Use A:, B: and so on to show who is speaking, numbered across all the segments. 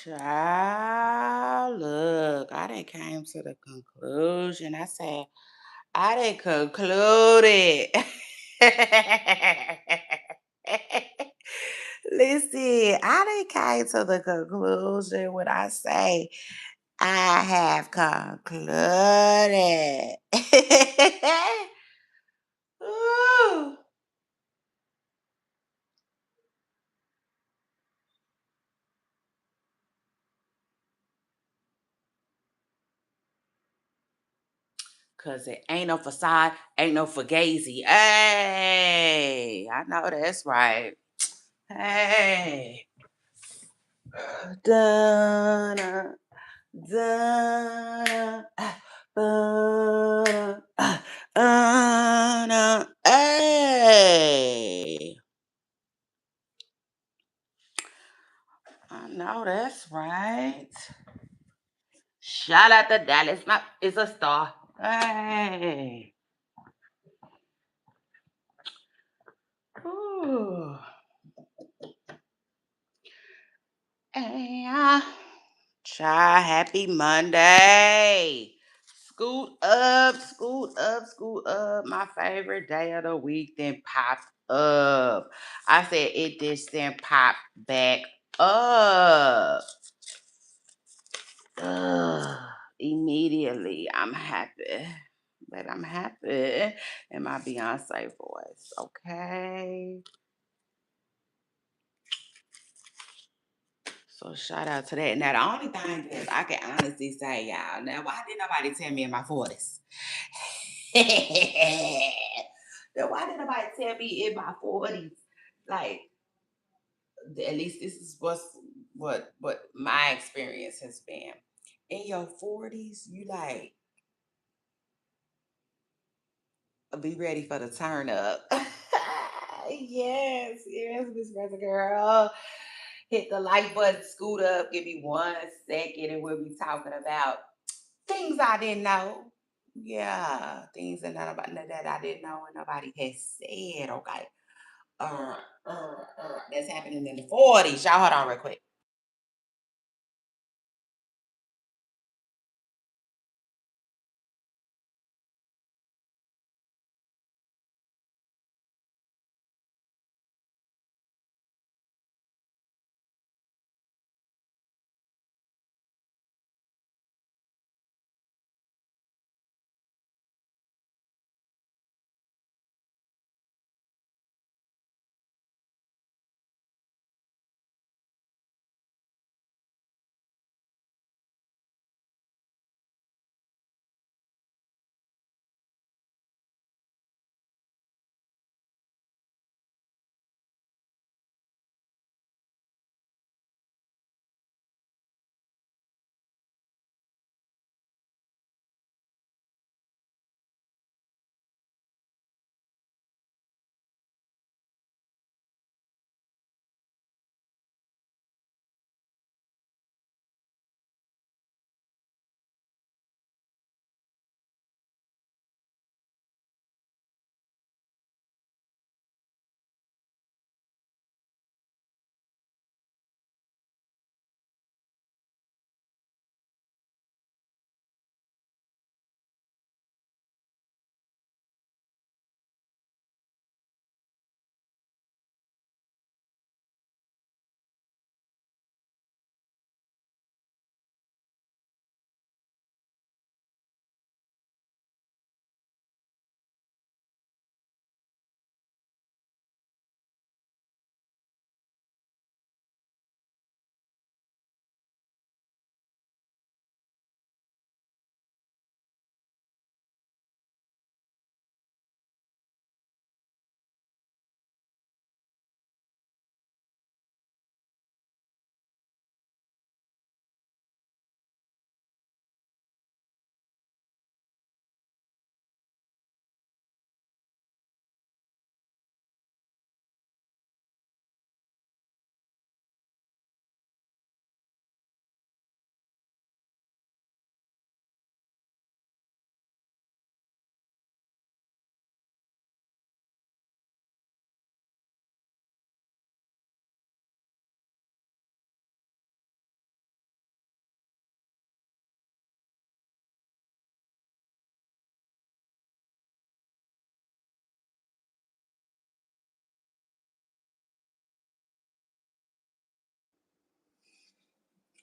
A: Child, look, I done came to the conclusion. I said, I done concluded. Listen, I done came to the conclusion when I say I have concluded. Ooh. Cause it ain't no facade, ain't no fugazi. Hey, I know that's right. Hey. Dun, dun, dun, hey. I know that's right. Shout out to Dallas. My is a star. Hey. Ooh. Hey, Child, happy Monday. Scoot up, scoot up. My favorite day of the week then popped up. I said it just then popped back up. Ugh, immediately. I'm happy. But I'm happy in my Beyonce voice. Okay. So shout out to that. Now the only thing is I can honestly say, y'all, now why did nobody tell me in my 40s? Now why did nobody tell me in my 40s? Like at least this is what my experience has been. In your 40s, you like be ready for the turn up. Yes, Miss Brother Girl. Hit the like button, scoot up, give me 1 second, and we'll be talking about things I didn't know. Yeah, things that I didn't know and nobody has said. Okay. Uh, that's happening in the 40s. Y'all hold on real quick.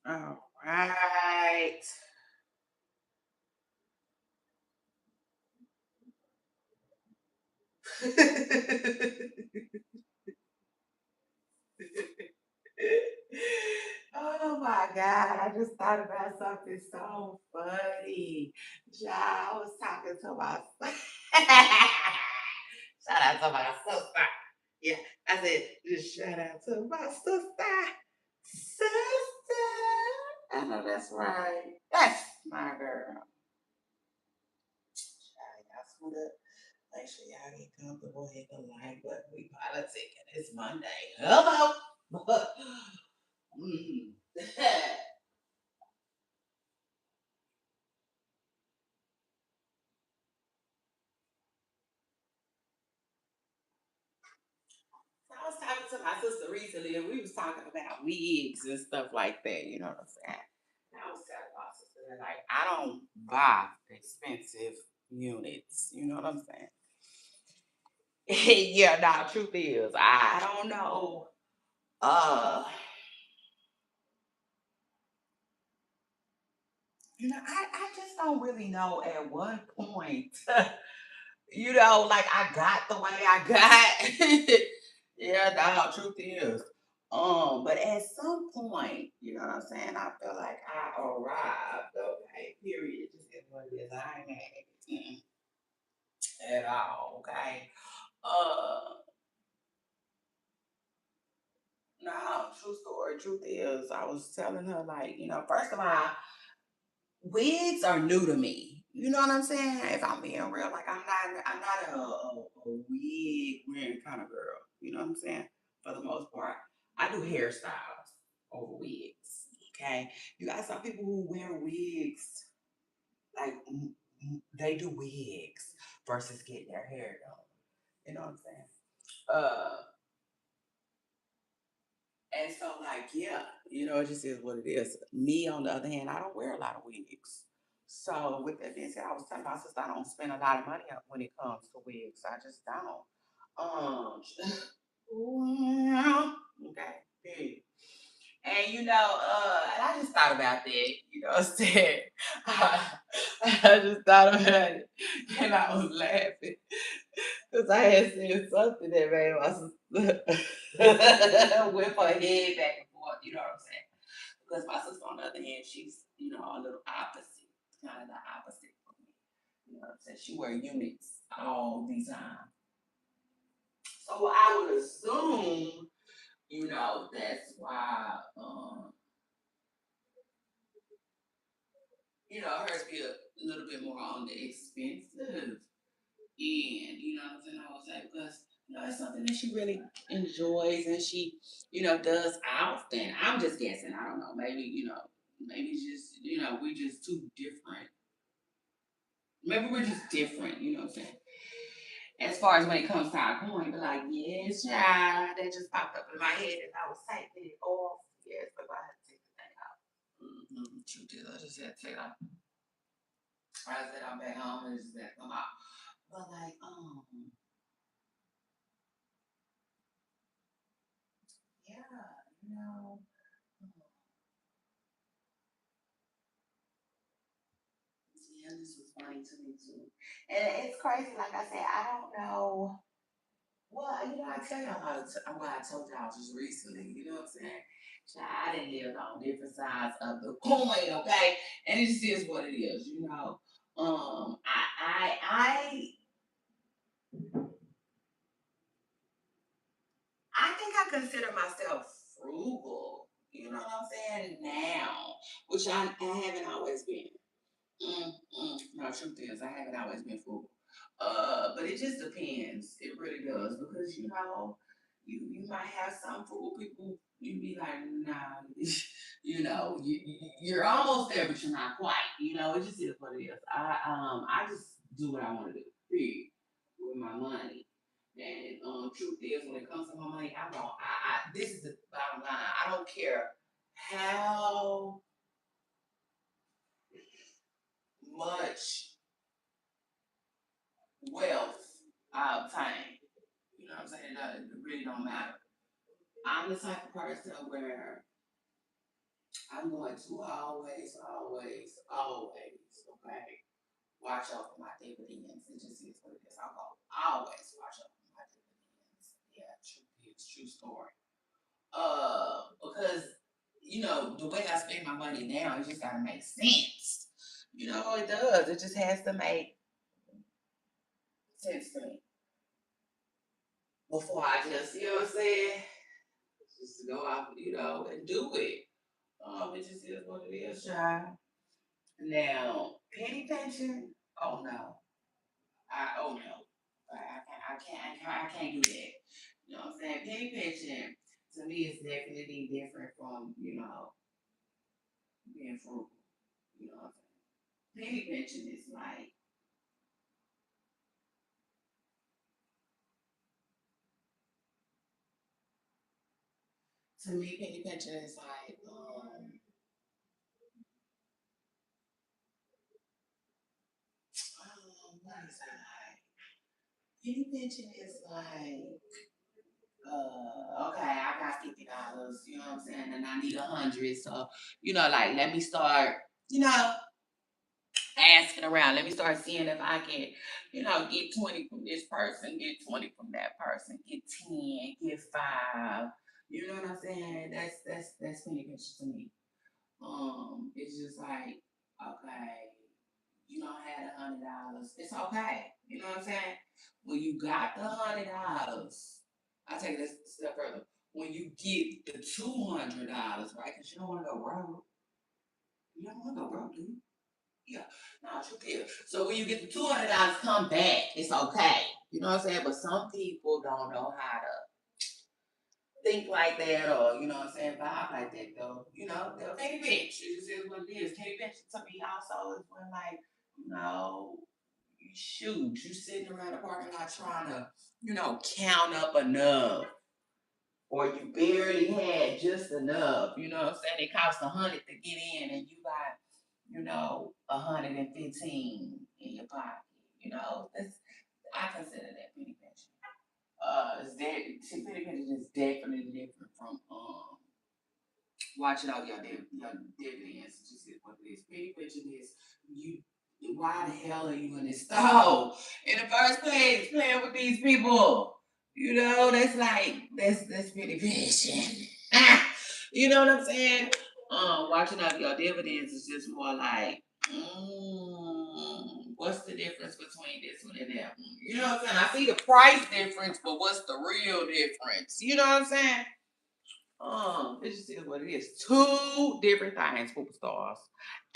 A: All right. Oh my God, I just thought about something so funny. Ja, I was talking to my shout out to my sister. Yeah, I said, just shout out to my sister. Sister. I know that's right. That's my girl. Y'all scoot up. Make sure y'all get comfortable, hit the like button. We politicking. It's Monday. Hello. Mhm. I was talking to my sister recently, and we was talking about wigs and stuff like that. You know what I'm saying? And I was telling my sister that, like, I don't buy expensive units. You know what I'm saying? Yeah. Now, truth is, I don't know. Uh, I just don't really know at what point. Like I got the way I got. Yeah, no, truth is. But at some point, you know what I'm saying, I feel like I arrived, okay, period. Just is what it is. I ain't mad at it at all, okay? Uh no, true story. Truth is, I was telling her, like, first of all, wigs are new to me. You know what I'm saying? If I'm being real, like I'm not a wig wearing kind of girl. You know what I'm saying? For the most part, I do hairstyles over wigs. Okay, you got some people who wear wigs, like they do wigs versus getting their hair done. You know what I'm saying? Uh, And so, like, yeah, it just is what it is. Me, on the other hand, I don't wear a lot of wigs. So, with that being said, I was telling my sister I don't spend a lot of money when it comes to wigs. I just don't. Well, okay, period. And and I just thought about that. You know what I'm saying? I just thought about it, and I was laughing. Because I had seen something that made my sister whip her head back and forth, you know what I'm saying? Because my sister, on the other hand, she's, a little opposite, kind of the opposite from me. You know what I'm saying? She wear units all the time. So I would assume, that's why, hers be a little bit more on the expensive. And what I'm saying? I was like, because it's something that she really enjoys and she, does often. I'm just guessing. I don't know. Maybe, maybe it's just, we're just too different. Maybe we're just different, you know what I'm saying? As far as when it comes to our coin, but like, yes, child, that just popped up in my head and I was taking it off. Yes, but I had to take the thing out. Mm-hmm. Truth is, I just had to take it out. I said I'm back home and just had to come out. But like, yeah, you know. Yeah, this was funny to me too. And it's crazy, like I said, I don't know. Well, I tell y'all what I told y'all just recently, you know what I'm saying? Child, I didn't live on different sides of the coin, okay? And it just is what it is, you know. I think I consider myself frugal. You know what I'm saying? Now, which I haven't always been. No, truth is, I haven't always been frugal. But it just depends. It really does because you might have some frugal people. You be like, nah, you're almost there, but you're not quite. It just is what it is. I just do what I want to do. Period. With my money. And truth is, when it comes to my money, I don't. This is the bottom line. I don't care how much wealth I obtain. You know what I'm saying? It really don't matter. I'm the type of person where I'm going to always, always, always, okay, watch over my dividends. It just is what it is. I'm going to always watch over my dividends. Yeah, true, it's true story. Because, the way I spend my money now, it just got to make sense. It does. It just has to make sense to me before I just, you know what I'm saying? Just go out, and do it. It just is what it is, child. Now, penny pension, oh no. Oh no. I can't do that. You know what I'm saying? Penny pension to me is definitely different from, being frugal. You know what I'm saying? Penny pension is like, to me, penny pension is like, what is that like? Penny pension is like, okay, I got $50, you know what I'm saying, and I need 100. So, like, let me start, you know, asking around. Let me start seeing if I can, get 20 from this person, get 20 from that person, get 10, get 5. You know what I'm saying? That's penny pinch to me. It's just like, okay, you don't have $100. It's okay. You know what I'm saying? When you got the $100, I take this a step further. When you get the $200, right? Because you don't want to go broke. You don't want to go broke, do you? Yeah, no, you did. So when you get the $200 come back, it's okay. You know what I'm saying? But some people don't know how to think like that, or what I'm saying, vibe like that though. They'll take advantage. It just is what it is. Take advantage to me also is when, like, you know, shoot, you sitting around the parking lot trying to, count up enough. Or you barely had just enough. You know what I'm saying? It costs 100 to get in and you got, 115 in your pocket. That's I consider that penny pinching. Penny pinching is definitely different from watching out your dividends. It's just what it is. Penny pinching is you. Why the hell are you in this stall in the first place playing with these people? That's like that's penny pinching. You know what I'm saying? Watching out your dividends is just more like, what's the difference between this one and that one? You know what I'm saying? I see the price difference, but what's the real difference? You know what I'm saying? It just is what it is. Two different things, superstars.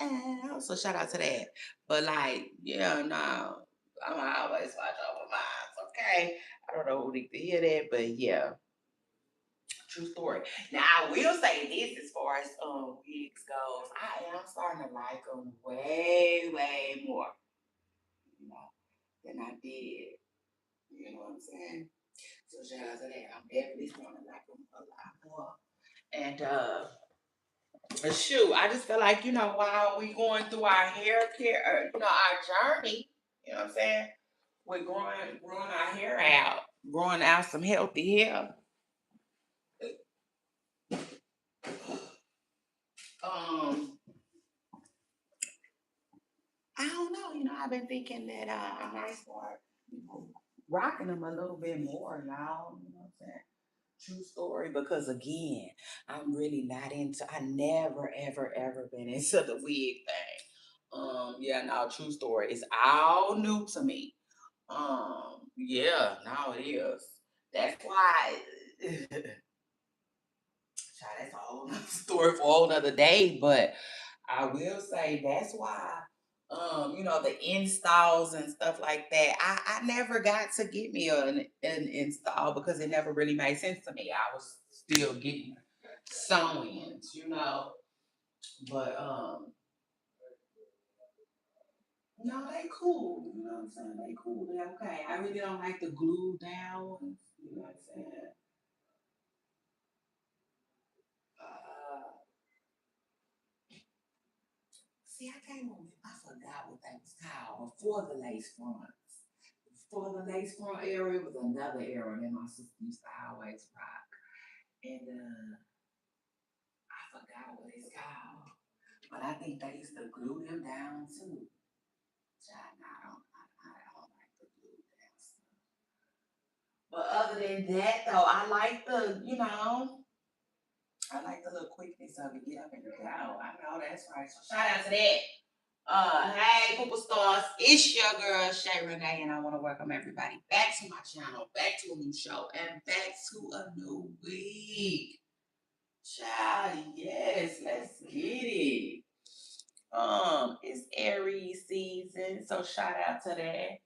A: And also shout out to that. But like, yeah, no, I'm always watch over mine. Okay. I don't know who need to hear that, but yeah, true story. Now I will say this as far as wigs goes. I am starting to like them way, way more, you know, than I did. You know what I'm saying? So shout out to that. I'm definitely starting to like them a lot more. And shoot, I just feel like, while we going through our hair care, our journey, you know what I'm saying? We're growing our hair out, growing out some healthy hair. Um, I don't know. I've been thinking that I might start, rocking them a little bit more, y'all. You know what I'm saying? True story. Because again, I'm really not into. I never, ever, ever been into the wig thing. Yeah, no, true story. It's all new to me. Yeah, now it is. That's why. Child, that's a whole nother story for a whole nother day. But I will say that's why, the installs and stuff like that. I never got to get me an install because it never really made sense to me. I was still getting sew-ins, But no, they cool. You know what I'm saying? They cool. They okay. I really don't like the glue down ones. You know what I'm saying? Uh, See, I can't remember. I forgot what that was called. Before the lace fronts. Before the lace front era, it was another era that my sister used to always rock. And I forgot what it's called. But I think they used to glue them down too. Child, I don't like the glue down stuff. But other than that, though, I like I like the little quickness of it. Get up and go. I know that's right. So shout out to that. Hey, Pooper Stars, it's your girl Shay Renee, and I want to welcome everybody back to my channel, back to a new show, and back to a new week. Child, yes, let's get it. It's Aries season, so shout out to that.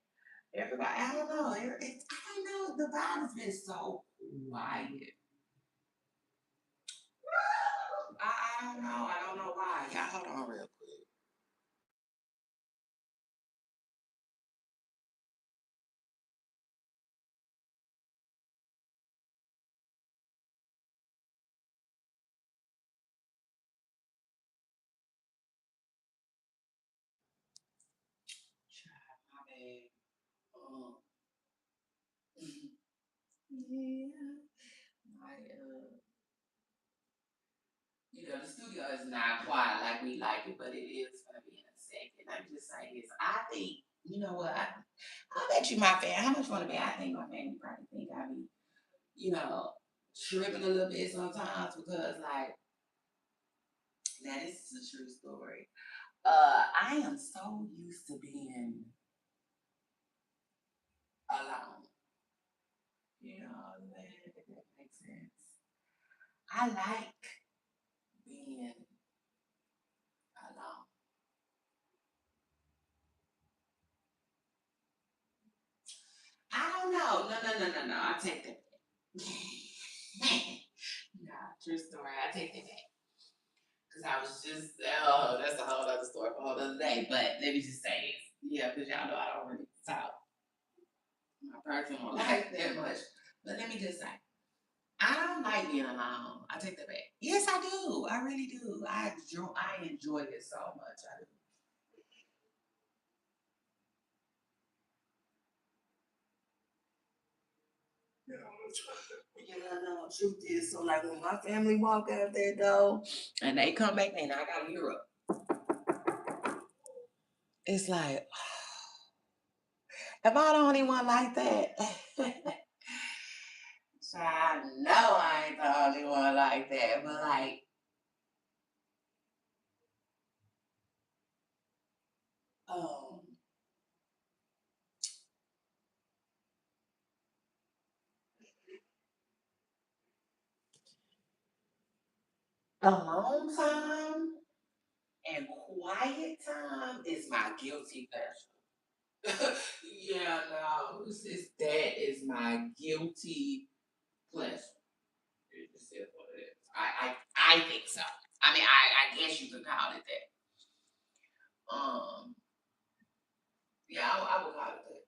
A: Everybody, I don't know. I don't know. The vibe has been so quiet. I don't know. I don't know why. Y'all hold on real quick. Child, my bad. Um, yeah. My the studio is not quiet like we like it, but it is gonna be in a second. Let me just say this. I think, you know what? I bet you my fan, how much fun to be? I think my family probably think I be, you know, tripping a little bit sometimes because like now this is a true story. I am so used to being alone. You know, if that makes sense. I like being alone. I don't know. No. I take that back. Nah, true story. I take that back. Because I was just, oh, that's a whole other story for a whole other day. But let me just say this. Yeah, because y'all know I don't really talk my personal life that much. But let me just say, I don't like being alone. I take that back. Yes, I do. I really do. I enjoy it so much. I do. Yeah, no, truth is, so like when my family walk out there though, and they come back and I gotta hear up. It's like, am I the only one like that? So I know I ain't the only one like that, but like, um, alone time and quiet time is my guilty pleasure. Yeah, no, that is my guilty pleasure. It just is what it is. I think so. I mean, I guess you could call it that. Yeah, I would call it that.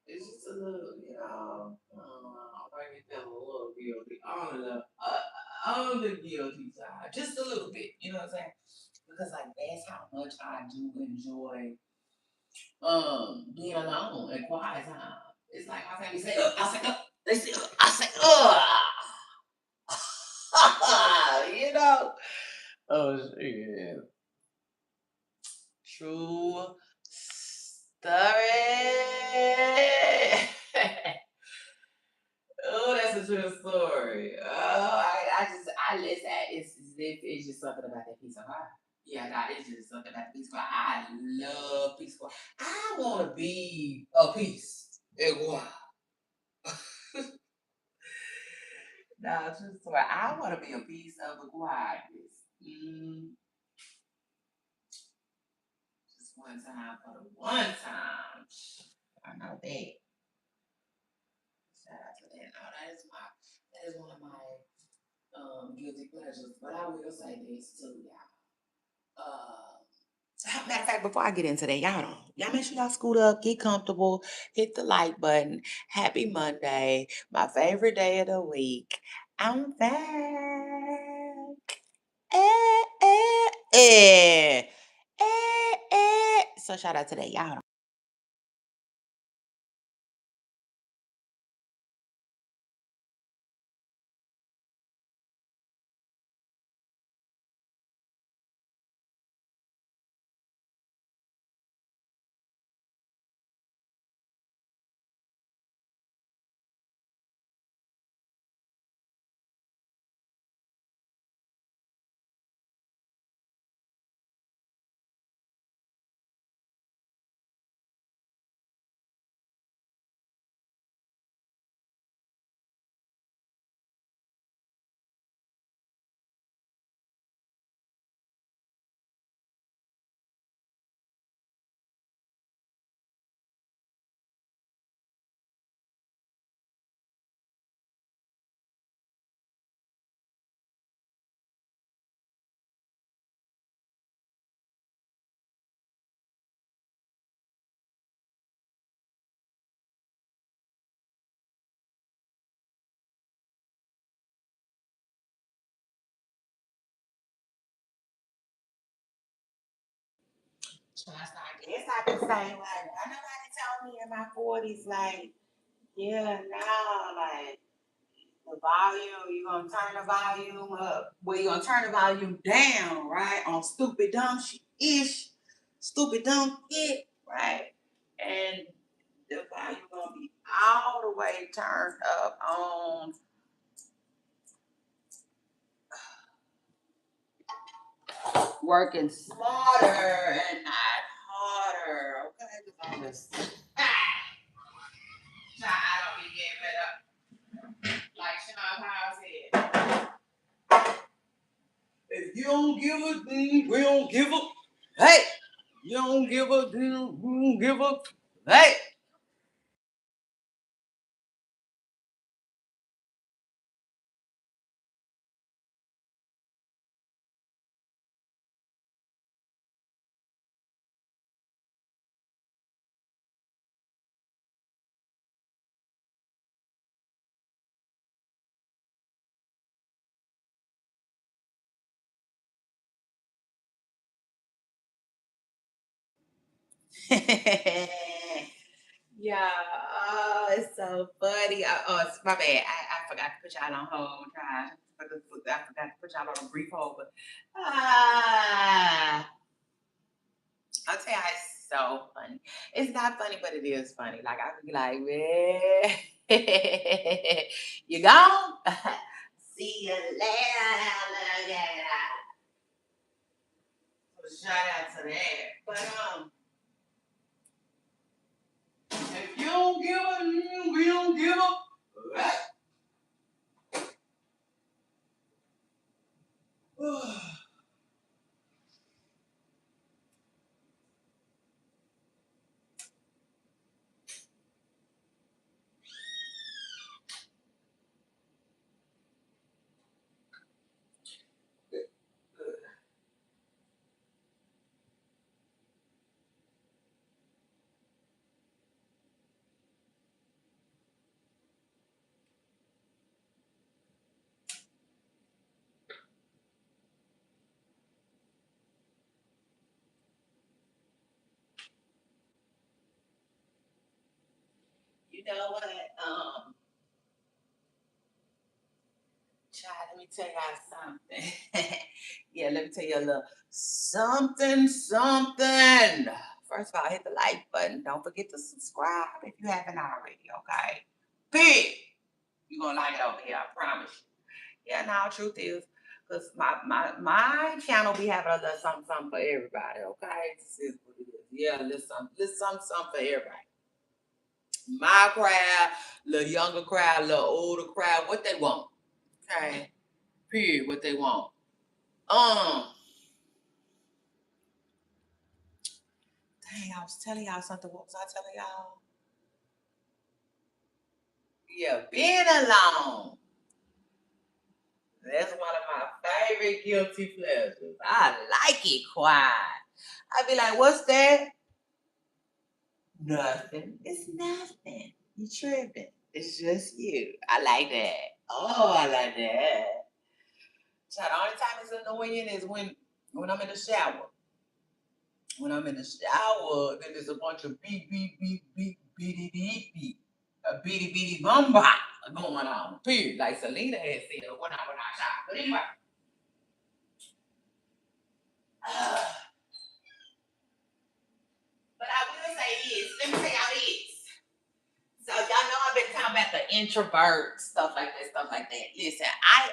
A: It's just a little, I feel a little guilty on the guilty side, just a little bit. You know what I'm saying? Because like that's how much I do enjoy being alone and quiet time. It's like my family say, I say, they say, I say, you know. Oh shit. True story. Oh, that's a true story. Oh, I listen. It's as if it's just something about that piece of art. Yeah, nah, it's just something about the piece of art. I love piece of art. I want to be a piece. Igual. Nah, true story. I want to be a piece of the quietness. Mm, just one time for the one time. I know that. Shout out to that. No, that is one of my guilty pleasures. But I will say this too, y'all. Matter of fact, before I get into that, y'all make sure y'all scoot up, get comfortable, hit the like button. Happy Monday, my favorite day of the week. I'm back. Eh. So shout out to that, y'all. Just I guess I could say like nobody told me in my 40s like yeah no like the volume you're gonna turn the volume up well you're gonna turn the volume down right on stupid dumb ish stupid dumb shit right and the volume gonna be all the way turned up on working smarter and not harder okay because I'm just I don't be getting it up. Like Sean Powell said, if you don't give a damn, we don't give a. Hey, you don't give a damn, we don't give a. Hey. Yeah, oh, it's so funny. Oh, it's my bad. I forgot to put y'all on hold. I forgot to put y'all on a brief hold, but I'll tell you, it's so funny. It's not funny, but it is funny. Like I be like, man, you gone? See you later. Look at that. So shout out to that. But if you don't give a, we don't give a. You know what? Child, let me tell y'all something. Yeah, let me tell you a little something, something. First of all, hit the like button. Don't forget to subscribe if you haven't already, okay? Big. You're gonna like it over here, I promise you. Yeah, now truth is, because my channel be having a little something, something for everybody, okay? This is what it is. Yeah, little something, something for everybody. My crowd, little younger crowd, little older crowd, what they want. Okay. Period, what they want. Um, dang, I was telling y'all something. What was I telling y'all? Yeah, being alone. That's one of my favorite guilty pleasures. I like it quiet. I be like, what's that? Nothing. It's nothing. You tripping. It's just you. I like that. Oh, I like that. Child, the only time it's annoying is when I'm in the shower. When I'm in the shower, then there's a bunch of beep, beep, beep, beep, beep, beep, beep, a beady beady bumba going on. Period. Like Selena had said when I shot. But anyway, but I will say this. Let me tell y'all this. So y'all know I've been talking about the introvert stuff like that, stuff like that. Listen, I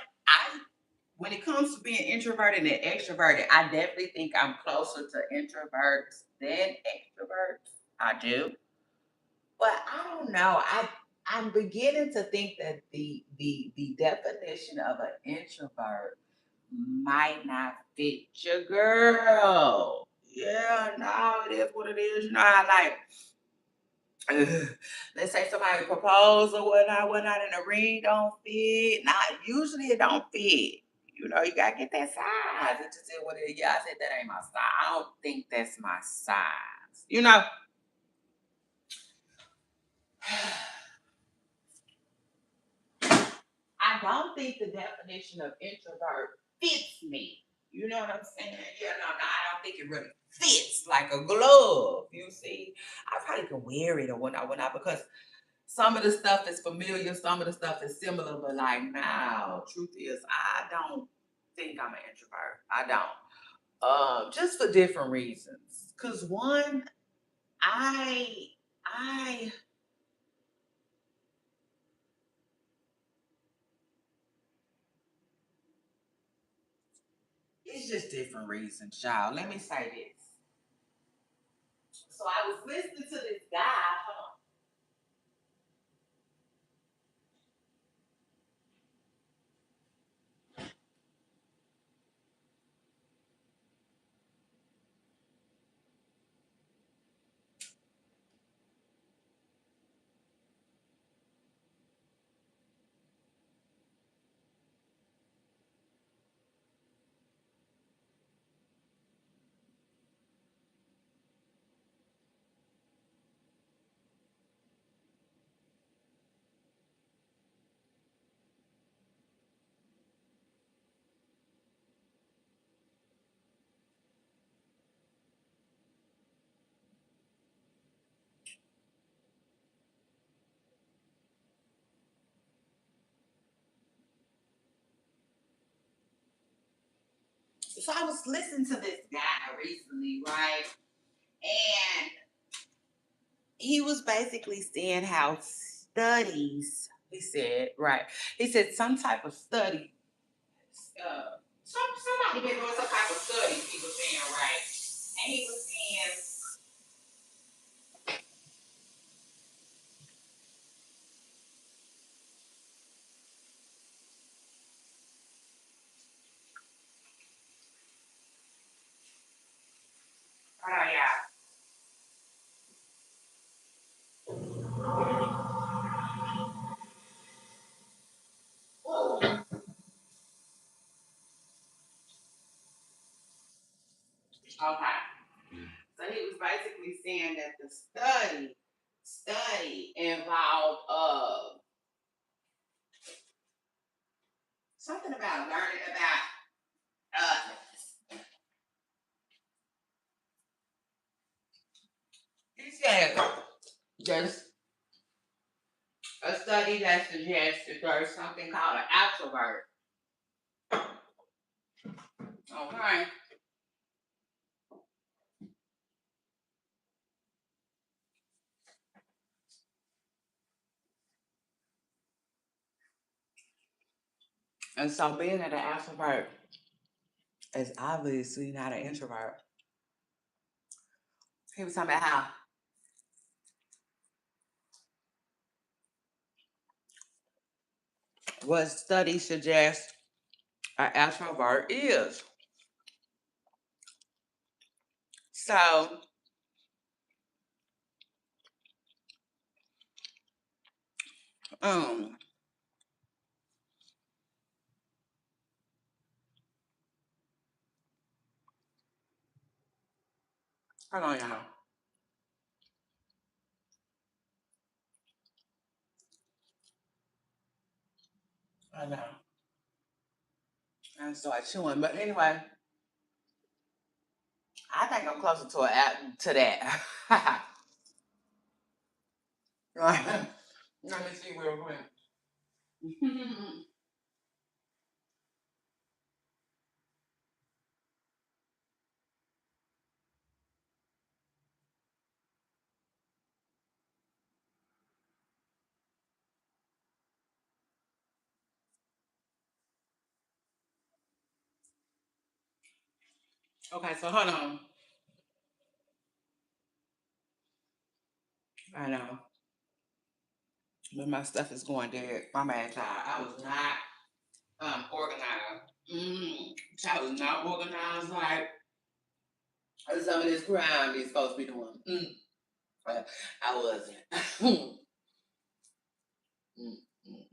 A: when it comes to being introverted and extroverted, I definitely think I'm closer to introverts than extroverts. I do. But I don't know. I'm beginning to think that the definition of an introvert might not fit your girl. Yeah, no, it is what it is. You know, I like let's say somebody propose or whatnot, and the ring don't fit. Not usually it don't fit. You know, you gotta get that size. It just is what it is. Yeah, I said that ain't my size. I don't think that's my size. You know. I don't think the definition of introvert fits me. You know what I'm saying? Yeah, no, I don't think it really fits like a glove. You see, I probably could wear it or whatnot because some of the stuff is familiar, some of the stuff is similar, but like now, truth is, I don't think I'm an introvert. I don't. Just for different reasons. Cause one, I I it's just different reasons, y'all. Let me say this. So I was listening to this guy. So I was listening to this guy recently, right? And he was basically saying how studies, he said, right? He said some type of study, somebody been doing some type of study, he was saying, right? And he was saying, oh yeah. Okay. So he was basically saying that the study involved something about learning about he said there's a study that suggests that there's something called an extrovert. Okay. And so being an extrovert is obviously not an introvert. He was talking about how what studies suggest an extrovert is. So, um, hold on, y'all. I know. I started chewing, but anyway, I think I'm closer to to that. Right. Let me see real quick. Okay, so hold on. I know. But my stuff is going dead. My bad, child. I was not organized. I was not organized like some of this crime they're supposed to be doing. But I wasn't. Mm, mm.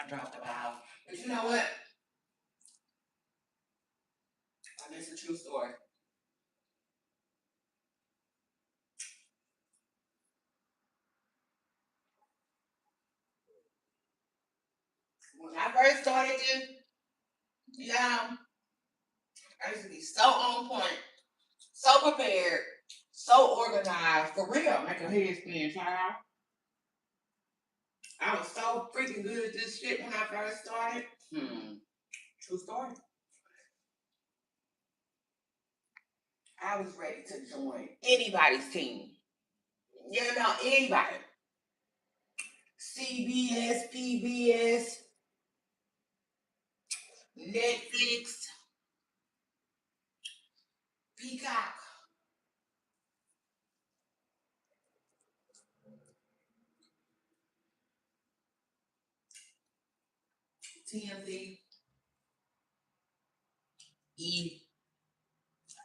A: I dropped the ball. But you know what? It's a true story. When I first started this, yeah, I used to be so on point, so prepared, so organized. For real, make a head spin, child. I was so freaking good at this shit when I first started. True story. I was ready to join anybody's team. You know, anybody. CBS, PBS, Netflix, Peacock, TMZ, E,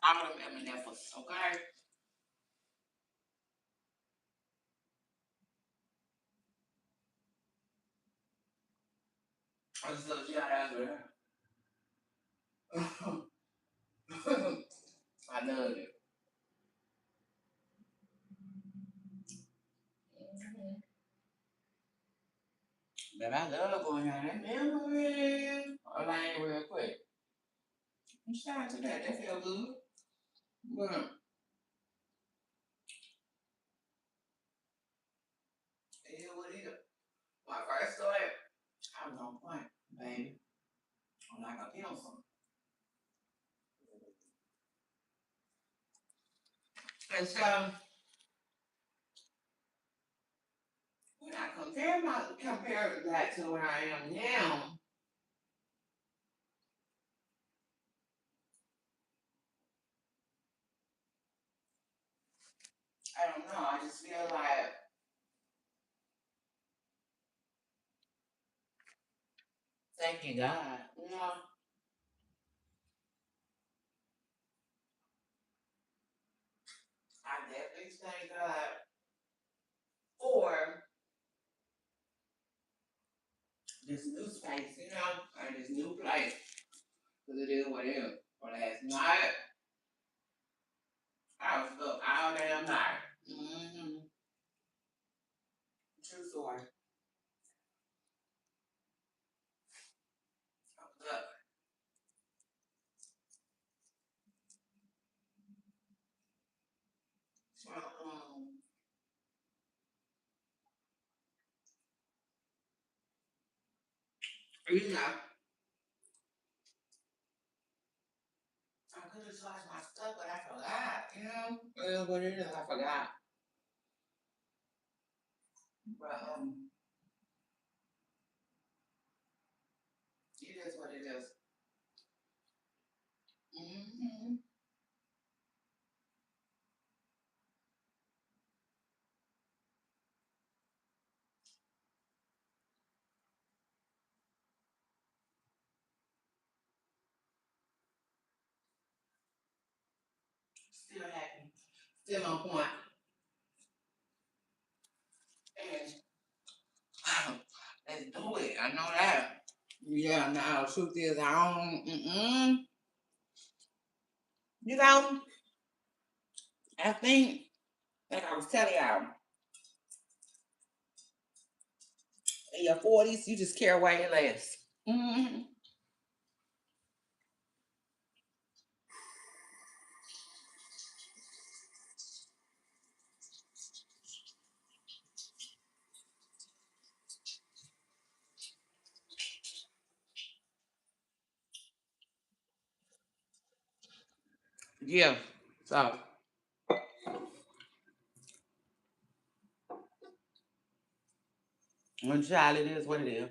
A: all of them M&F's, okay? I just love you out there. I love it. Mhm. But I love going down that memory. Lane real quick. Shout out to that. That feel good. But it is what it is. When I first started, I was on point, baby. I'm like a pencil. And so when I compare that to where I am now, I don't know. I just feel like thank you God. You know, I definitely thank God for this new space, you know, and this new place. Because it is what it is. For last night, I was up all damn night. Mm-hmm. True story. I was up. You know, I could have charged my stuff, but I forgot, you know? It is what it is. I forgot. But it is what it is. Mm-hmm. Still happy. Still on point. And let's do it. I know that. Yeah, now the truth is I don't you know, I think like I was telling y'all, in your 40s, you just care way less. Mm-hmm. Yeah. So one child it is what it is.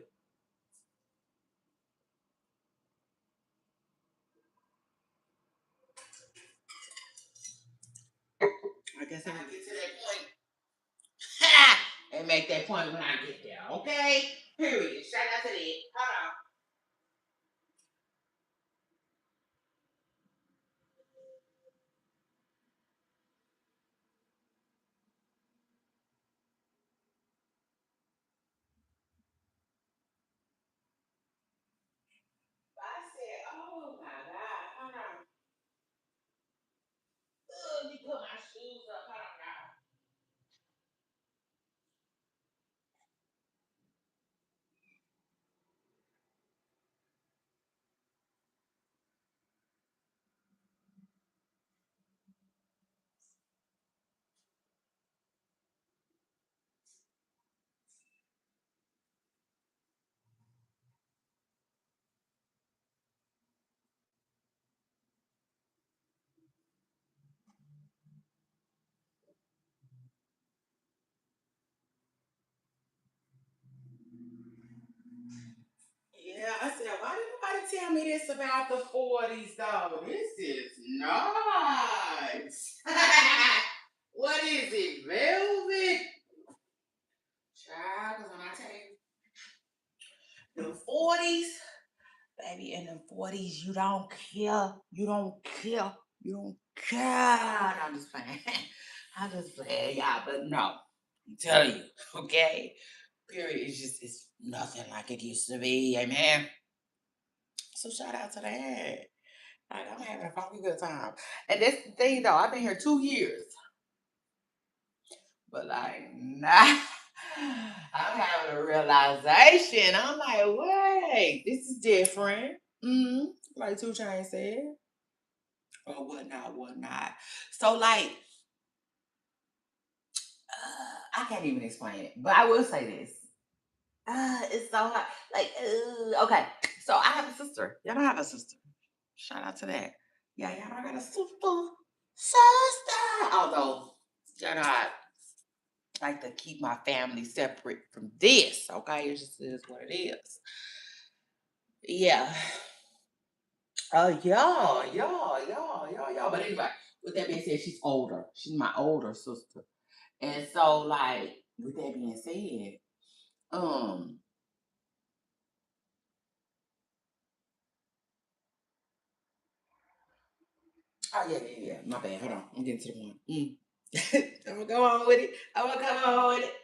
A: I guess I'll get to that point. Ha! And make that point when I get there. Okay? Period. Shout out to that. Hold on. I said, oh my God. Hold on. Let me put my shoes up. Hold on, y'all. tell me this about the 40s, though. This is nice. What is it, velvet? Child, because when I tell you, the 40s, baby, in the 40s, you don't care. You don't care. You don't care. No, I'm just playing. I'm just playing, y'all, but no. I'm telling you, okay? Period. It's nothing like it used to be. Amen. So shout out to that. Like, I'm having a fucking good time. And that's the thing though, I've been here 2 years. But like nah, I'm having a realization. I'm like, wait, this is different. Like Two Chainz said. Or whatnot, whatnot. So like, I can't even explain it. But I will say this. It's so hard. Like, okay. So I have a sister. Y'all don't have a sister. Shout out to that. Yeah, y'all don't got a sister. Sister. Although, y'all know I like to keep my family separate from this. Okay, it just is what it is. Yeah. Yeah. But anyway, with that being said, she's older. She's my older sister. And so, like, with that being said, um, oh yeah. My bad. Hold on. I'm getting to the point. I'm gonna go on with it. I'm gonna come on with it.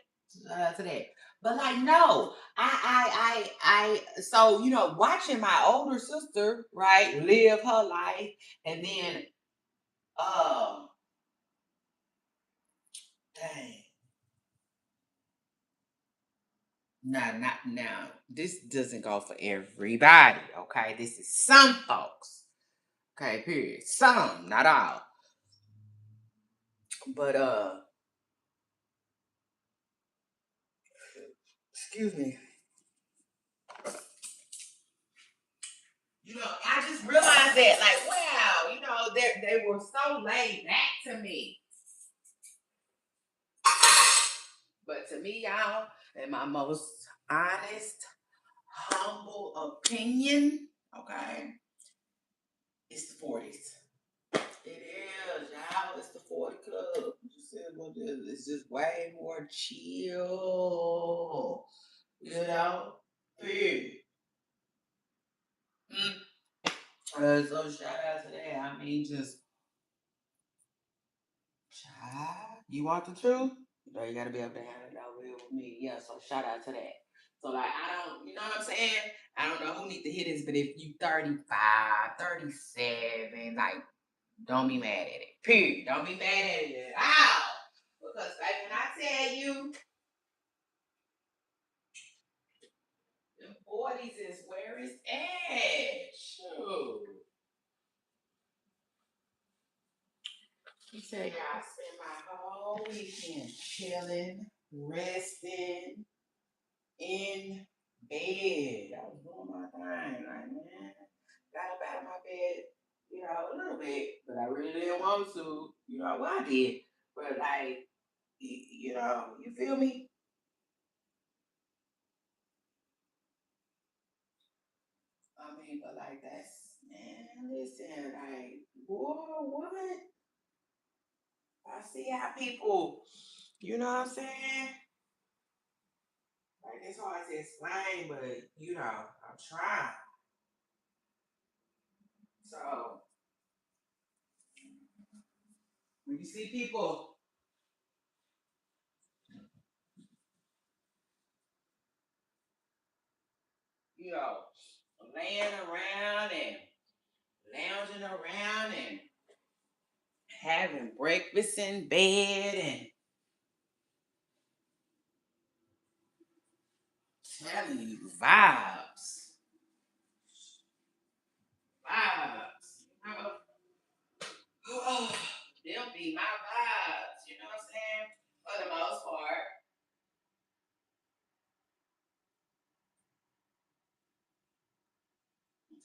A: To that. But like, no, so watching my older sister, right, live her life, and then, um, dang, not now. This doesn't go for everybody, okay? This is some folks, okay? Period. Some, not all. But excuse me. I just realized that, like, wow, they were so laid back to me. But to me, y'all, in my most honest, humble opinion, okay, it's the 40s. It is, y'all. It's the 40 club. It's just way more chill, you know? Period. Mm. So shout out to that. I mean, just child, you want the truth? You gotta be able to handle it out real with me. Yeah, so shout out to that. So like I don't, you know what I'm saying? I don't know who needs to hear this, but if you 35, 37, like don't be mad at it. Period. Don't be mad at it at all. Because like when I tell you the 40s is where it's at. Shoot. You tell you I spent my whole weekend chilling, resting, in bed. I was doing my thing, like man, got up out of my bed, a little bit, but I really didn't want to. Well, I did, but like, you feel me? I mean, but like that's man, listen, like, boy, what? I see how people, you know what I'm saying? Like it's hard to explain, but I'm trying. So when you see people, you know, laying around and lounging around and having breakfast in bed and telling you vibes. Vibes. They'll be my vibes. You know what I'm saying? For the most part.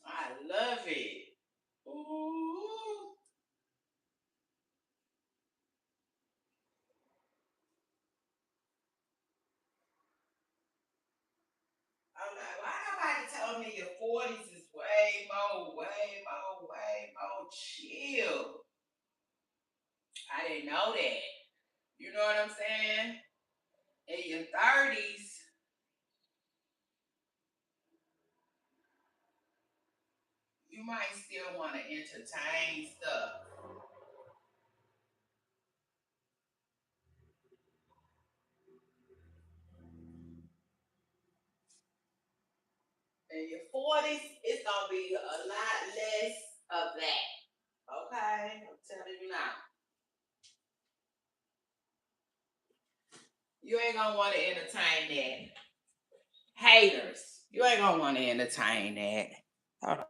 A: I love it. Ooh. I'm like, why nobody told me your 40s is way chill. I didn't know that. You know what I'm saying? In your 30s, you might still want to entertain stuff. In your 40s, it's gonna be a lot less of that. Okay? I'm telling you now. You ain't gonna want to entertain that. Haters. You ain't gonna want to entertain that. Hold on.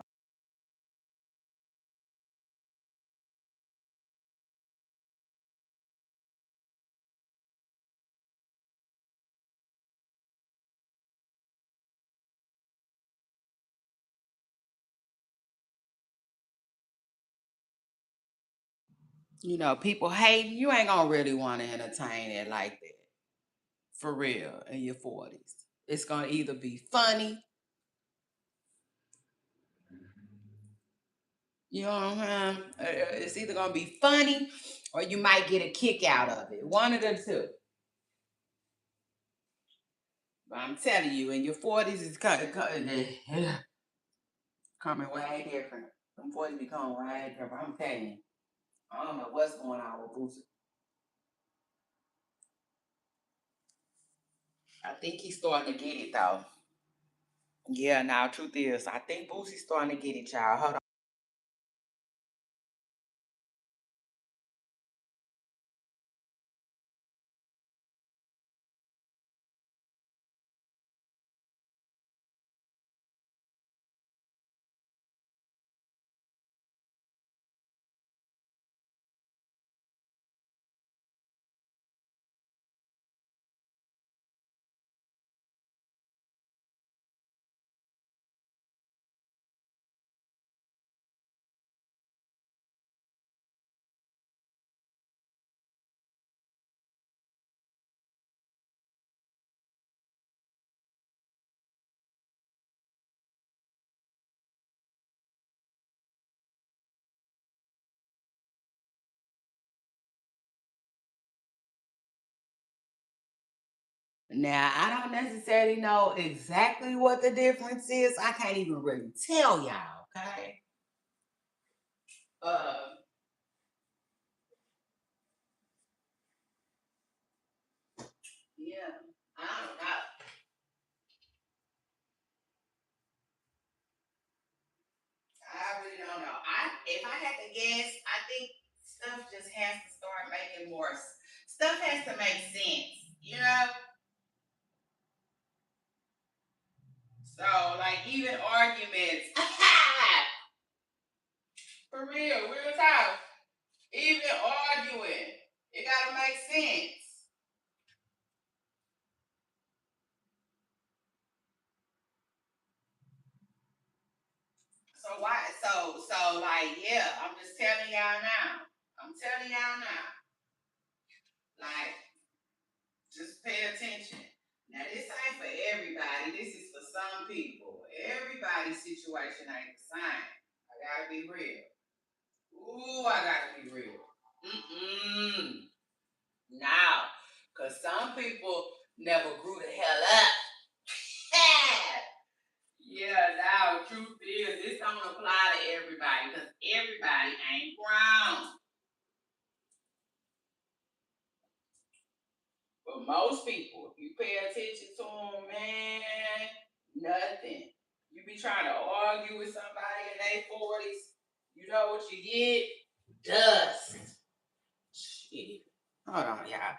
A: You know, people hating, you ain't gonna really want to entertain it like that. For real, in your 40s. It's gonna either be funny, you know what I'm saying? It's either gonna be funny or you might get a kick out of it. One of the two. But I'm telling you, in your 40s, it's coming way different. Them 40s become way different. I'm telling you. I don't know what's going on with Boosie. I think he's starting to get it though. Yeah, now truth is, I think Boosie's starting to get it, y'all. Hold on. Now, I don't necessarily know exactly what the difference is. I can't even really tell y'all, okay? Uh, yeah, I don't know. I really don't know. If I had to guess, I think stuff just has to start making more. Stuff has to make sense, you know. So, like even arguments, for real talk. Even arguing, it gotta make sense. So why? So like yeah, I'm just telling y'all now. I'm telling y'all now. Like just pay attention. Now this ain't for everybody. This is for some people. Everybody's situation ain't the same. I gotta be real. Ooh, I gotta be real. Mm-mm. Now, cause some people never grew the hell up. Yeah, now truth is this don't apply to everybody because everybody ain't grown. But most people, if you pay attention to them, man, nothing. You be trying to argue with somebody in their 40s, you know what you get? Dust. Shit. Hold on, y'all.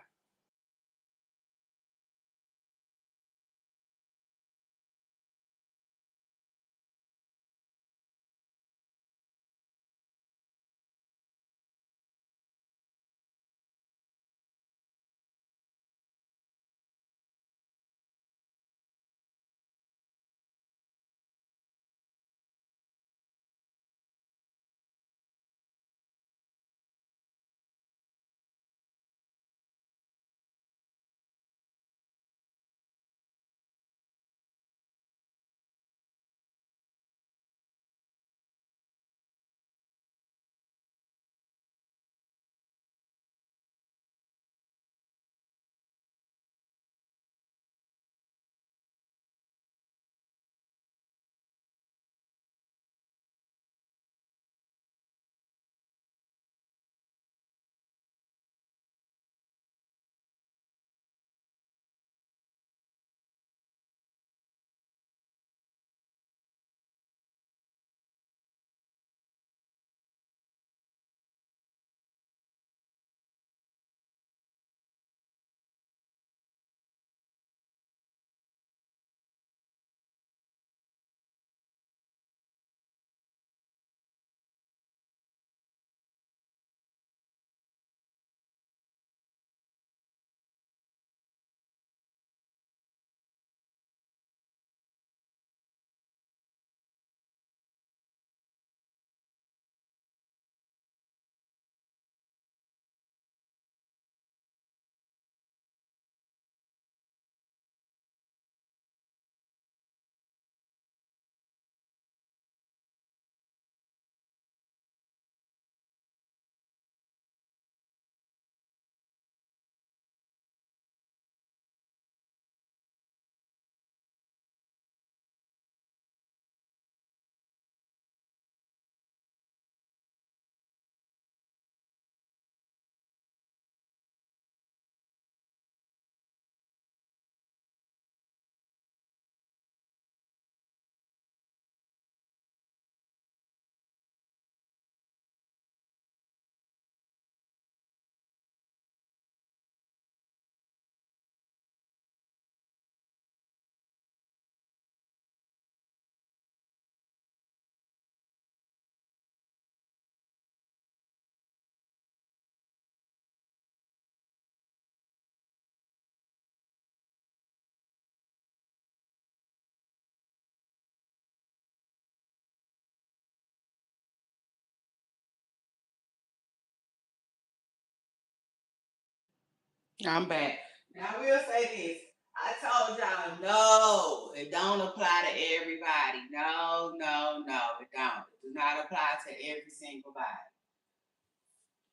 A: I'm back. Now I will say this. I told y'all no, it don't apply to everybody. No, no, no, it don't. It do not apply to every single body.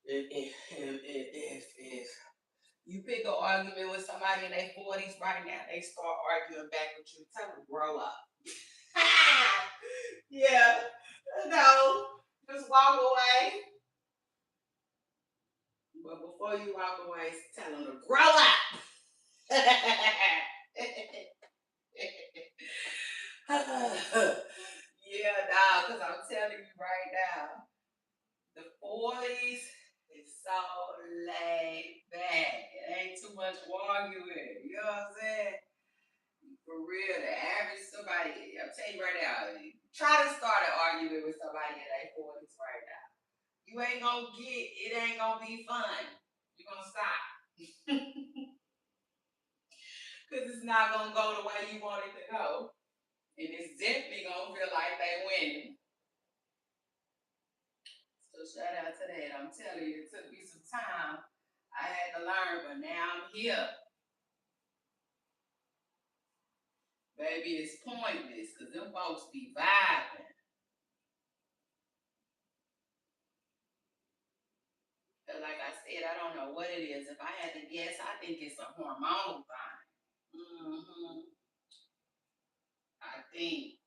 A: If you pick an argument with somebody in their 40s right now, they start arguing back with you, tell them grow up. Yeah, no, just walk away. But before you walk away, tell them to grow up. Yeah, nah, because I'm telling you right now, the 40s is so laid back. It ain't too much arguing. You know what I'm saying? For real, the average somebody, I'm telling you right now, try to start an argument with somebody in their 40s right now. You ain't gonna get, it ain't gonna be fun. You're gonna stop. Because it's not gonna go the way you want it to go. And it's definitely gonna feel like they winning. So shout out to that. I'm telling you, it took me some time. I had to learn, but now I'm here. Baby, it's pointless because them folks be vibing. But like I said, I don't know what it is. If I had to guess, I think it's a hormonal thing. I think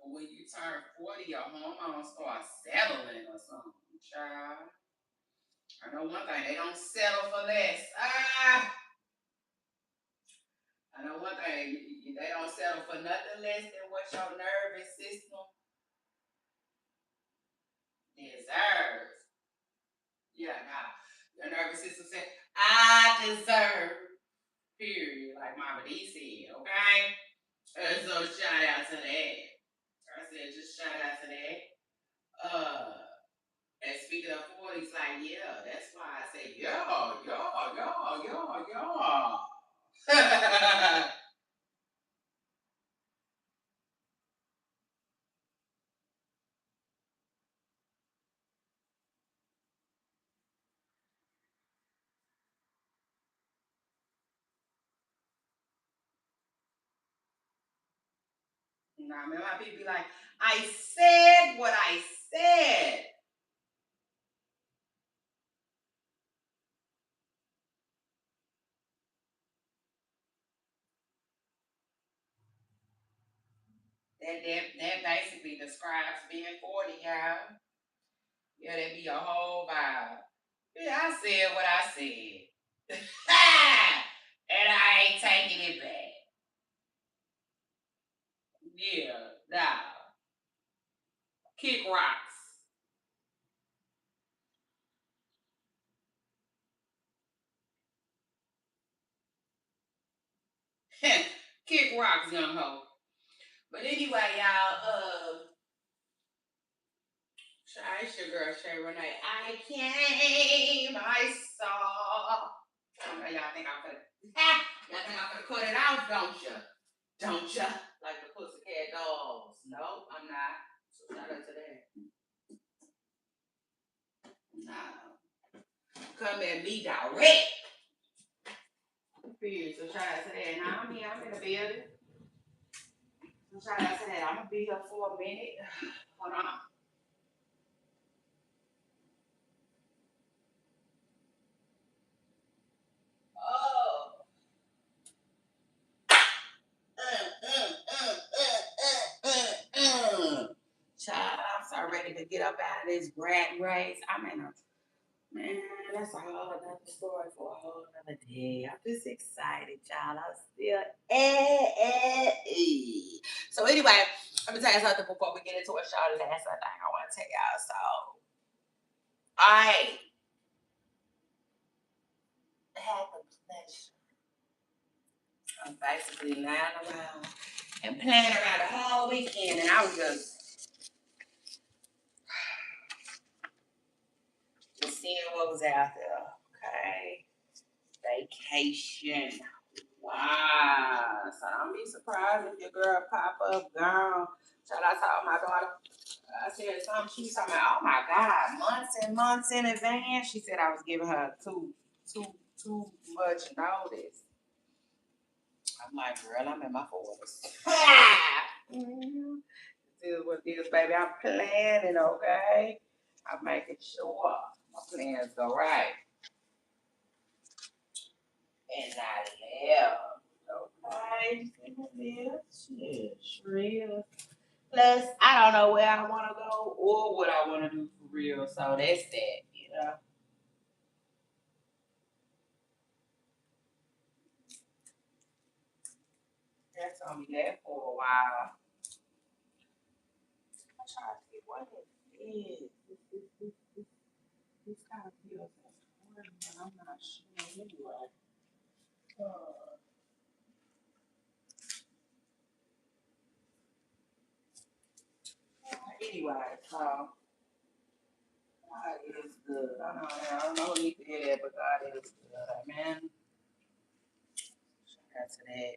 A: when you turn 40, your hormones start settling or something, child. I know one thing, they don't settle for less. I know one thing, they don't settle for nothing less than what your nervous system deserves. Yeah, now, your nervous system said, I deserve, period, like Mama D said, okay? So shout out to that. I said, just shout out to that. And speaking of 40s, like, yeah, that's why I say, yo, yo, yo, yo, yo. Nah, man, my people be like, I said what I said. That basically describes being 40, y'all. Yeah, that be a whole vibe. Yeah, I said what I said. And I ain't taking it back. Yeah, nah. Kick rocks. Kick rocks, young ho. But anyway, y'all, it's your girl Shay Renee. I came, I saw. I know y'all think I'm gonna, y'all think I'm gonna cut it out, don't you? Don't you? Like the Pussycat Dolls. No, I'm not. So shout out to that. No. Come at me direct. Period. So shout out to that. Now I'm here, I'm in the building. So shout out to that. I'm gonna be here for a minute. Hold on. Oh. Child, I'm so ready to get up out of this rat race. I'm in a man, that's a whole another story for a whole another day. I'm just excited, y'all. I'm still So anyway, let me tell you something before we get into a show. That's the thing I want to tell y'all. So I had the pleasure of basically lying around and planning around the whole weekend, and I was just seeing what was out there. Okay, vacation. Wow. So don't be surprised if your girl pop up gone. Shout out to all my daughter. I said something. She was talking about, oh my God, months and months in advance. She said I was giving her too much notice. I'm like, girl, I'm in my 40s. This is what this, baby. I'm planning, okay? I'm making sure my plans go right. And I live. Okay? See what it is? Shit, sure is. Plus, I don't know where I want to go or what I want to do for real. So that's that, you know. That's gonna be that for a while. I'm trying to see what it is. This kind of feels important, but I'm not sure anyway. Anyway, so God is good. I don't know who needs to hear that, but God is good. Amen. Shout out to that.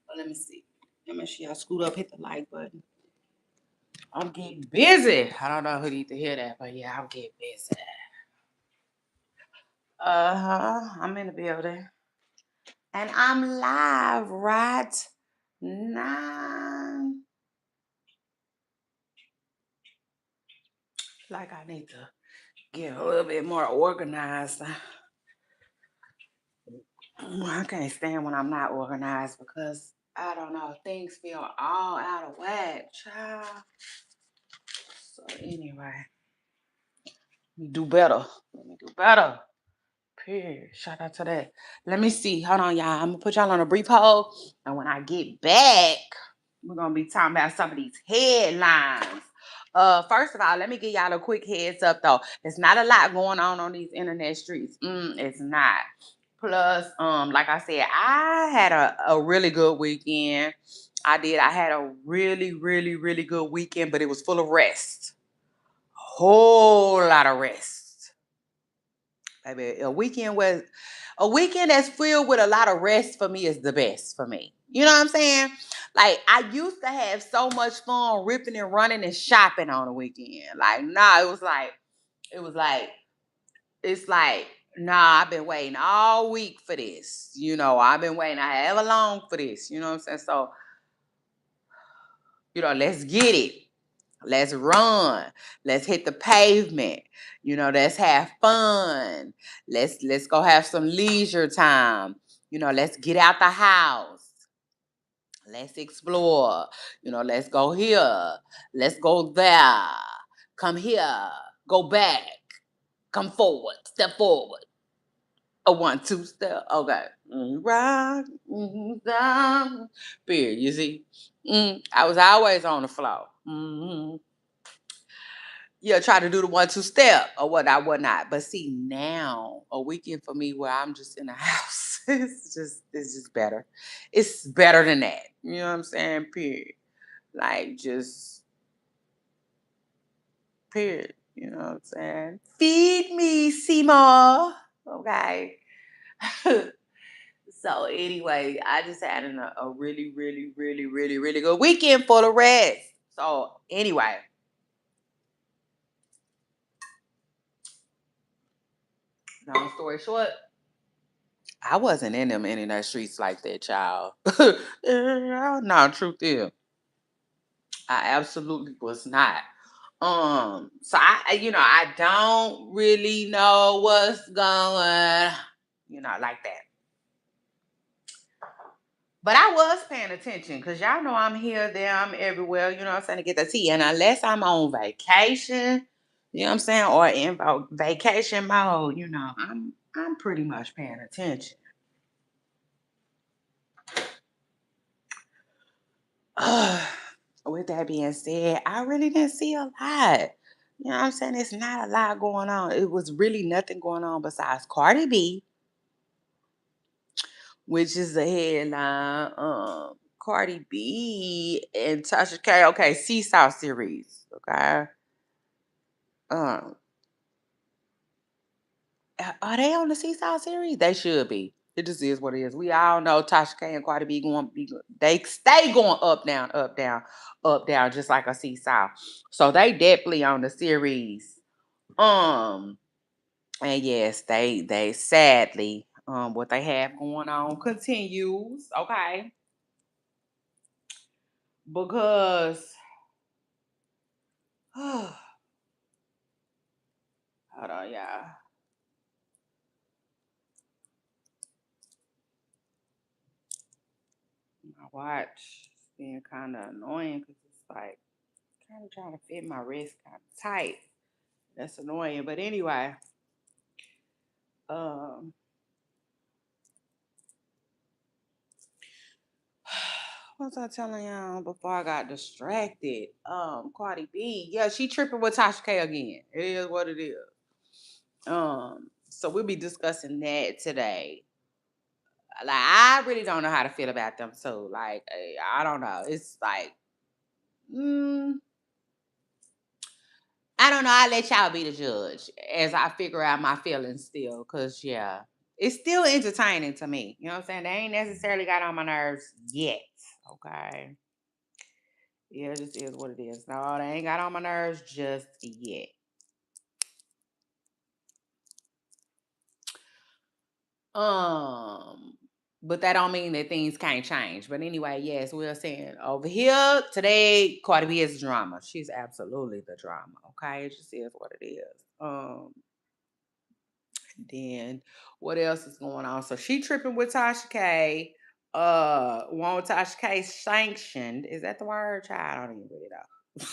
A: But let me see. Let me see. I scoot up, hit the like button. I'm getting busy. I don't know who need to hear that, but yeah, I'm getting busy. I'm in the building. And I'm live right now. Like I need to get a little bit more organized. I can't stand when I'm not organized because I don't know, things feel all out of whack, child. So anyway, let me do better. Let me do better. Period. Shout out to that. Let me see. Hold on, y'all. I'm gonna put y'all on a brief hold. And when I get back, we're gonna be talking about some of these headlines. First of all, let me give y'all a quick heads up though. There's not a lot going on these internet streets. It's not. Plus, like I said, I had a really good weekend. I did. I had a really, really, really good weekend, but it was full of rest. Whole lot of rest. Baby, a weekend that's filled with a lot of rest for me is the best for me. You know what I'm saying? Like I used to have so much fun ripping and running and shopping on the weekend. Like, nah, it was like, it's like, nah, I've been waiting all week for this. You know, I've been waiting however long for this. You know what I'm saying? So, let's get it. Let's run. Let's hit the pavement. Let's have fun. Let's go have some leisure time. Let's get out the house. Let's explore. Let's go here. Let's go there. Come here. Go back. Come forward. Step forward. A 1, 2 step. Okay. Rock down. Period. You see? I was always on the floor. Yeah, try to do the 1, 2 step or whatnot. But see, now a weekend for me where I'm just in the house, it's just better. It's better than that. You know what I'm saying? Period. Like just period. You know what I'm saying? Feed me, Seymour. Okay. So anyway, I just had a really, really, really, really, really good weekend for the rest. So anyway, long story short, I wasn't in them internet streets like that, child. No, truth is, I absolutely was not. So I don't really know what's going, like that. But I was paying attention because y'all know I'm here, there, I'm everywhere, you know what I'm saying, to get the tea. And unless I'm on vacation, you know what I'm saying, or in vacation mode, I'm pretty much paying attention. With that being said, I really didn't see a lot. You know what I'm saying? It's not a lot going on. It was really nothing going on besides Cardi B, which is the headline. Cardi B and Tasha K. Okay, Seesaw series. Okay. Um, are they on the Seesaw series? They should be. It just is what it is. We all know Tasha K and Cardi B they stay going up, down, up, down, up, down, just like a seesaw. So they definitely on the series. Um, and yes, they sadly, what they have going on continues, okay? Because hold on, y'all. My watch is being kind of annoying because it's like kind of trying to fit my wrist kind of tight. That's annoying. But anyway, um, what was I telling y'all before I got distracted? Cardi B, yeah, she tripping with Tasha K again. It is what it is. So we'll be discussing that today. Like, I really don't know how to feel about them too. Like, I don't know. It's like, mm, I don't know. I'll let y'all be the judge as I figure out my feelings still. Cause yeah, it's still entertaining to me. You know what I'm saying? They ain't necessarily got on my nerves yet. Okay. Yeah, it just is what it is. No, they ain't got on my nerves just yet. Um, but that don't mean that things can't change. But anyway, yes, we're saying over here today, Cardi B is drama. She's absolutely the drama. Okay, it just is what it is. Then what else is going on? So she tripping with Tasha K. Want Tasha K sanctioned. Is that the word? Child, I don't even really know.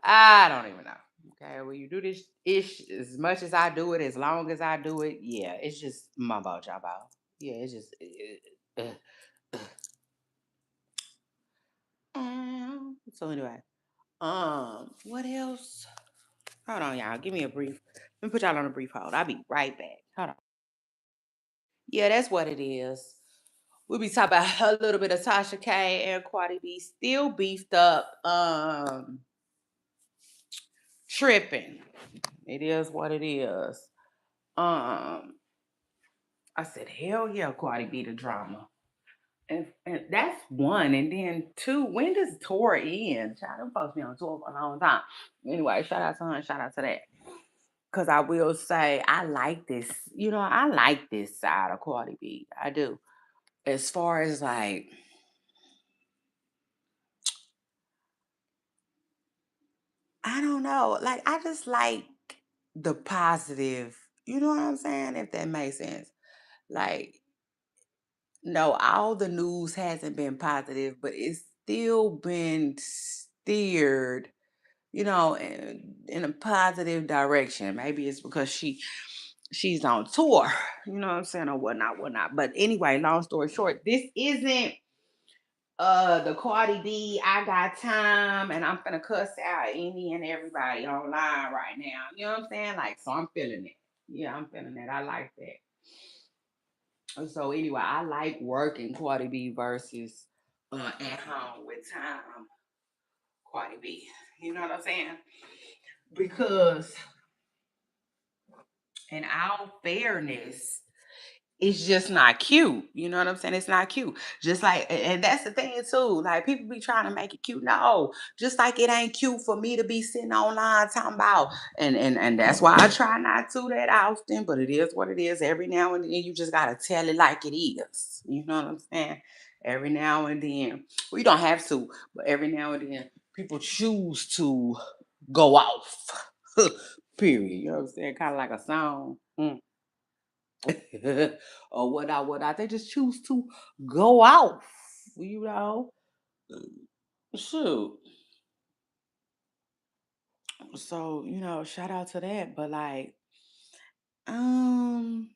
A: I don't even know. Okay, when you do this ish as much as I do it, as long as I do it, yeah, it's just mumbo jumbo. Yeah, it's just. So anyway, what else? Hold on, y'all. Give me a brief. Let me put y'all on a brief hold. I'll be right back. Hold on. Yeah, that's what it is. We'll be talking about a little bit of Tasha K and Cardi B still beefed up, tripping. It is what it is. Um, I said, hell yeah, Cardi B the drama. And that's one. And then two, when does tour end? Child, them folks be on tour for a long time. Anyway, shout out to her and shout out to that. Cause I will say I like this, I like this side of Cardi B. I do. As far as like, I don't know. Like I just like the positive, you know what I'm saying? If that makes sense. Like, no, all the news hasn't been positive, but it's still been steered, in a positive direction. Maybe it's because she's on tour, you know what I'm saying, or whatnot, whatnot. But anyway, long story short, this isn't the Cardi B, I got time and I'm gonna cuss out any and everybody online right now. You know what I'm saying? Like, so I'm feeling it. Yeah, I'm feeling it. I like that. So anyway, I like working Cardi B versus at home with time Cardi B. You know what I'm saying? Because in all fairness, it's just not cute. You know what I'm saying? It's not cute. Just like, and that's the thing too. Like people be trying to make it cute. No, just like it ain't cute for me to be sitting online talking about, and that's why I try not to that often. But it is what it is. Every now and then, you just gotta tell it like it is. You know what I'm saying? Every now and then, well, you don't have to, but every now and then, people choose to go off. Period. You know what I'm saying? Kind of like a song. Or what I they just choose to go out, you know. Shoot. So, shout out to that. But like, um,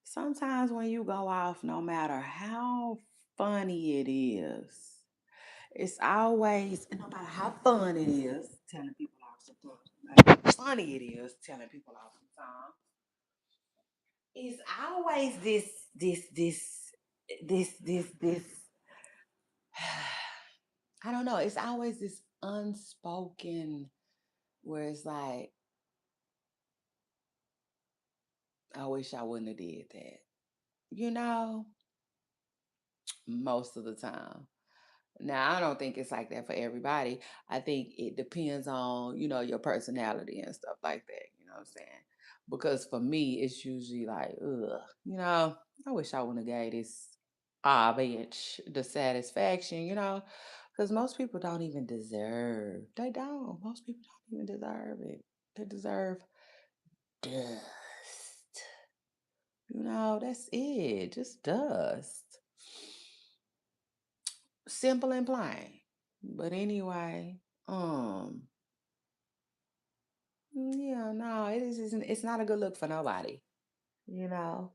A: sometimes when you go off, no matter how funny it is, it's always no matter how fun it is, telling people off sometimes. No matter how funny it is, telling people off sometimes. It's always this I don't know. It's always this unspoken where it's like, I wish I wouldn't have did that. You know, most of the time. Now, I don't think it's like that for everybody. I think it depends on, your personality and stuff like that. You know what I'm saying? Because for me, it's usually like, ugh, I wish I wouldn't have gave this bitch the satisfaction, because most people don't even deserve. They don't. Most people don't even deserve it. They deserve dust. That's it. Just dust. Simple and plain. But anyway, yeah, no, it's not a good look for nobody, you know.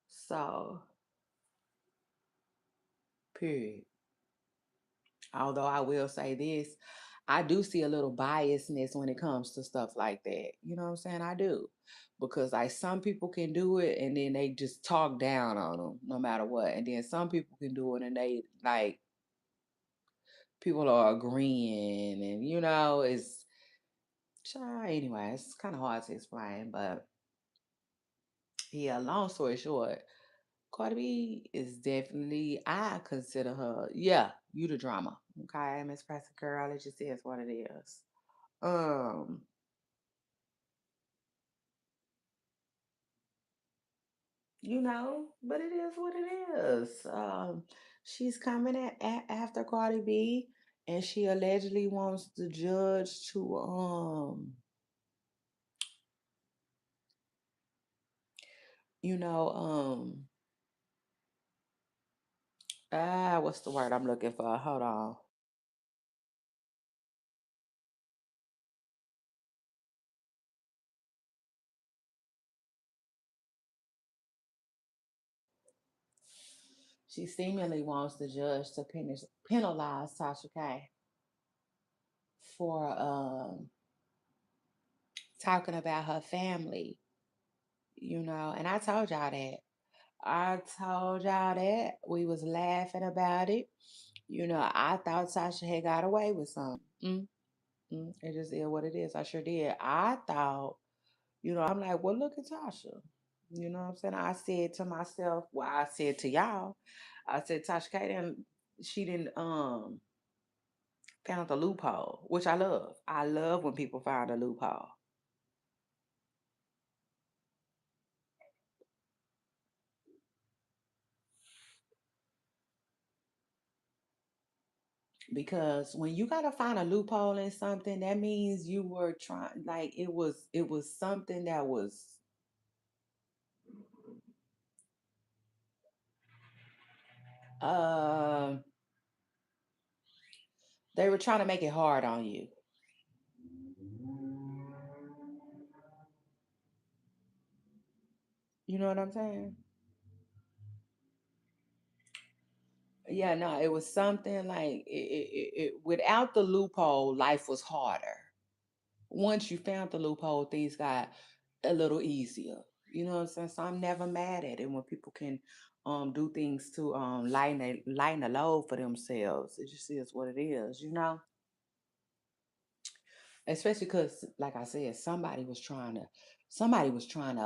A: So, period. Although I will say this, I do see a little biasness when it comes to stuff like that. You know what I'm saying? I do. Because like some people can do it and then they just talk down on them no matter what. And then some people can do it and they like people are agreeing and it's anyway, it's kind of hard to explain, but yeah, long story short, Cardi B is definitely, I consider her, yeah, you the drama. Okay, Miss Pressing Girl, it just is what it is. Um, but it is what it is. She's coming after Cardi B, and she allegedly wants the judge to, you know, what's the word I'm looking for? Hold on. She seemingly wants the judge to penalize Tasha K for talking about her family, and I told y'all that. I told y'all that. We was laughing about it. I thought Tasha had got away with something. It just is what it is. I sure did. I thought, I'm like, well, look at Tasha. You know what I'm saying? I said to myself, well, I said to y'all, I said Tasha K didn't she didn't found a loophole, which I love. I love when people find a loophole. Because when you gotta find a loophole in something, that means you were trying like it was something that was uh they were trying to make it hard on you. You know what I'm saying? Yeah, no, it was something like without the loophole, life was harder. Once you found the loophole, things got a little easier. You know what I'm saying? So I'm never mad at it when people can do things to lighten the load for themselves. It just is what it is. Especially because, like I said, somebody was trying to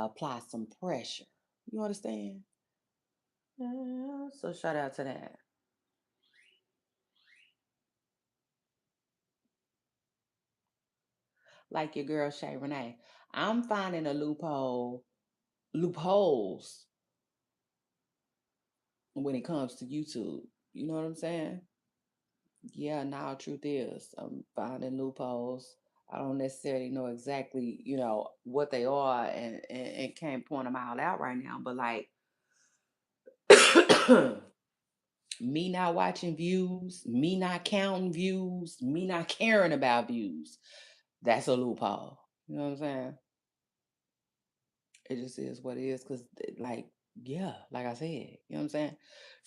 A: apply some pressure. You understand? Yeah, so shout out to that. Like your girl Shay Renee. I'm finding a loopholes when it comes to YouTube. You know what I'm saying? Yeah, now truth is, I'm finding loopholes. I don't necessarily know exactly, what they are and can't point them all out right now. But like me not watching views, me not counting views, me not caring about views, that's a loophole. You know what I'm saying? It just is what it is. Cause like, yeah, like I said, you know what I'm saying?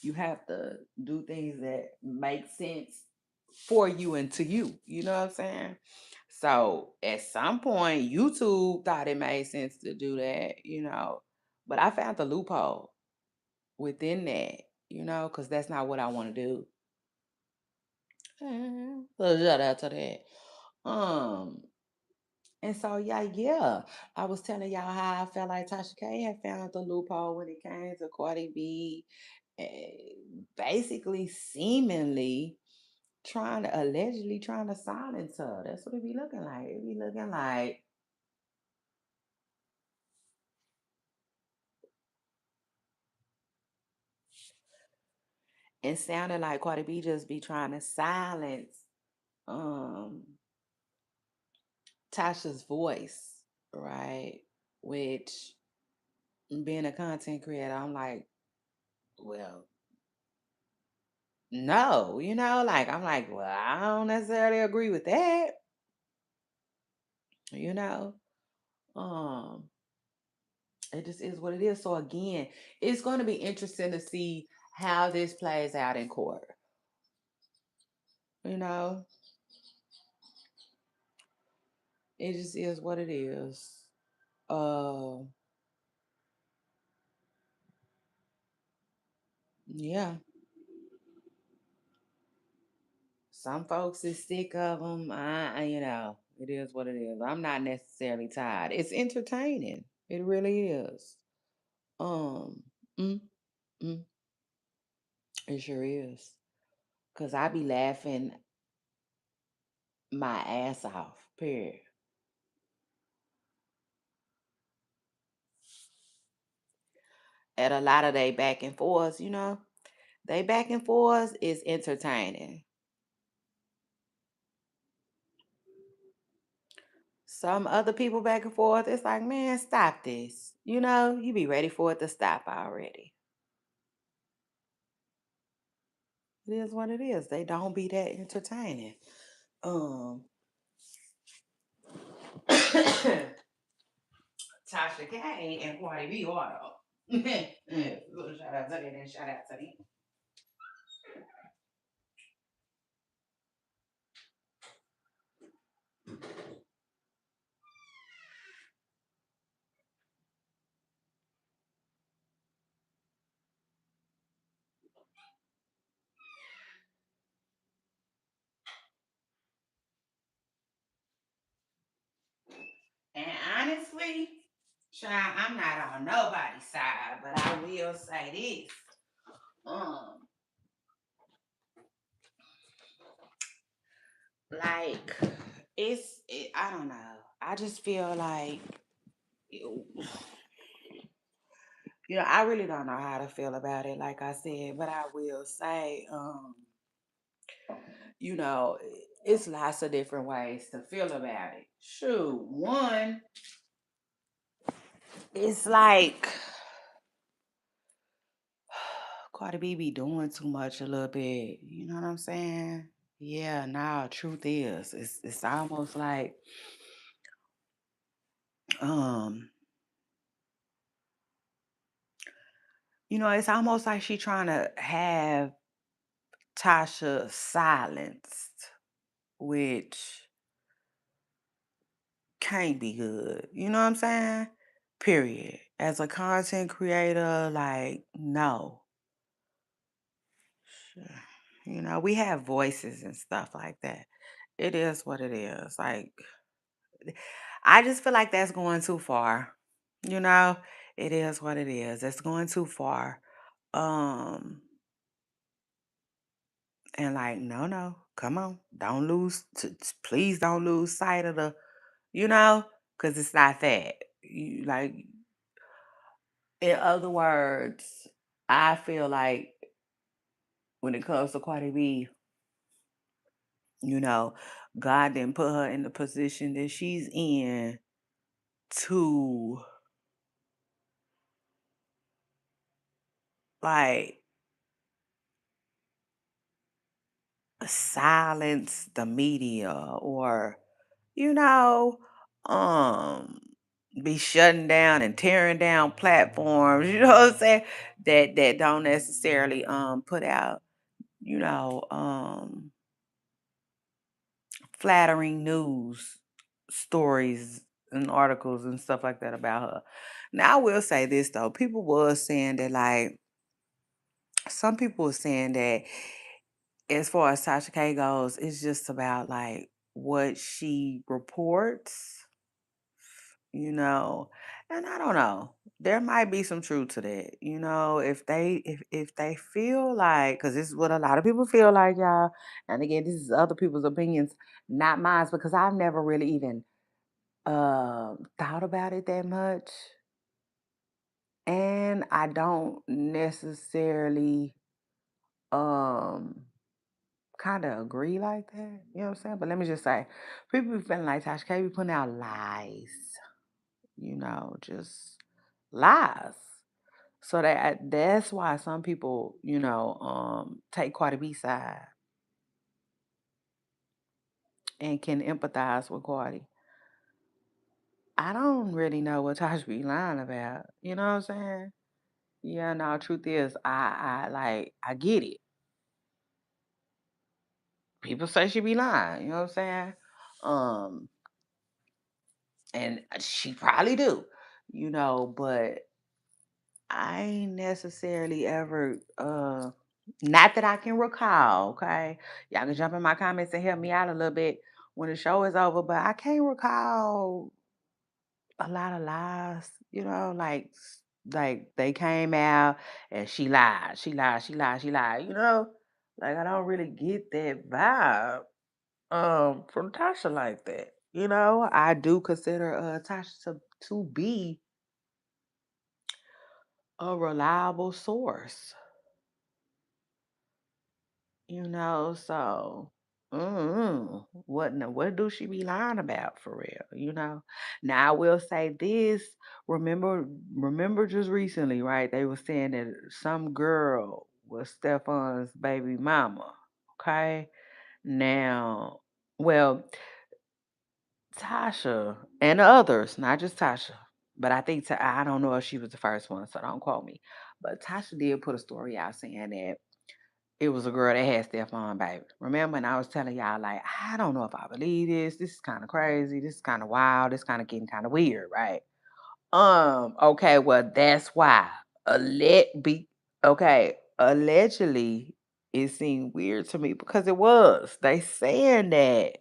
A: You have to do things that make sense for you and to you. You know what I'm saying? So at some point, YouTube thought it made sense to do that. But I found the loophole within that, because that's not what I want to do. So shout out to that. Um, And so, yeah, I was telling y'all how I felt like Tasha K had found the loophole when it came to Cardi B, basically, seemingly allegedly trying to silence her. That's what it be looking like. It be looking like it sounded like Cardi B just be trying to silence um Tasha's voice, right? Which, being a content creator, I'm like, well, no, like I'm like, well, I don't necessarily agree with that, you know. Um, it just is what it is. So again, it's going to be interesting to see how this plays out in court. You know, it just is what it is. Uh, yeah. Some folks is sick of them. It is what it is. I'm not necessarily tired. It's entertaining. It really is. Um, mm, mm, it sure is. Cause I be laughing my ass off. Period. At a lot of they back and forths, they back and forths is entertaining. Some other people back and forth, it's like, man, stop this. You be ready for it to stop already. It is what it is. They don't be that entertaining. Um, Tasha K and Cardi B auto. Shout out to them and shout out to them. And honestly, child, I'm not on nobody's side, but I will say this. Um, like I don't know. I just feel like I really don't know how to feel about it, like I said, but I will say, you know, it's lots of different ways to feel about it. Shoot, one, it's like Cardi B be doing too much a little bit. You know what I'm saying? Yeah, now truth is, it's almost like um, it's almost like she trying to have Tasha silenced, which can't be good. You know what I'm saying? Period. As a content creator, like, no. Sure. We have voices and stuff like that. It is what it is. Like, I just feel like that's going too far. You know, it is what it is. It's going too far. Um, and like, no, come on, don't lose. Please don't lose sight of because it's not that. Like, in other words, I feel like when it comes to Cardi B, you know, God didn't put her in the position that she's in to like silence the media or, you know, um be shutting down and tearing down platforms, you know what I'm saying? That don't necessarily put out, you know, flattering news stories and articles and stuff like that about her. Now I will say this though, people was saying that like some people were saying that as far as Tasha K goes, it's just about like what she reports. you know. And I don't know. There might be some truth to that. If they feel like, because this is what a lot of people feel like, y'all. And again, this is other people's opinions, not mine, because I've never really even thought about it that much. And I don't necessarily um kind of agree like that. You know what I'm saying? But let me just say, people be feeling like Tasha K be putting out lies, just lies. So that's why some people, take Cardi B side and can empathize with Cardi. I don't really know what Tasha be lying about. You know what I'm saying? Yeah, no, truth is, I get it. People say she be lying, you know what I'm saying? Um, and she probably do, but I ain't necessarily ever not that I can recall, okay? Y'all can jump in my comments and help me out a little bit when the show is over, but I can't recall a lot of lies, like they came out and she lied, she lied, she lied, she lied, Like I don't really get that vibe from Tasha like that. I do consider Tasha to be a reliable source. So what do she be lying about for real? Now I will say this, remember just recently, right? They were saying that some girl was Stefan's baby mama. Okay. Now, well, Tasha and others, not just Tasha, but I think I don't know if she was the first one, so don't quote me. But Tasha did put a story out saying that it was a girl that had Stefan baby. Remember? And I was telling y'all, like, I don't know if I believe this. This is kind of crazy. This is kind of wild. This kind of getting kind of weird, right? Okay, well, that's why. Be okay. Allegedly, it seemed weird to me because it was. They saying that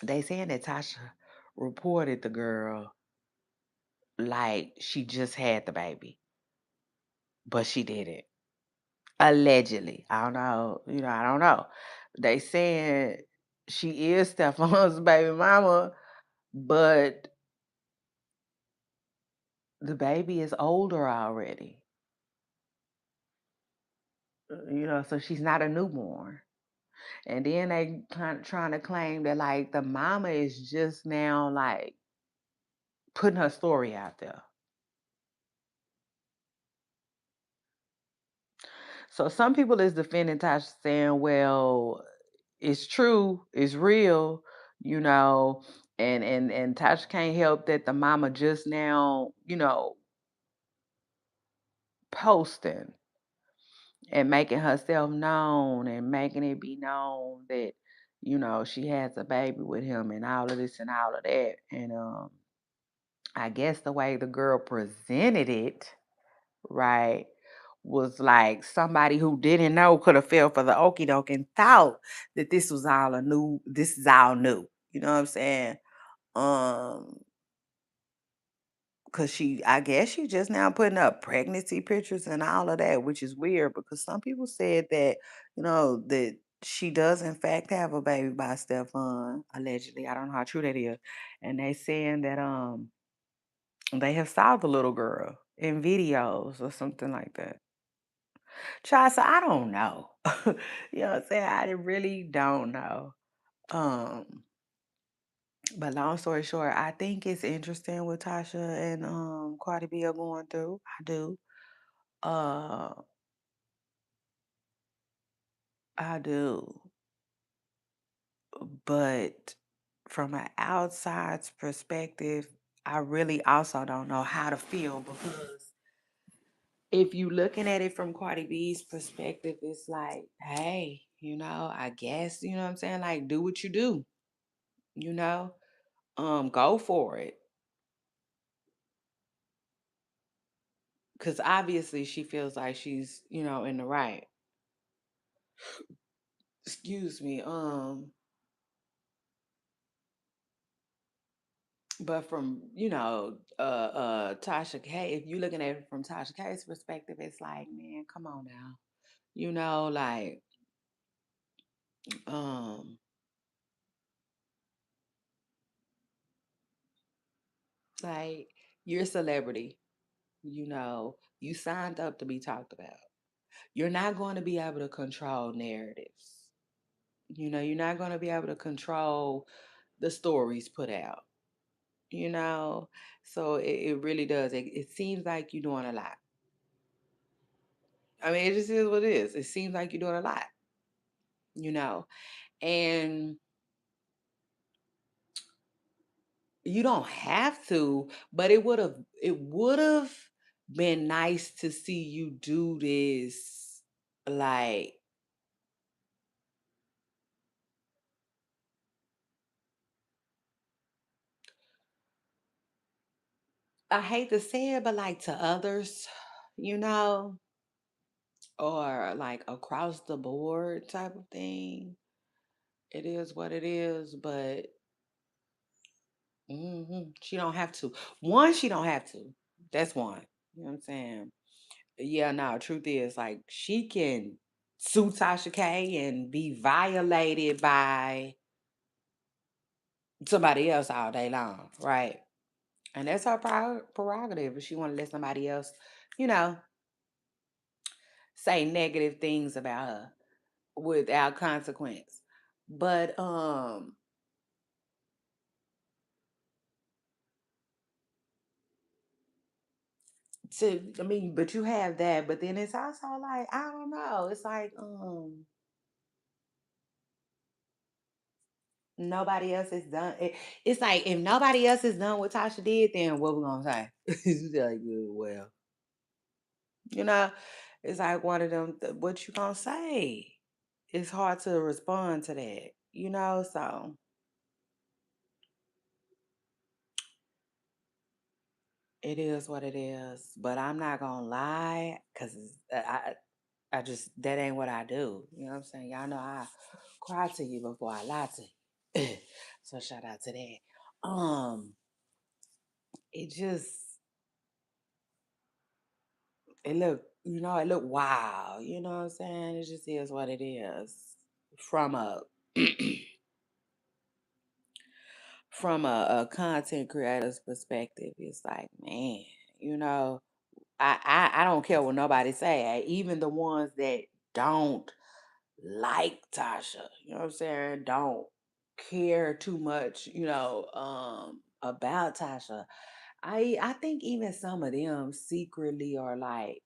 A: Tasha reported the girl like she just had the baby, but she didn't. Allegedly. I don't know. I don't know. They saying she is Stefan's baby mama, but the baby is older already. So she's not a newborn. And then they kind of trying to claim that like the mama is just now like putting her story out there. So some people is defending Tasha saying, well, it's true, it's real, you know, and Tasha can't help that the mama just now, posting and making herself known and making it be known that, she has a baby with him and all of this and all of that. And I guess the way the girl presented it, right, was like somebody who didn't know could have fell for the okey doke and thought that this is all new. You know what I'm saying? Um, cause I guess she just now putting up pregnancy pictures and all of that, which is weird because some people said that, that she does in fact have a baby by Stefan, allegedly. I don't know how true that is. And they saying that they have saw the little girl in videos or something like that. Child, so I don't know. You know what I'm saying? I really don't know. Um, but long story short, I think it's interesting what Tasha and Cardi B are going through. I do. Uh, I do. But from an outside's perspective, I really also don't know how to feel because if you looking at it from Cardi B's perspective, it's like, hey, I guess, you know what I'm saying? Like, do what you do, you know? Go for it. Cause obviously she feels like she's, in the right. Excuse me. But from, Tasha K, if you're looking at it from Tasha K's perspective, it's like, man, come on now. Like, um, like you're a celebrity, you signed up to be talked about. You're not going to be able to control narratives. You're not going to be able to control the stories put out, you know. So it really does. It seems like you're doing a lot. I mean, it just is what it is. It seems like you're doing a lot, you know. And you don't have to, but it would have been nice to see you do this. Like, I hate to say it, but like to others, you know, or like across the board type of thing. It is what it is, but she don't have to. One, she don't have to. That's one. You know what I'm saying? Yeah, no, truth is like she can sue Tasha K and be violated by somebody else all day long, right? And that's her prerogative. If she want to let somebody else, you know, say negative things about her without consequence. But I mean, but you have that, but then it's also like, I don't know. It's like, nobody else has done it. It's like if nobody else has done what Tasha did, then what we gonna say? It's like, well, you know, it's like one of them. What you gonna say? It's hard to respond to that, So it is what it is. But I'm not gonna lie, cause I just that ain't what I do. You know what I'm saying? Y'all know I cry to you before I lie to you. So shout out to that. It just it look wow. You know what I'm saying? It just is what it is. From a from a content creator's perspective, it's like, man, you know, I don't care what nobody say. Even the ones that don't like Tasha, you know what I'm saying, don't care too much, about Tasha. I think even some of them secretly are like,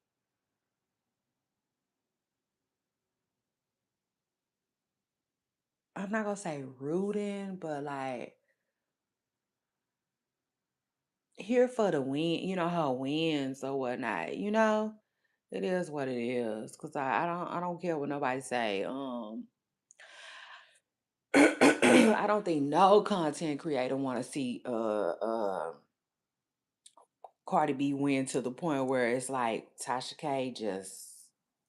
A: I'm not gonna say rooting, but like here for the win, her wins or whatnot, It is what it is. Cause I don't care what nobody say. I don't think no content creator want to see Cardi B win to the point where it's like Tasha K just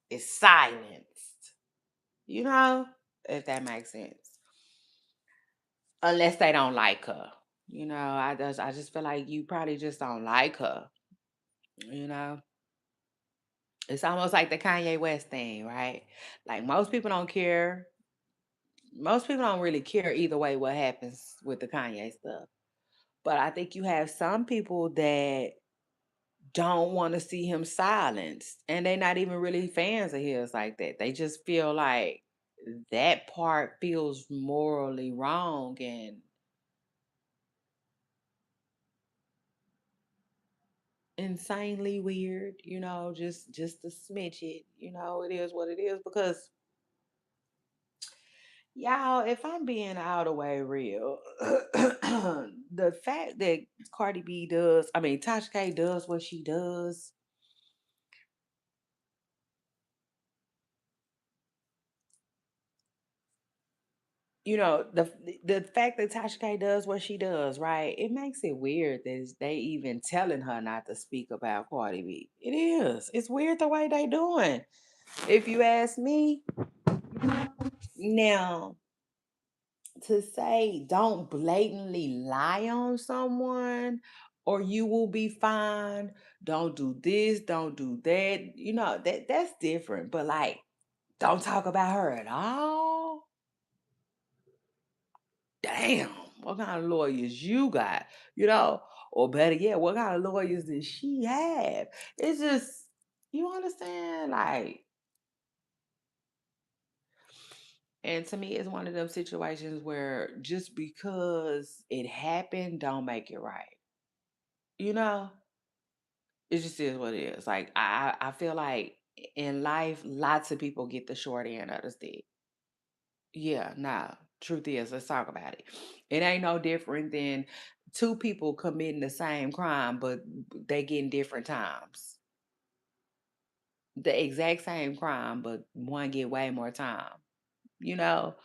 A: is silenced. You know, if that makes sense. Unless they don't like her. I just feel like you probably just don't like her. You know, it's almost like the Kanye West thing, right? Like most people don't care. Most people don't really care either way what happens with the Kanye stuff. But I think you have some people that don't want to see him silenced, and they're not even really fans of his like that. They just feel like that part feels morally wrong and insanely weird, just to smidge it. It is what it is because y'all, if I'm being all the way real, the fact that Cardi B does, I mean Tasha K does what she does, the fact that Tasha K does what she does, right? It makes it weird that they even telling her not to speak about Cardi B. It is. It's weird the way they doing. If you ask me, now to say don't blatantly lie on someone or you will be fine. Don't do this, don't do that. That's different. But like, don't talk about her at all. Damn, what kind of lawyers you got? You know, or better yet, what kind of lawyers does she have? It's just, you understand? Like, and to me, it's one of them situations where just because it happened, don't make it right. You know, it just is what it is. Like, I feel like in life, lots of people get the short end of the stick. Yeah, nah. Truth is, let's talk about it. It ain't no different than two people committing the same crime, but they getting different times. The exact same crime, but one get way more time. You know,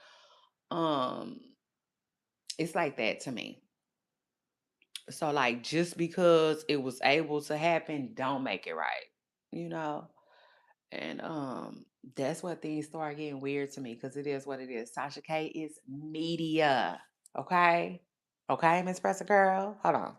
A: um, it's like that to me. So like just because it was able to happen, don't make it right. You know? And that's what things start getting weird to me because it is what it is. Sasha K is media. Okay? Okay, Miss Presser Girl. Hold on.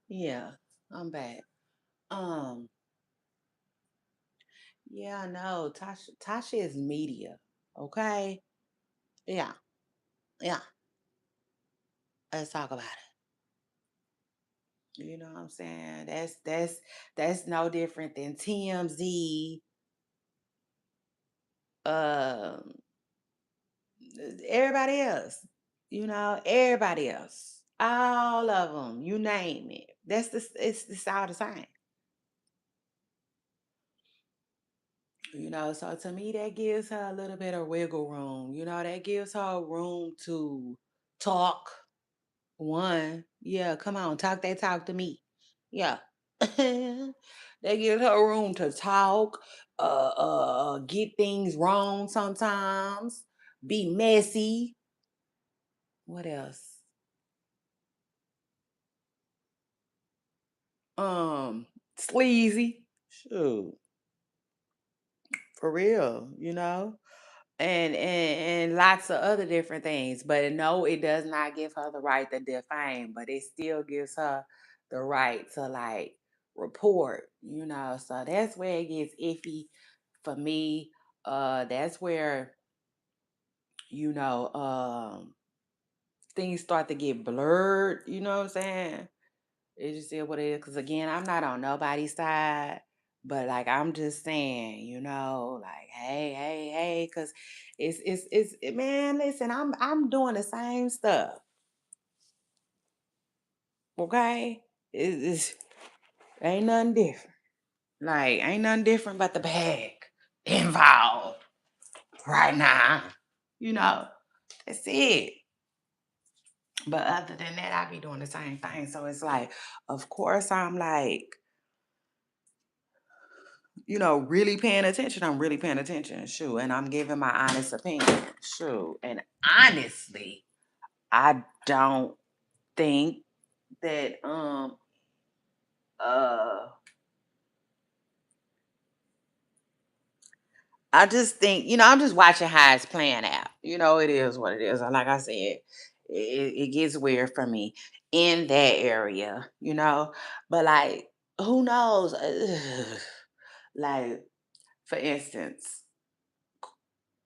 A: Yeah, I'm back. Um, yeah, I know. Tasha is media. Okay? Yeah, yeah. Let's talk about it. You know what I'm saying? That's no different than TMZ, um, everybody else. Everybody else. All of them. You name it. It's all the same. So to me, that gives her a little bit of wiggle room. That gives her room to talk. One, yeah, come on, talk that talk to me. Yeah. That gives her room to talk, get things wrong sometimes, be messy. What else? Um, Sleazy. Shoot, for real. And lots of other different things. But no, it does not give her the right to defame, but it still gives her the right to like report. So that's where it gets iffy for me. That's where, you know, things start to get blurred, you know what I'm saying? It just is what it is. Cause again, I'm not on nobody's side. But like I'm just saying, like hey, because man, listen, I'm doing the same stuff. Okay? It's ain't nothing different. Like ain't nothing different but the bag involved right now. You know, that's it. But other than that, I be doing the same thing. So it's like, of course, I'm like, really paying attention. I'm really paying attention. Shoot. And I'm giving my honest opinion. Shoot. And honestly, I don't think that uh I just think, I'm just watching how it's playing out. It is what it is. And like I said, it gets weird for me in that area. But like, who knows? Like, for instance,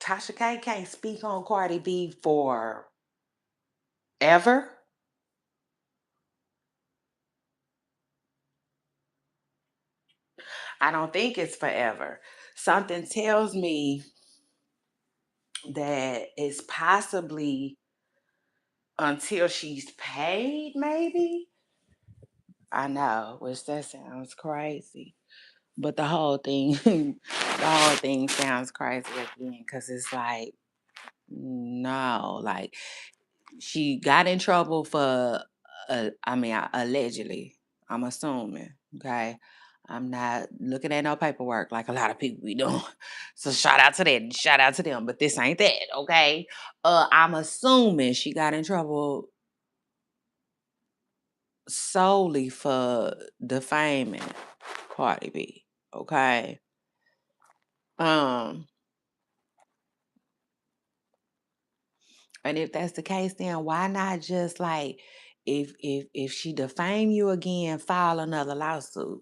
A: Tasha K can't speak on Cardi B for ever. I don't think it's forever. Something tells me that it's possibly until she's paid, maybe. I know, which that sounds crazy. But the whole thing, the whole thing sounds crazy again because it's like, no, like she got in trouble for, allegedly. I'm assuming, okay. I'm not looking at no paperwork like a lot of people be doing. So shout out to that, and shout out to them. But this ain't that, okay. I'm assuming she got in trouble solely for defaming Cardi B, okay. Um, and if that's the case, then why not just like if she defame you again, file another lawsuit,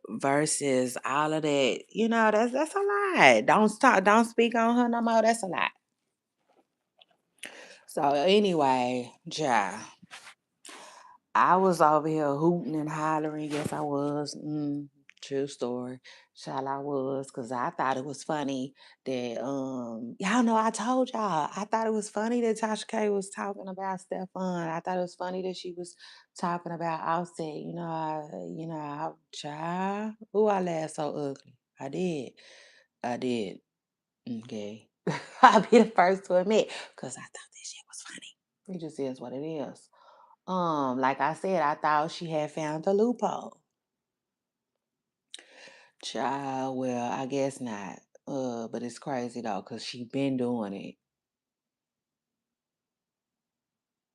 A: versus all of that, that's a lot. Don't speak on her no more. That's a lot. So anyway, ja, I was over here hooting and hollering. Yes, I was. True story. Child, I was, because I thought it was funny that y'all know I told y'all. I thought it was funny that Tasha K was talking about Stefan. I thought it was funny that she was talking about Offset. Child. Ooh, I laughed so ugly. I did. I did. Okay. I'll be the first to admit, because I thought that shit was funny. It just is what it is. Like I said, I thought she had found a loophole. Child, well, I guess not. But it's crazy though, cause she been doing it.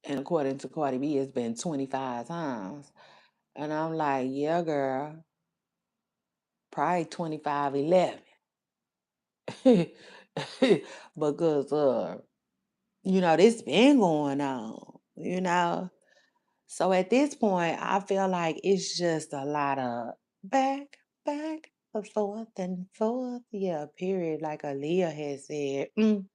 A: And according to Cardi B, it's been 25 times. And I'm like, yeah, girl, probably 25-11. Because this been going on. So at this point, I feel like it's just a lot of back, and forth. Yeah, period. Like Aaliyah has said. Mm.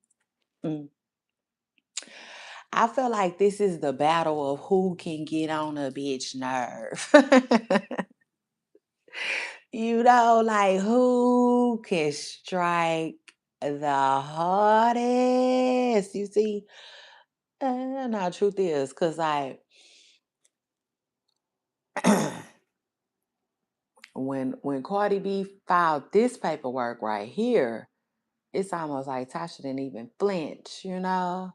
A: I feel like this is the battle of who can get on a bitch nerve. Like who can strike the hardest. You see? No, truth is, cause like when Cardi B filed this paperwork right here, it's almost like Tasha didn't even flinch. Yeah.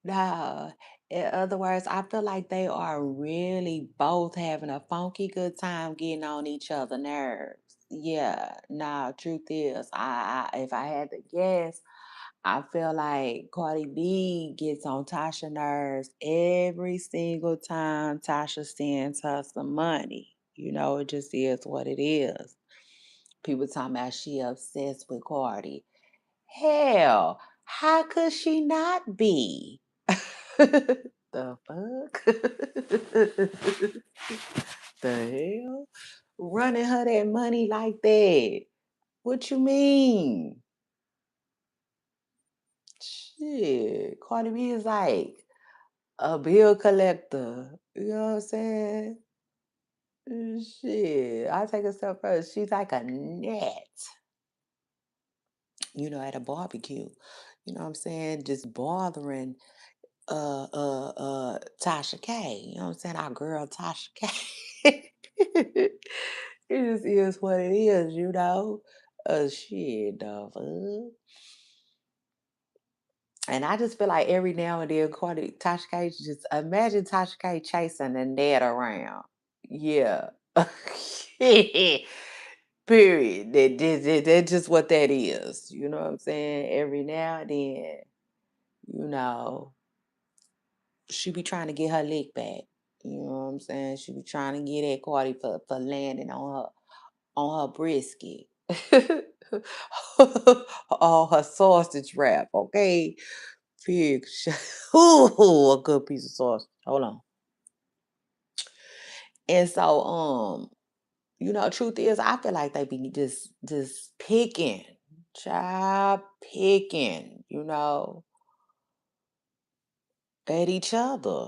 A: No. In other words, I feel like they are really both having a funky good time getting on each other' nerves. Yeah, nah, truth is, if I had to guess, I feel like Cardi B gets on Tasha nerves every single time Tasha sends her some money. It just is what it is. People talking about she obsessed with Cardi. Hell, how could she not be? The fuck? The hell? Running her that money like that. What you mean? Shit. Cardi B is like a bill collector. You know what I'm saying? Shit. I take a step further. She's like a gnat, at a barbecue. You know what I'm saying? Just bothering Tasha K. You know what I'm saying? Our girl Tasha K. It just is what it is. Shit, the fuck. And I just feel like every now and then, Tasha K, just imagine Tasha K chasing the net around. Yeah. Period. That's just what that is. You know what I'm saying? Every now and then, you know, she be trying to get her lick back. You know what I'm saying? She be trying to get at Cardi for landing on her brisket. On her sausage wrap, okay? Pig. Ooh, a good piece of sauce. Hold on. And so, truth is, I feel like they be just picking, child picking, at each other.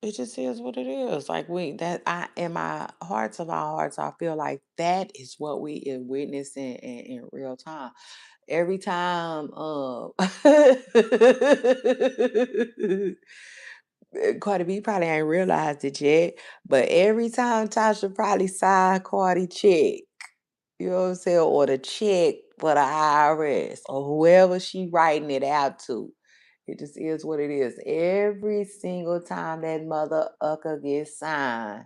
A: It just is what it is. Like in my hearts of our hearts, I feel like that is what we are witnessing in real time. Every time, Cardi B probably ain't realized it yet, but every time Tasha probably sign Cardi check, you know what I'm saying, or the check for the IRS or whoever she writing it out to. It just is what it is. Every single time that mother ucker gets signed,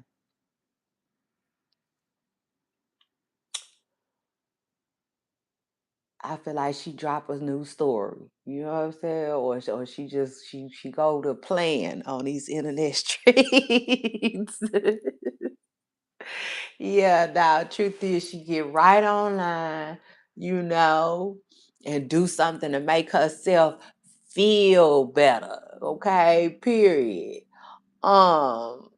A: I feel like she drop a new story. You know what I'm saying? Or she go to plan on these internet streets. Yeah, now truth is she get right online, you know, and do something to make herself feel better. Okay, period. Um,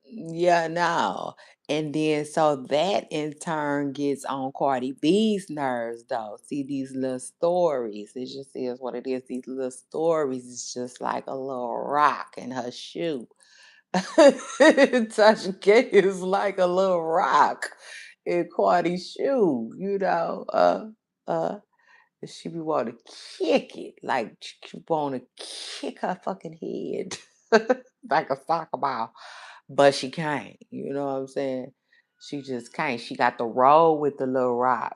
A: yeah, no. And then so that in turn gets on Cardi B's nerves though. See these little stories. It just is what it is. These little stories is just like a little rock in her shoe. Tasha K is like a little rock in Cardi's shoe, uh, and she be want to kick it, like she want to kick her fucking head like a soccer ball, but she can't. You know what I'm saying? She just can't. She got the roll with the little rock.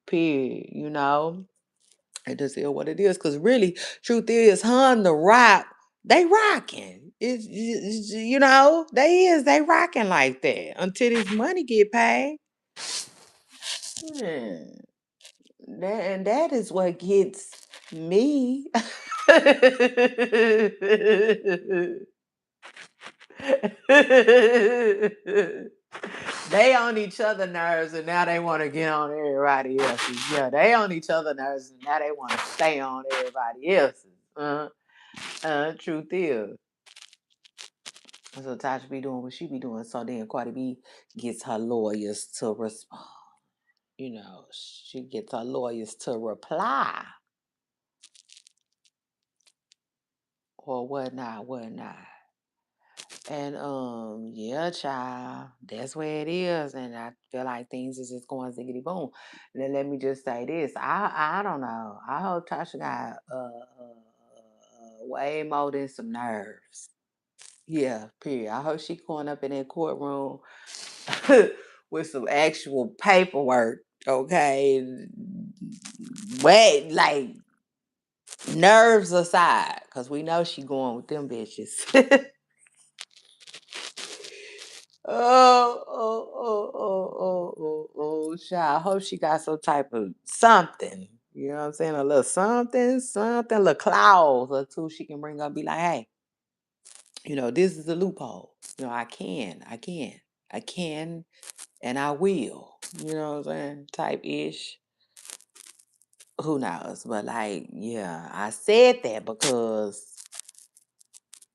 A: Period. It just is what it is. Cause really, truth is, her and the rock, they rocking. They rocking like that until this money get paid. Hmm. That is what gets me. They on each other nerves and now they want to get on everybody else's. Yeah, they on each other nerves and now they want to stay on everybody else's. Truth is. So Tasha be doing what she be doing. So then Cardi B gets her lawyers to respond. She gets her lawyers to reply or whatnot, whatnot. And yeah, child, that's where it is. And I feel like things is just going ziggity boom. And then let me just say this. I don't know. I hope Tasha got way more than some nerves. Yeah, period. I hope she going up in that courtroom with some actual paperwork. Okay. Wait, like nerves aside, because we know she going with them bitches. Child. I hope she got some type of something. You know what I'm saying? A little something, a little clause or two she can bring up, be like, hey, this is a loophole. I can, and I will. You know what I'm saying? Type ish. Who knows? But like, yeah, I said that because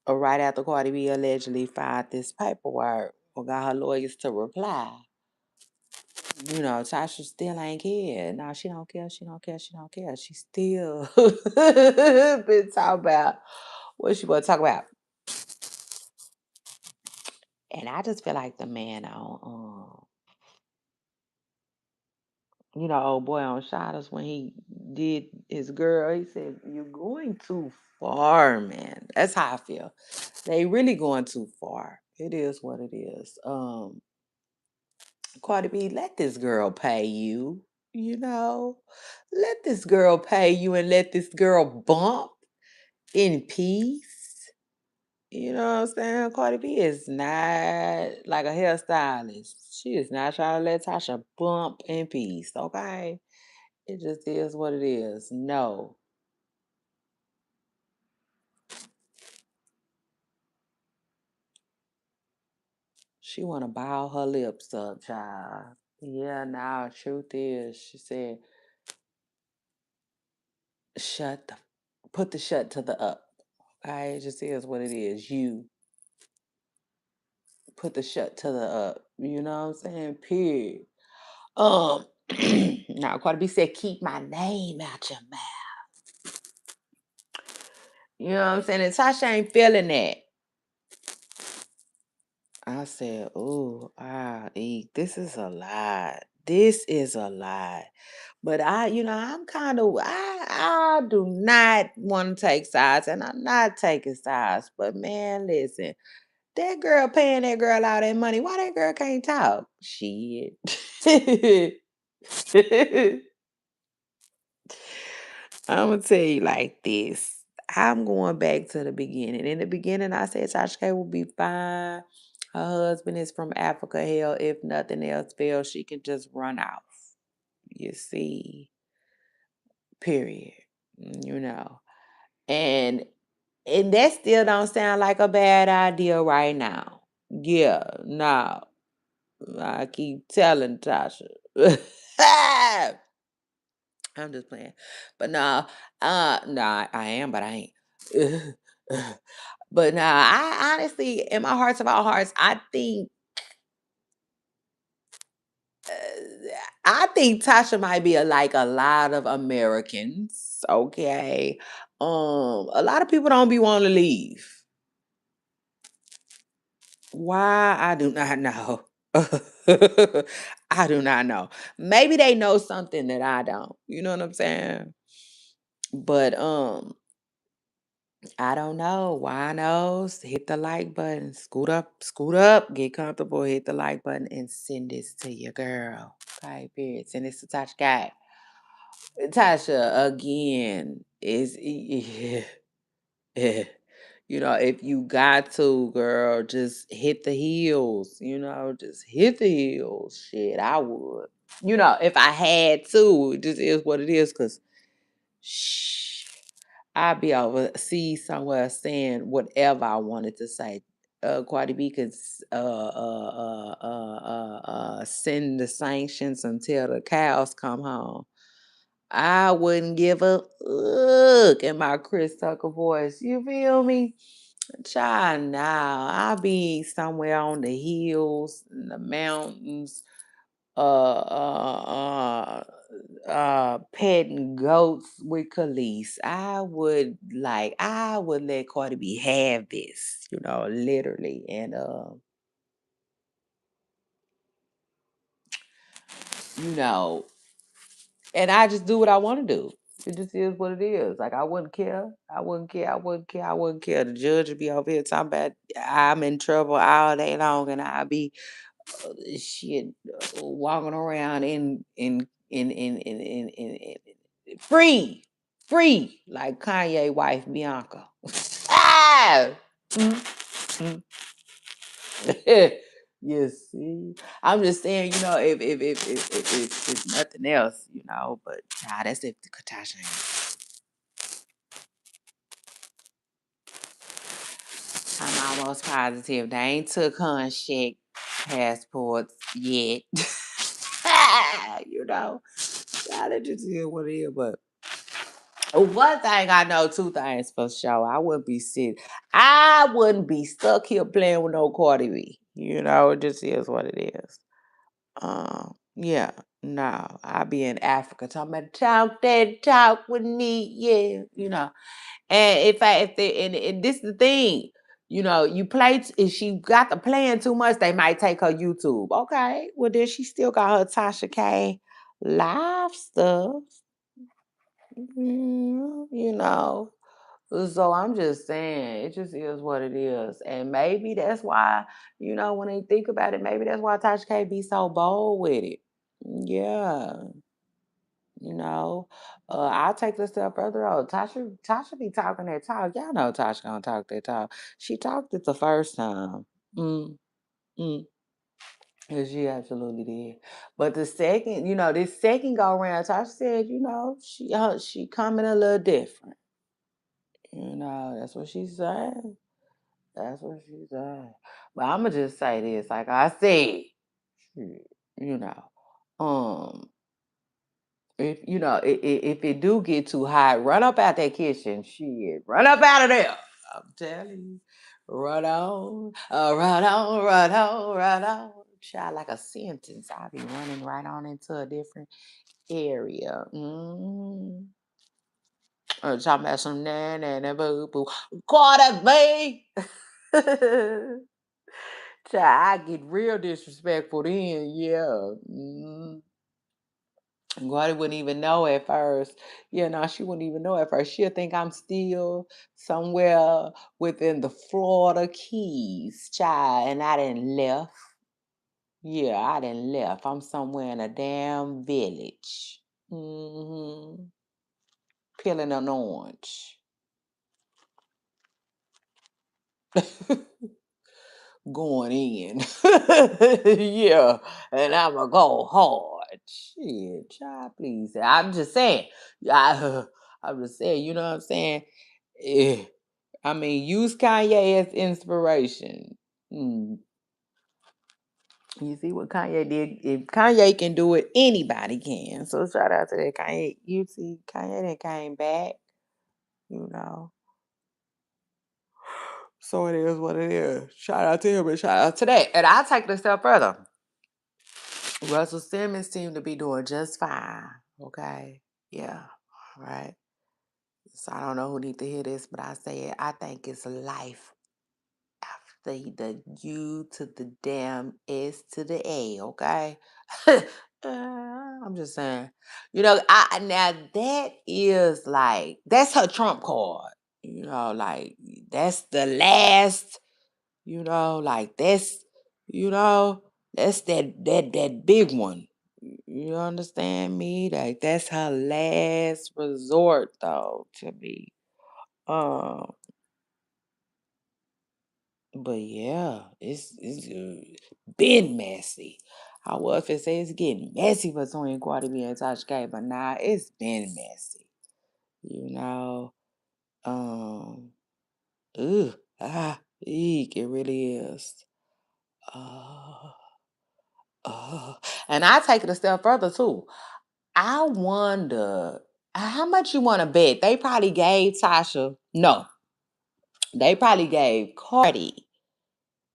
A: right after Cardi B allegedly filed this paperwork or got her lawyers to reply, Tasha still ain't care. No, she don't care. She don't care. She don't care. She still been talking about what she want to talk about. And I just feel like the man on, old boy on Shot Us when he did his girl, he said, "You're going too far, man." That's how I feel. They really going too far. It is what it is. Cardi B, let this girl pay you, you know. Let this girl pay you and let this girl bump in peace. You know what I'm saying? Cardi B is not like a hairstylist. She is not trying to let Tasha bump in peace, okay? It just is what it is. No. She wanna ball her lips up, child. Yeah, now truth is, she said, shut the put the shut to the up. Okay, it just is what it is. You put the shut to the up. You know what I'm saying? Period. Um now Cardi B said, keep my name out your mouth. You know what I'm saying? And Tasha ain't feeling that. I said, "Ooh, this is a lie. This is a lie." But I'm kind of I do not want to take sides, and I'm not taking sides. But man, listen, that girl paying that girl all that money. Why that girl can't talk? Shit. I'm gonna tell you like this. I'm going back to the beginning. In the beginning, I said Tasha K will be fine. Her husband is from Africa. Hell, if nothing else fails, she can just run off. You see, period. You know, and that still don't sound like a bad idea right now. Yeah, no, I keep telling Tasha. I'm just playing. But no, no, I am, but I ain't. But nah, I honestly, in my hearts of all hearts, I think Tasha might be like a lot of Americans. Okay, a lot of people don't be wanting to leave. Why? I do not know. I do not know. Maybe they know something that I don't. You know what I'm saying? But I don't know. Why knows? Hit the like button. Scoot up, get comfortable, hit the like button, and send this to your girl. Okay, period. Send this to Tasha Guy. Tasha, again, is if you got to, girl, just hit the heels. Just hit the heels. Shit, I would. If I had to, it just is what it is, because shh. I'd be overseas somewhere saying whatever I wanted to say. Cardi B could send the sanctions until the cows come home. I wouldn't give a look in my Chris Tucker voice. You feel me? Child, now I'll be somewhere on the hills, in the mountains, petting goats with Khalees. I would let Cardi B have this, literally. And you know, and I just do what I want to do. It just is what it is. Like, I wouldn't care. I wouldn't care. I wouldn't care. I wouldn't care. The judge would be over here talking about I'm in trouble all day long, and I'll be shit walking around in free, free, like Kanye wife Bianca. Ah! Mm, mm. You see, I'm just saying, if nothing else, but nah, that's if the Katasha I'm almost positive they ain't took her check passports yet. you know, yeah, that just is what it is. But one thing I know, two things for sure. I wouldn't be stuck here playing with no Cardi B. It just is what it is. Yeah, no, I be in Africa talking about talk that talk with me, yeah. And if they and this is the thing, You play, if she got the playing too much, they might take her YouTube. Okay, well then she still got her Tasha K live stuff. You know. So I'm just saying, it just is what it is. And maybe that's why, when they think about it, maybe that's why Tasha K be so bold with it. Yeah, you know. I'll take this step further though. Tasha be talking that talk. Y'all know Tasha gonna talk that talk. She talked it the first time. Mm, mm. Yeah, she absolutely did. But the second, this second go around, Tasha said, she coming a little different. That's what she said. That's what she said. But I'ma just say this, like I said, shit, you know, um, if it do get too hot, run up out that kitchen, shit, run up out of there. I'm telling you, run on, run on, run on, run on. Child, like a sentence, I'll be running right on into a different area. Talking about some na boo boo. Cardi B. Child, I get real disrespectful then, yeah. Guardy wouldn't even know at first. Yeah, no, she wouldn't even know at first. She'll think I'm still somewhere within the Florida Keys, child, and I didn't left. Yeah, I didn't left. I'm somewhere in a damn village. Peeling an orange. Going in. Yeah, and I'ma go hard. Shit, child, please. I'm just saying. I'm just saying, you know what I'm saying? Eh, I mean, use Kanye as inspiration. Hmm. You see what Kanye did? If Kanye can do it, anybody can. So shout out to that Kanye. You see, Kanye then came back, you know. So it is what it is. Shout out to him and shout out to that. And I'll take it a step further. Russell Simmons seemed to be doing just fine. Okay. Yeah. All right. So I don't know who need to hear this, but I say it. I think it's life after the U to the damn S to the A. Okay. I'm just saying. Now that is like that's her trump card. Like that's the last. Like you know, that's that big one. You understand me? Like that's her last resort though to me. Um, but yeah, it's been messy. I was if say it's getting messy between Cardi B and Tasha K, but now it's been messy. You know, um, ugh, eek, it really is. Uh, and I take it a step further too. I wonder how much you want to bet they probably gave Tasha. No, they probably gave Cardi.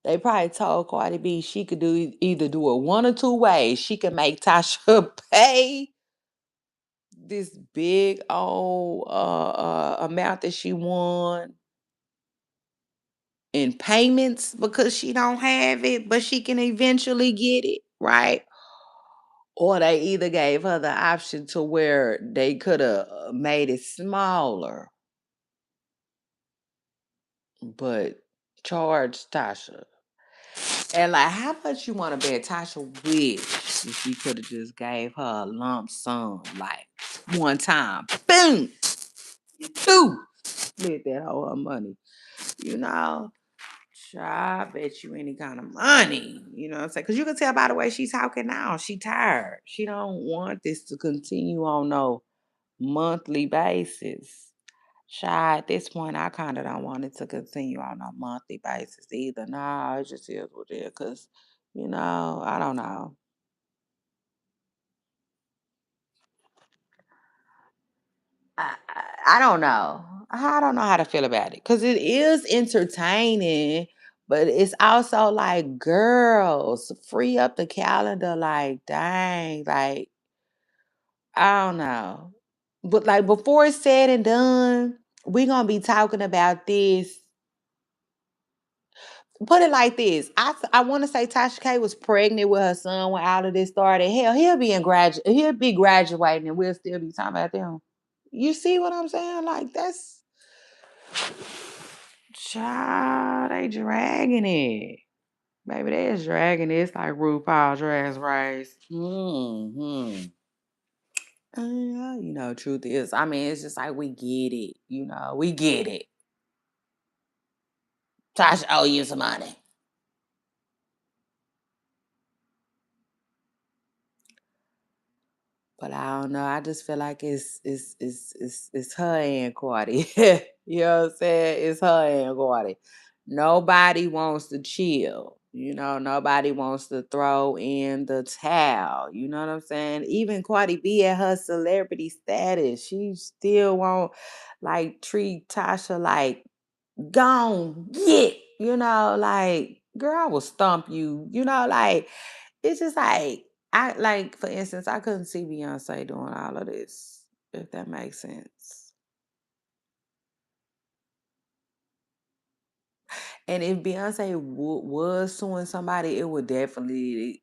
A: They probably told Cardi B she could either do it one or two ways. She could make Tasha pay this big old amount that she won in payments because she don't have it, but she can eventually get it, right? Or they either gave her the option to where they could have made it smaller, but charged Tasha. And like, how much you want to bet Tasha wish if she could have just gave her a lump sum, like one time, boom, two, split that whole her money, you know? Sure, I bet you any kind of money. You know what I'm saying? Because you can tell by the way she's talking now. She tired. She don't want this to continue on no monthly basis. Shy, at this point, I kind of don't want it to continue on a monthly basis either. No, it just is what it is. Because, I don't know. I don't know. I don't know how to feel about it. Because it is entertaining, but it's also like, girls, free up the calendar. Like, dang. Like, I don't know. But like, before it's said and done, we're going to be talking about this put it like this. I want to say Tasha K was pregnant with her son when all of this started. Hell, he'll be graduating and we'll still be talking about them. You see what I'm saying? Like that's child, they dragging it. Baby, they is dragging it. It's like RuPaul Drag Race. Mm-hmm. Truth is, I mean, it's just like we get it. We get it. Tasha owe you some money. But I don't know. I just feel like it's her and Cardi. You know what I'm saying? It's her and Cardi. Nobody wants to chill. Nobody wants to throw in the towel. You know what I'm saying? Even Cardi B at her celebrity status, she still won't like treat Tasha like gone get. Like girl, I will stomp you. Like it's just like I like, for instance, I couldn't see Beyonce doing all of this, if that makes sense. And if Beyonce was suing somebody, it would definitely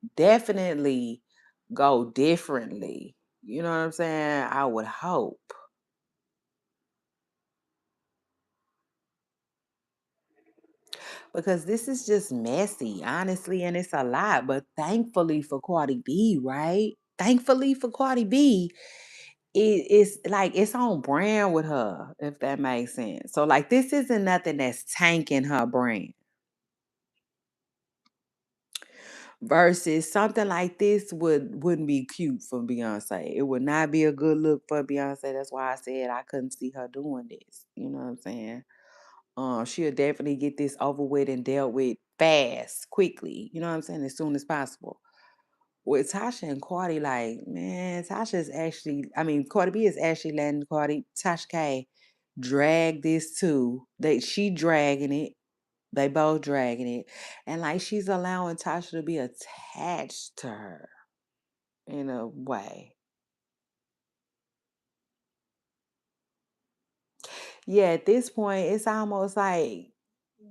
A: go differently. You know what I'm saying? I would hope. Because this is just messy, honestly, and it's a lot. But thankfully for Cardi B, right? Thankfully for Cardi B, it's like it's on brand with her, if that makes sense. So like this isn't nothing that's tanking her brand. Versus something like this wouldn't be cute for Beyonce. It would not be a good look for Beyonce. That's why I said I couldn't see her doing this. You know what I'm saying? She'll definitely get this over with and dealt with fast, quickly. You know what I'm saying? As soon as possible. With Tasha and Cardi, like, man, Cardi B is actually letting Tasha K drag this too. She dragging it. They both dragging it. And like she's allowing Tasha to be attached to her in a way. Yeah, at this point, it's almost like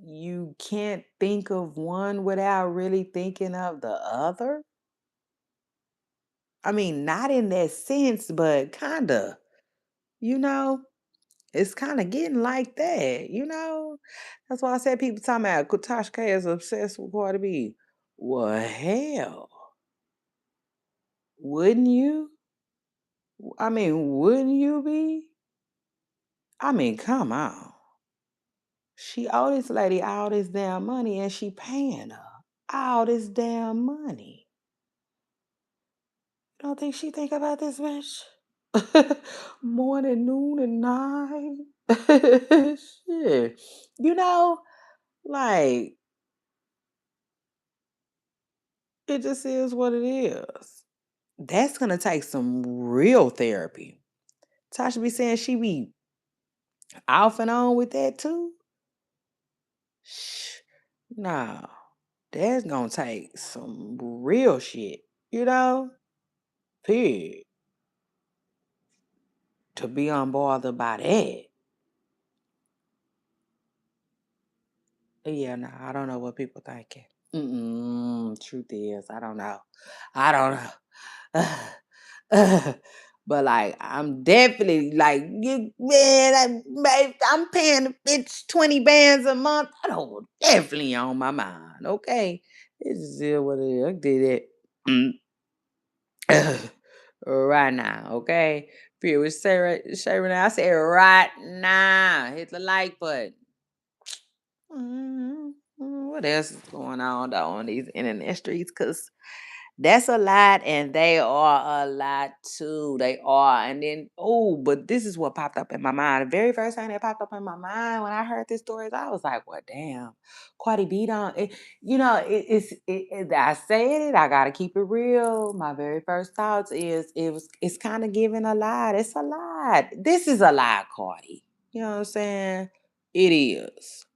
A: you can't think of one without really thinking of the other. I mean, not in that sense, but kinda, you know? It's kind of getting like that. That's why I said people talking about Tasha K is obsessed with Cardi B. Well, hell, wouldn't you? I mean, wouldn't you be? I mean, come on. She owe this lady all this damn money and she paying her all this damn money. You don't think she think about this bitch? Morning, noon, and night. Shit. You know, like it just is what it is. That's gonna take some real therapy. Tasha be saying she be off and on with that too. Shh. Nah, that's gonna take some real shit, you know? Period. To be unbothered by that. Yeah, no, I don't know what people thinking. Truth is, I don't know. I don't know. But like, I'm definitely like, I'm paying the bitch 20 bands a month. I don't definitely on my mind. Okay, this is it what it is. I did it. Right now, okay. Period. With Sarah now. I said right now. Hit the like button. What else is going on though on these internet streets? Cause that's a lot, and they are a lot too. They are. And then, oh, but this is what popped up in my mind. The very first thing that popped up in my mind when I heard this story, I was like, well, damn, Cardi B don't, I said it, I gotta keep it real. My very first thoughts is it's kind of giving a lot. It's a lot. This is a lot, Cardi. You know what I'm saying? It is.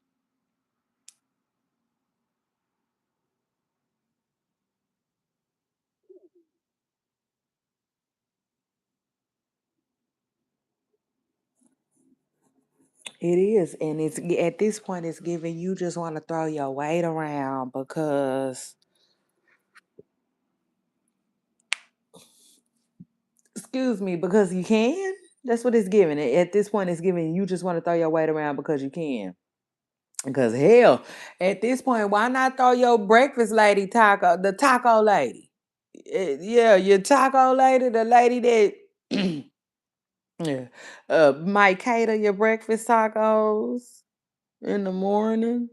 A: It is, and it's at this point, it's giving you just want to throw your weight around because, excuse me, because you can. That's what it's giving. At this point, it's giving you just want to throw your weight around because you can. Because hell, at this point, why not throw your breakfast lady taco, the taco lady? Yeah, your taco lady, the lady that yeah, might cater your breakfast tacos in the morning.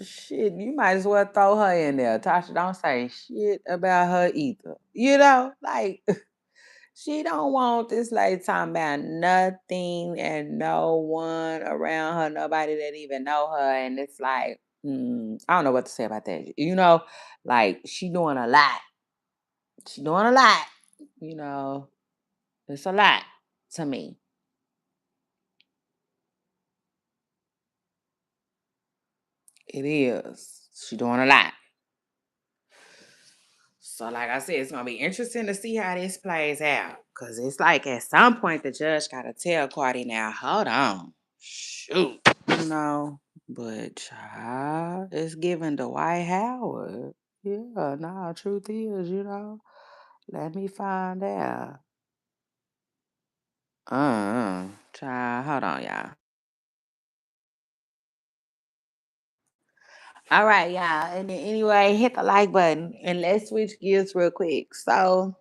A: Shit, you might as well throw her in there. Tasha don't say shit about her either. You know, like she don't want this lady talking about nothing and no one around her, nobody that even know her. And it's like, I don't know what to say about that. You know, like she doing a lot. She doing a lot. You know, it's a lot to me. It is. She doing a lot. So, like I said, it's gonna be interesting to see how this plays out. Cause it's like at some point the judge gotta tell Cardi now, hold on. Shoot. You know. But child, it's giving Dwight Howard. Yeah, nah, truth is, let me find out. Child, hold on, y'all. All right, y'all. And then anyway, hit the like button and let's switch gears real quick. So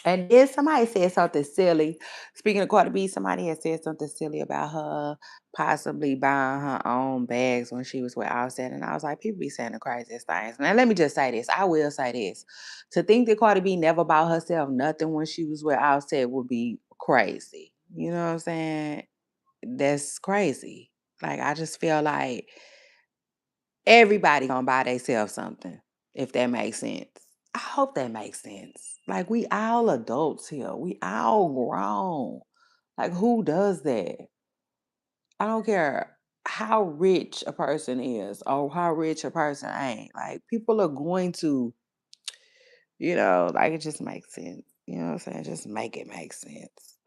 A: and then somebody said something silly. Speaking of Cardi B, somebody had said something silly about her possibly buying her own bags when she was with Offset. And I was like, people be saying the craziest things. Now, let me just say this. I will say this. To think that Cardi B never bought herself nothing when she was with Offset would be crazy. You know what I'm saying? That's crazy. Like, I just feel like everybody gonna buy themselves something, if that makes sense. I hope that makes sense. Like we all adults here. We all grown. Like who does that? I don't care how rich a person is or how rich a person ain't. Like people are going to, like it just makes sense. You know what I'm saying? Just make it make sense.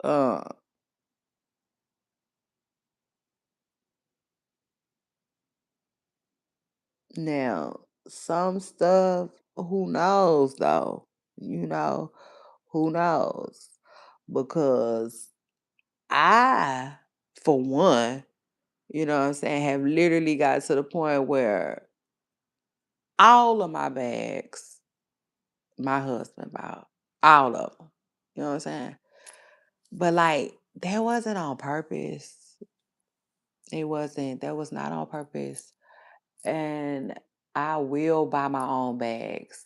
A: Now some stuff, who knows though? You know, who knows? Because I, for one, what I'm saying, have literally got to the point where all of my bags, my husband bought. All of them. You know what I'm saying? But like, that wasn't on purpose. That was not on purpose. And I will buy my own bags.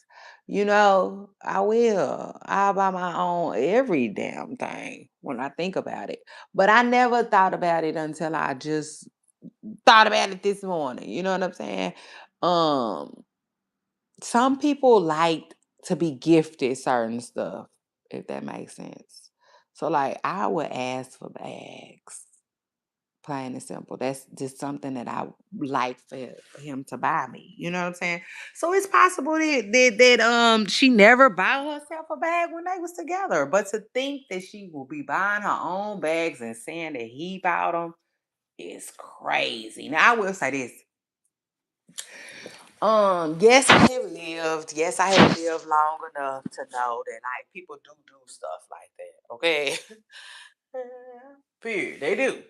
A: I will. I'll buy my own every damn thing when I think about it. But I never thought about it until I just thought about it this morning. You know what I'm saying? Um, some people like to be gifted certain stuff, if that makes sense. So like I would ask for bags. Plain and simple. That's just something that I like for him to buy me. You know what I'm saying? So it's possible that she never bought herself a bag when they was together. But to think that she will be buying her own bags and saying that he bought them is crazy. Now I will say this. Yes, I have lived. Yes, I have lived long enough to know that like people do stuff like that. Okay. Period. They do.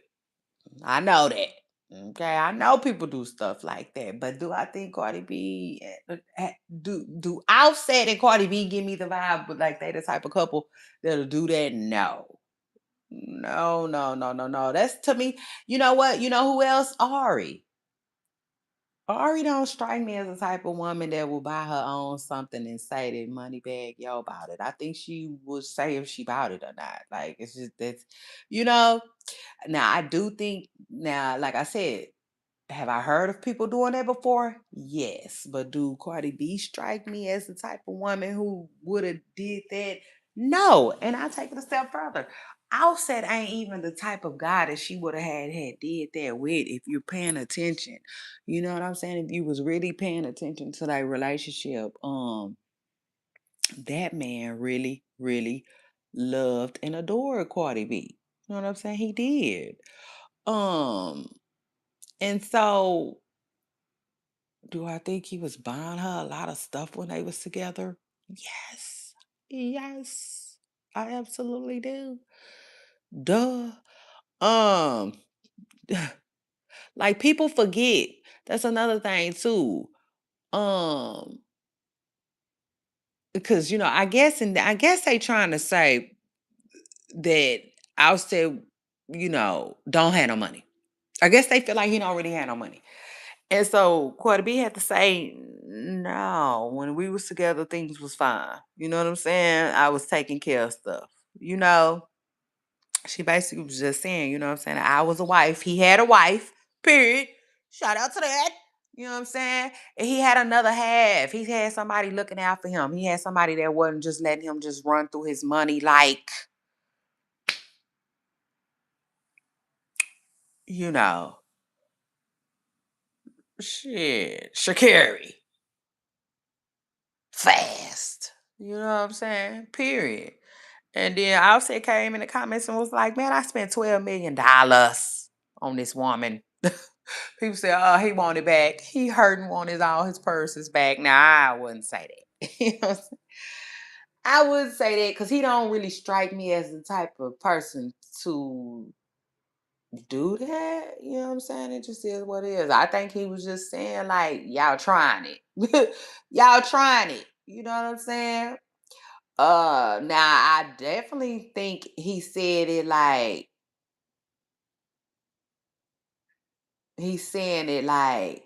A: I know that. Okay, I know people do stuff like that, but do I think Cardi B do Offset and Cardi B give me the vibe, but like they the type of couple that'll do that? No, no, no, no, no, no. That's to me. You know what? You know who else? Ari. Ari don't strike me as the type of woman that will buy her own something and say that money bag yo about it. I think she would say if she bought it or not. Like it's just that's you know. Now I do think now, like I said, have I heard of people doing that before? Yes. But do Cardi B strike me as the type of woman who would have did that? No. And I take it a step further. Offset ain't even the type of guy that she would have had did that with if you're paying attention. You know what I'm saying? If you was really paying attention to that relationship, that man really, really loved and adored Cardi B. You know what I'm saying? He did. Um, and so do I think he was buying her a lot of stuff when they was together? Yes. Yes. I absolutely do. Duh. Um, like people forget. That's another thing too. Um, because I guess they trying to say that I'll say, don't have no money. I guess they feel like he don't really have no money. And so Cardi B had to say, no, when we was together, things was fine. You know what I'm saying? I was taking care of stuff. You know, she basically was just saying, you know what I'm saying? I was a wife. He had a wife, period. Shout out to that. You know what I'm saying? And he had another half. He had somebody looking out for him. He had somebody that wasn't just letting him just run through his money like, you know, shit, Shakari, fast. You know what I'm saying? Period. And then Offset came in the comments and was like, man, I spent $12 million on this woman. People say, oh, he want it back. He hurting wanted all his purses back. Now, I wouldn't say that. You know what I'm saying? I would say that because he don't really strike me as the type of person to do that. You know what I'm saying? It just is what it is. I think he was just saying, like, y'all trying it. Y'all trying it. You know what I'm saying? Now I definitely think he said it like he's saying it like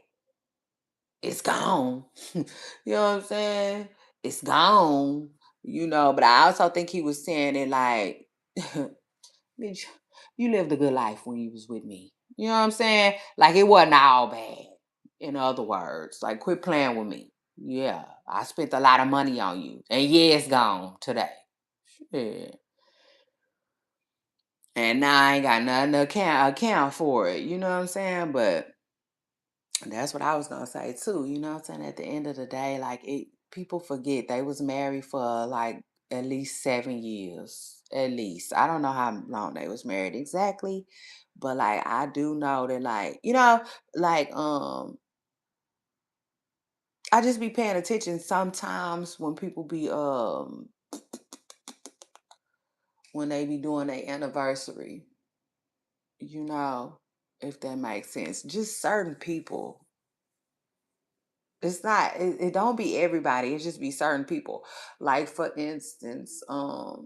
A: it's gone. You know what I'm saying? It's gone. But I also think he was saying it like, bitch, you lived a good life when you was with me. You know what I'm saying? Like it wasn't all bad. In other words, like quit playing with me. Yeah, I spent a lot of money on you, and yeah, it's gone today. Yeah. And now I ain't got nothing to account for it. You know what I'm saying? But that's what I was gonna say too. You know what I'm saying? At the end of the day, like people forget they was married for like at least 7 years. At least. I don't know how long they was married exactly. But like I do know that like I just be paying attention sometimes when people be when they be doing their anniversary, you know, if that makes sense. Just certain people. It's not it don't be everybody, it just be certain people. Like for instance, uh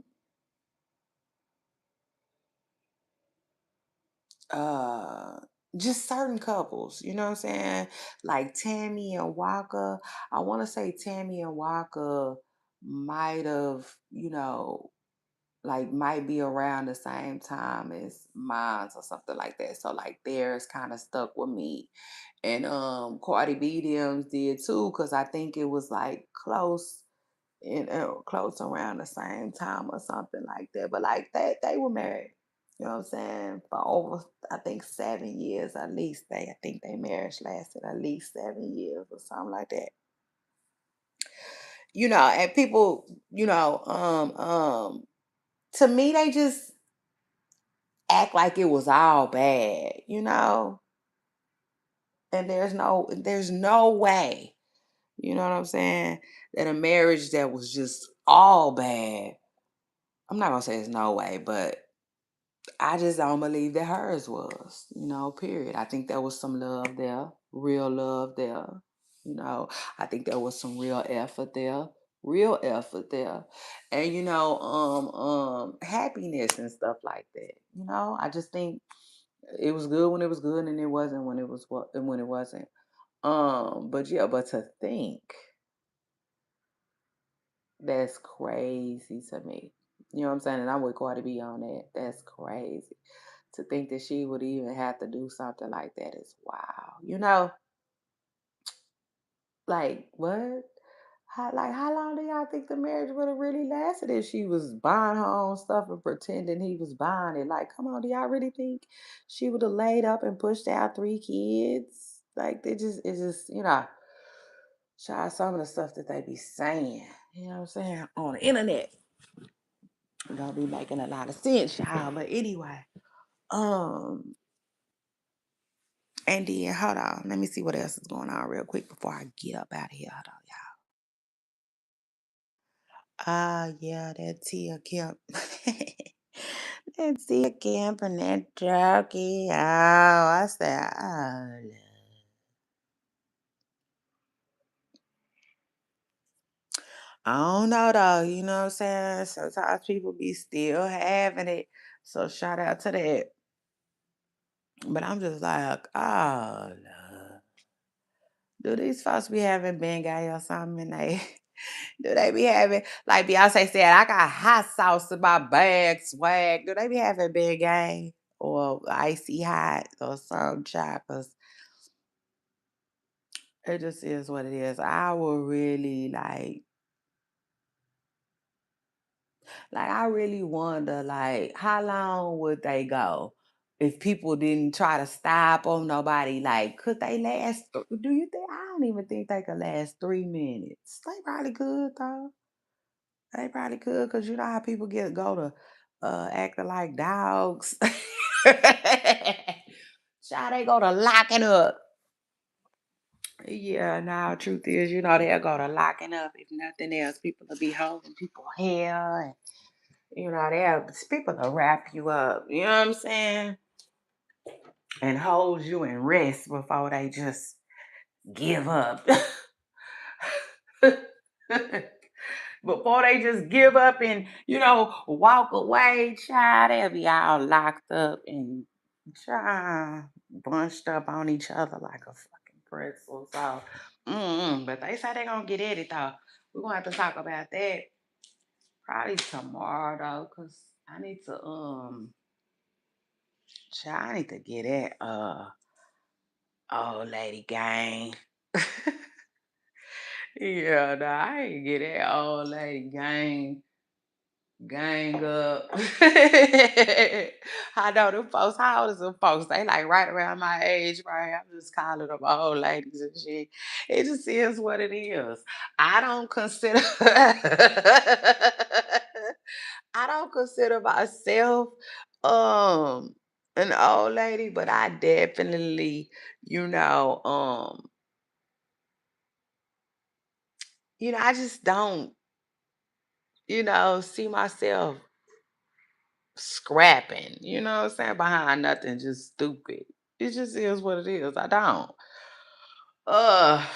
A: just certain couples, you know what I'm saying? Like Tammy and Waka. I want to say Tammy and Waka might have, like might be around the same time as mine or something like that. So like theirs kind of stuck with me. And Cardi B them did too, because I think it was like close around the same time or something like that. But like they were married. You know what I'm saying? For over I think 7 years at least. I think their marriage lasted at least 7 years or something like that. And people, to me they just act like it was all bad, and there's no way, you know what I'm saying, that a marriage that was just all bad. I'm not gonna say there's no way, but I just don't believe that hers was, period. I think there was some love there, real love there. You know, I think there was some real effort there. And happiness and stuff like that. I just think it was good when it was good and it wasn't when it wasn't. But yeah, but to think that's crazy to me. You know what I'm saying? And I'm with Cardi B on that. That's crazy. To think that she would even have to do something like that is wow. Like what? How long do y'all think the marriage would have really lasted if she was buying her own stuff and pretending he was buying it? Like, come on, do y'all really think she would have laid up and pushed out 3 kids? Like it's just, child, some of the stuff that they be saying, you know what I'm saying, on the internet don't be making a lot of sense, y'all. But anyway. Um, and then hold on, let me see what else is going on real quick before I get up out of here. Hold on, y'all. Yeah, that Tia Kemp. That Tia Kemp and that turkey. Oh, I said, oh, I don't know though. You know what I'm saying? Sometimes people be still having it. So shout out to that. But I'm just like, oh, Lord. Do these folks be having Bengay or something? And they do they be having like Beyonce said, I got hot sauce in my bag, swag. Do they be having Bengay or icy hot or some child? 'Cause it just is what it is. I will really I really wonder like how long would they go if people didn't try to stop on nobody? Like, could they last? Do you think? I don't even think they could last 3 minutes. They probably could though. They probably could because you know how people go to acting like dogs. Child, they go to locking up. Yeah, now truth is, you know, they'll go to locking up if nothing else. People will be holding people hair and you know, they'll people will wrap you up. You know what I'm saying? And hold you in rest before they just give up. Before they just give up and, you know, walk away, child, they'll be all locked up and bunched up on each other like a fucking pretzel. So, but they say they're gonna get at it though. We're gonna have to talk about that probably tomorrow though, cause I need to child, I need to get that old lady gang. Yeah, nah, I ain't get that old lady gang up. I know them folks. How old is them folks? They like right around my age, right? I'm just calling them old ladies and shit. It just is what it is. I don't consider. I don't consider myself um an old lady, but I definitely, you know, I just don't, see myself scrapping, you know what I'm saying, behind nothing just stupid. It just is what it is. I don't. Ugh,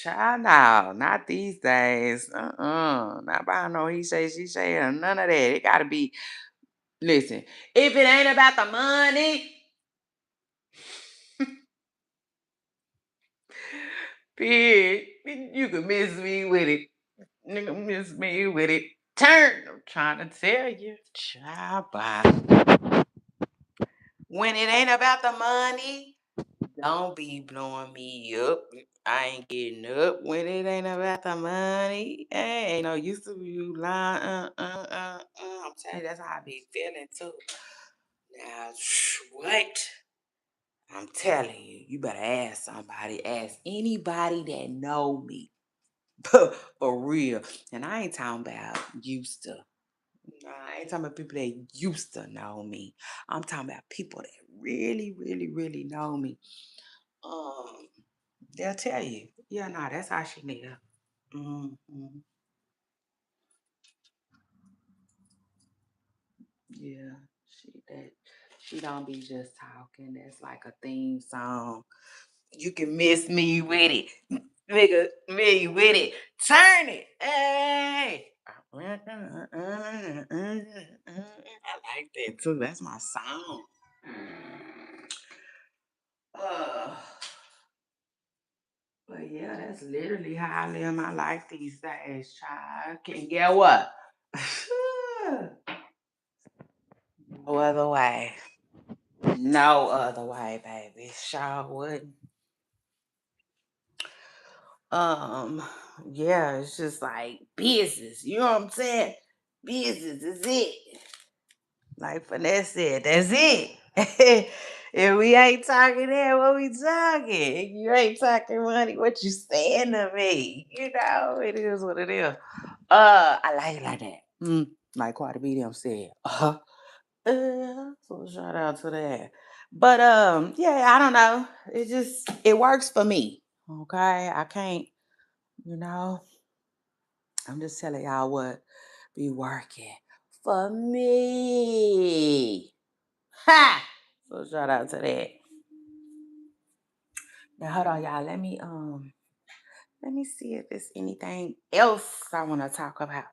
A: child, no, not these days. Not behind no he say, she say, and none of that. It gotta be, listen, if it ain't about the money, bitch, you can miss me with it. Nigga, miss me with it. Turn. I'm trying to tell you, child, bye. When it ain't about the money, don't be blowing me up. I ain't getting up when it ain't about the money. Ain't no use to you lying. I'm telling you, that's how I be feeling too. Now, what? I'm telling you, you better ask somebody. Ask anybody that know me. For real. And I ain't talking about used to. Nah, I ain't talking about people that used to know me. I'm talking about people that really, really, really know me. Um, they'll tell you, yeah, nah, that's how she live. hmm Yeah, she don't be just talking. That's like a theme song. You can miss me with it, nigga, me with it. Turn it, hey. I like that too. That's my song. Uh, but yeah, that's literally how I live my life these days, child. Can get what? No other way. No other way, baby. Sure wouldn't. Um, yeah, it's just like business. You know what I'm saying? Business is it. Like Finesse said, that's it. If we ain't talking that, what we talking? If you ain't talking money, what you saying to me? You know, it is what it is. I like it like that. Like Cardi B them said. So shout out to that. But yeah, I don't know. It works for me. Okay. I can't, you know, I'm just telling y'all what be working for me. Ha! So shout out to that. Now hold on, y'all. Let me see if there's anything else I want to talk about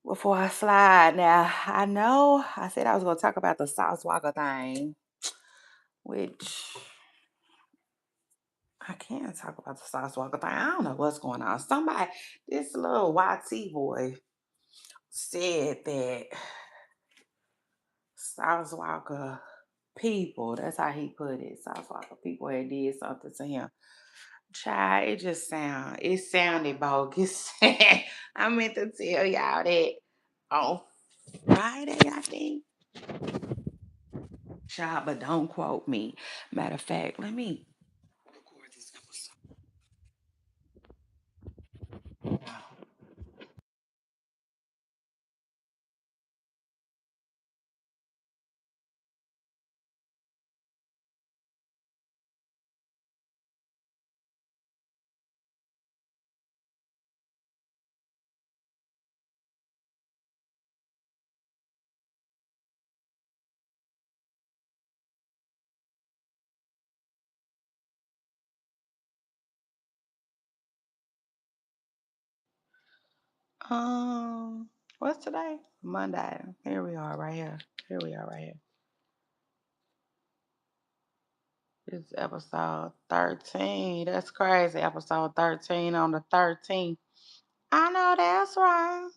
A: before I slide. Now I know I said I was gonna talk about the Sauce Walker thing, which I can't talk about the Sauce Walker thing. I don't know what's going on. This little YT boy said that Sauce Walker people, that's how he put it. Sauce Walker people had did something to him. Child, it sounded bogus. I meant to tell y'all that on Friday, I think. Child, but don't quote me. Matter of fact, let me record this episode. Um, what's today? Monday. Here we are right here. Here we are right here. This is episode 13. That's crazy. Episode 13 on the 13th. I know that's right.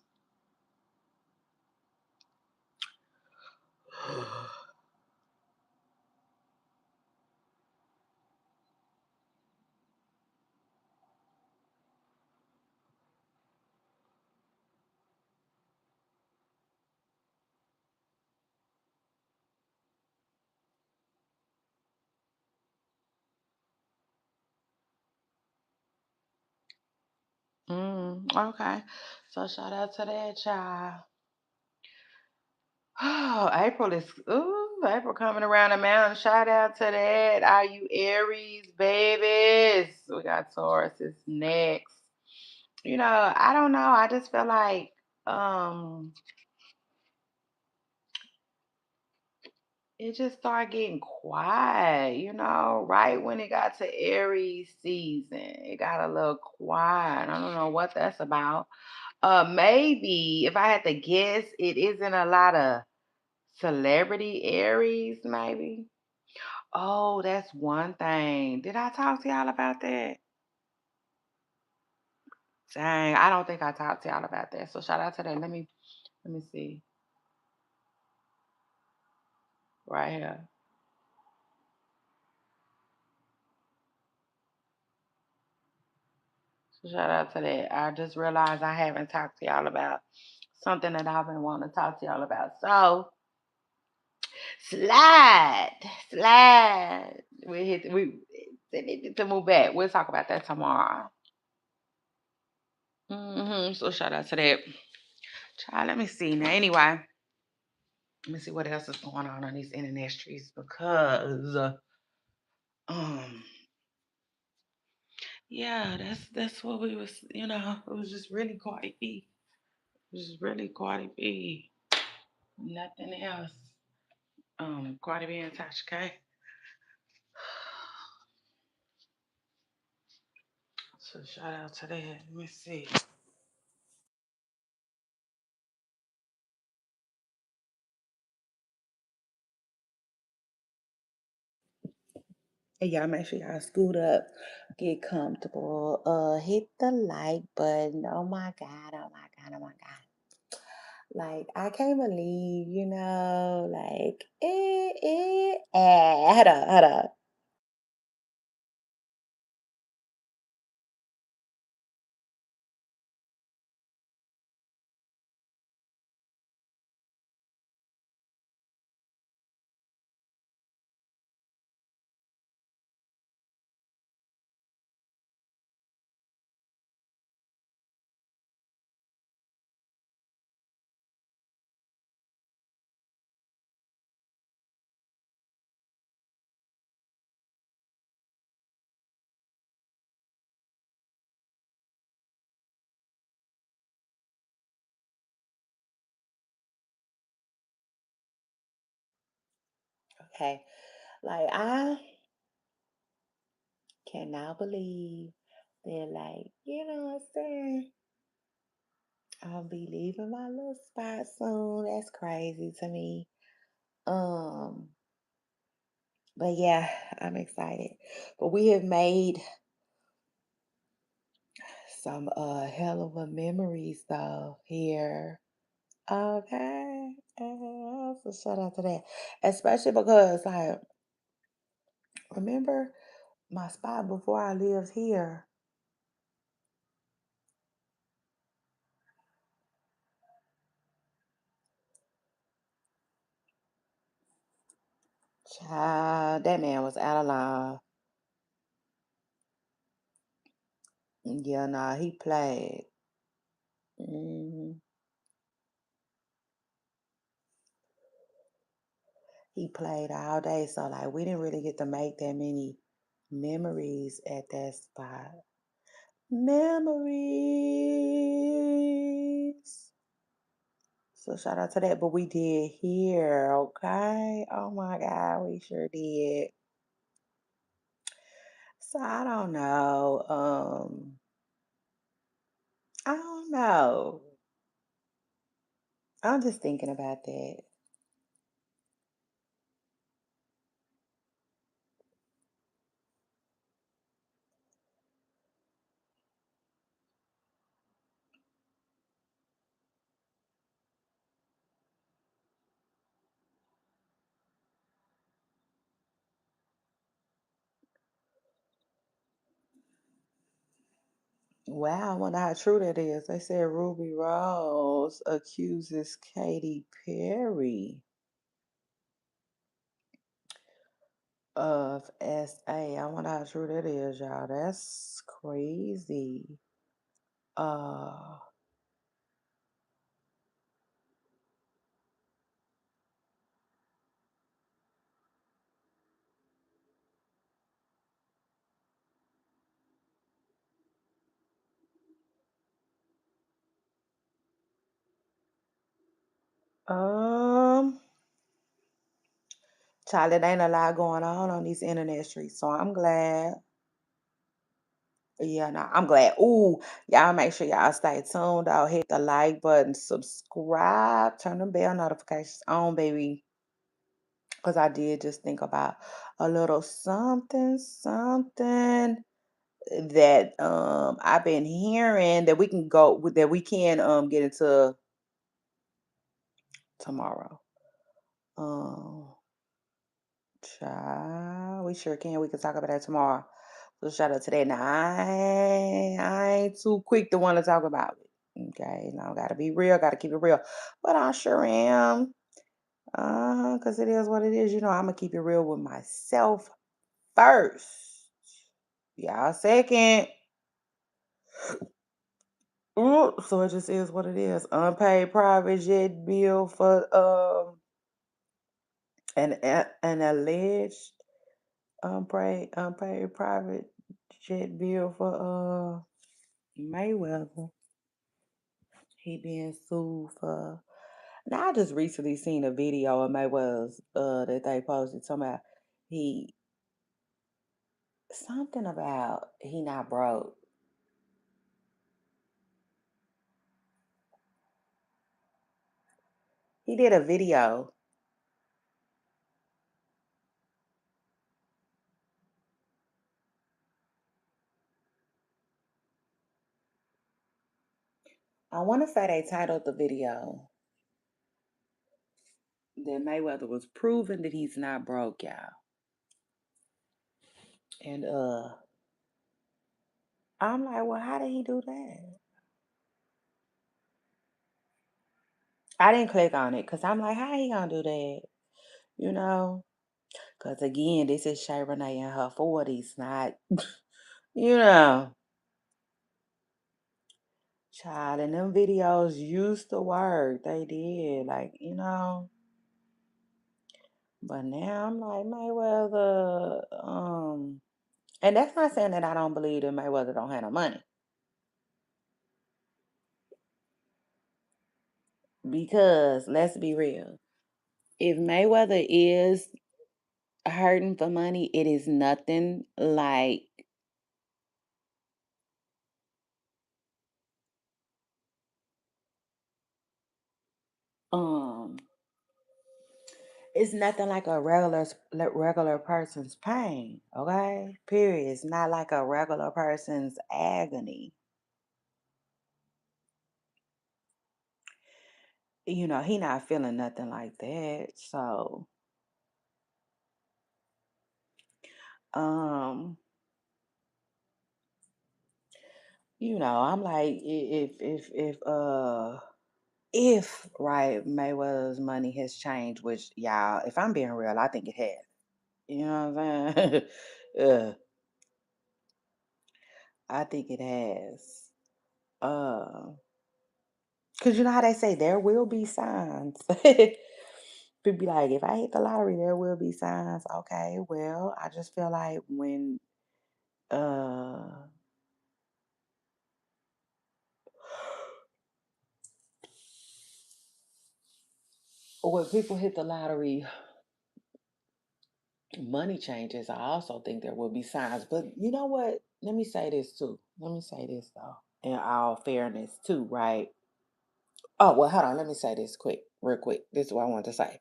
A: Okay. So shout out to that child. Oh, April coming around the mountain. Shout out to that. Are you Aries babies? We got Taurus is next. I don't know. I just feel like um it just started getting quiet, right when it got to Aries season. It got a little quiet. I don't know what that's about. Maybe if I had to guess, it isn't a lot of celebrity Aries, maybe. Oh, that's one thing. Did I talk to y'all about that? Dang, I don't think I talked to y'all about that. So shout out to that. Let me see. Right here. So shout out to that. I just realized I haven't talked to y'all about something that I've been wanting to talk to y'all about. So slide, slide. They need to move back. We'll talk about that tomorrow. So shout out to that. Child, let me see now. Anyway, let me see what else is going on these internet streets because um yeah, that's what we was, it was just really Cardi B. It was just really Cardi B. Nothing else. Cardi B and Tasha K. So shout out to that. Let me see. Hey y'all, make sure y'all scoot up, get comfortable. Hit the like button. Oh my god, oh my god, oh my god. Like I can't believe, like hold on, hold on. Okay. Like I cannot believe they're like, you know what I'm saying? I'll be leaving my little spot soon. That's crazy to me. Um, but yeah, I'm excited. But we have made some hell of a memories though here. Okay. So shout out to that. Especially because like remember my spot before I lived here. Child, that man was out of line. Yeah, nah, he played. Mhm. He played all day, so like we didn't really get to make that many memories at that spot. Memories. So shout out to that, but we did here, okay? Oh my God, we sure did. So I don't know. I don't know. I'm just thinking about that. Wow, I wonder how true that is. They said Ruby Rose accuses Katy Perry of SA. I wonder how true that is, y'all. That's crazy. Uh, um, Child, it ain't a lot going on these internet streets, so I'm glad. Yeah, no, I'm glad. Ooh, y'all make sure y'all stay tuned. I'll hit the like button, subscribe, turn the bell notifications on, baby. Because I did just think about a little something, something that I've been hearing that we can go with that we can get into tomorrow. Um Child, we sure can. We can talk about that tomorrow. So shout out to that. Now I ain't too quick to want to talk about it. Okay, now gotta be real, gotta keep it real. But I sure am. Because it is what it is. You know, I'm gonna keep it real with myself first. Y'all second. Ooh, so it just is what it is. Unpaid private jet bill for an alleged unpaid private jet bill for Mayweather. He being sued for. Now I just recently seen a video of Mayweather's that they posted talking about he something about he not broke. He did a video. I want to say they titled the video that Mayweather was proving that he's not broke, y'all. And I'm like, well, how did he do that? I didn't click on it because I'm like, how he gonna do that? You know? Because again, this is Shay Renee in her 40s, not, you know, child. And them videos used to work. They did. Like, you know. But now I'm like, Mayweather, and that's not saying that I don't believe that Mayweather don't have no money. Because let's be real. If Mayweather is hurting for money, it is nothing like um it's nothing like a regular person's pain, okay? Period. It's not like a regular person's agony. He not feeling nothing like that. So, um, I'm like, if right, Mayweather's money has changed, which y'all, if I'm being real, I think it has. You know what I'm saying? Yeah, I think it has. Cause you know how they say there will be signs. People be like, if I hit the lottery, there will be signs. Okay, well, I just feel like uh when people hit the lottery, money changes. I also think there will be signs. But you know what? Let me say this too. Let me say this though. In all fairness too, right? Oh, well, hold on. Let me say this real quick. This is what I want to say.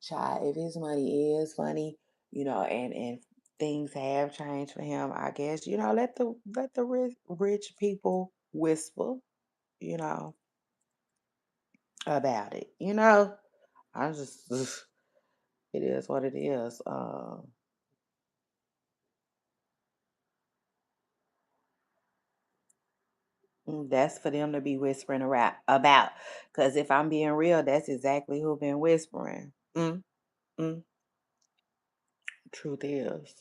A: Child, if his money is funny, and things have changed for him, I guess, let the rich people whisper, you know, about it. I just it is what it is. That's for them to be whispering around about. Because if I'm being real, that's exactly who been whispering. Mm. Truth is,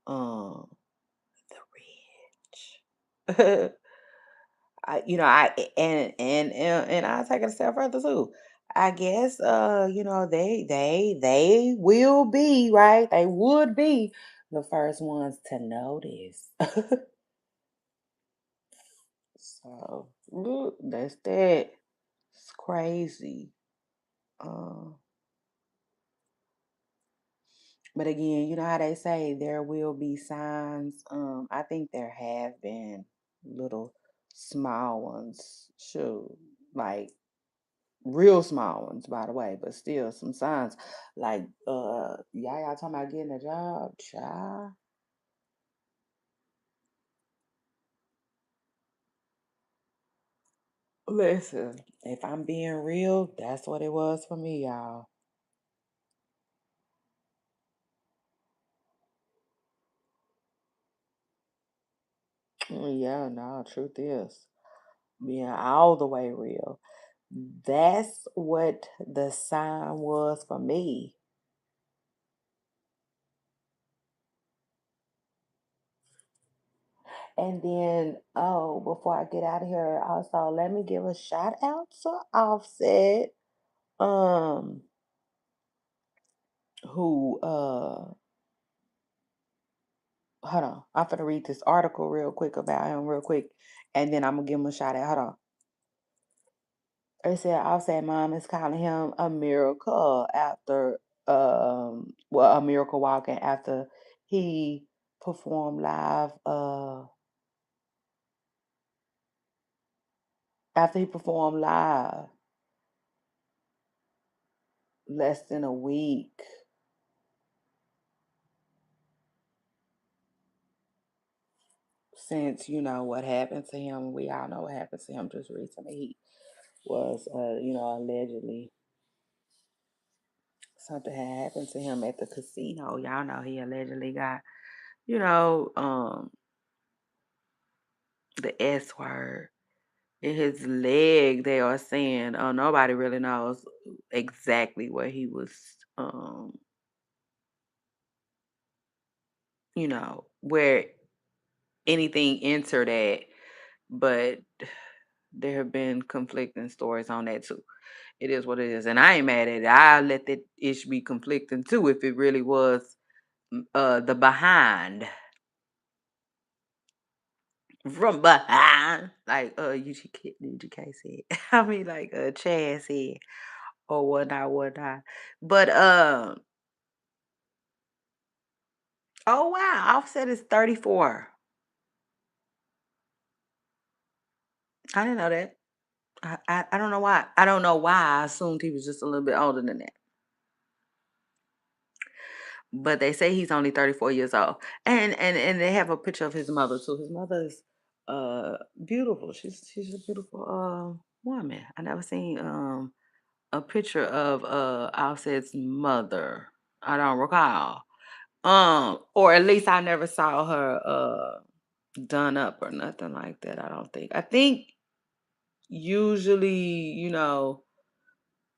A: um, the rich. And I'll take it a step further too. I guess they will be, right? They would be the first ones to notice. So look, that's that. It's crazy. Um, but again, you know how they say there will be signs. I think there have been little small ones. Sure, like real small ones, by the way, but still some signs. Like y'all talking about getting a job, child. Listen, if I'm being real, that's what it was for me, y'all. Yeah, no, truth is, being all the way real. That's what the sign was for me. And then, oh, before I get out of here, also let me give a shout out to Offset, um, who hold on. I'm gonna read this article real quick about him real quick, and then I'm gonna give him a shout out. Hold on. It said Offset mom is calling him a miracle after a miracle walking after he performed live after he performed live less than a week since what happened to him. We all know what happened to him just recently. He was allegedly something had happened to him at the casino. Y'all know he allegedly got you know, the S word in his leg. They are saying, nobody really knows exactly where he was, where anything entered at, but there have been conflicting stories on that too. It is what it is, and I ain't mad at it. I let that ish be conflicting too if it really was the behind from behind, like UGK said. I mean, like Chad said, or whatnot, whatnot. But Oh wow, Offset is 34. I didn't know that. I don't know why. I don't know why I assumed he was just a little bit older than that. But they say he's only 34 years old. And they have a picture of his mother too. His mother's beautiful. She's a beautiful woman. I never seen a picture of Offset's mother. I don't recall. Or at least I never saw her done up or nothing like that. I don't think. I think usually,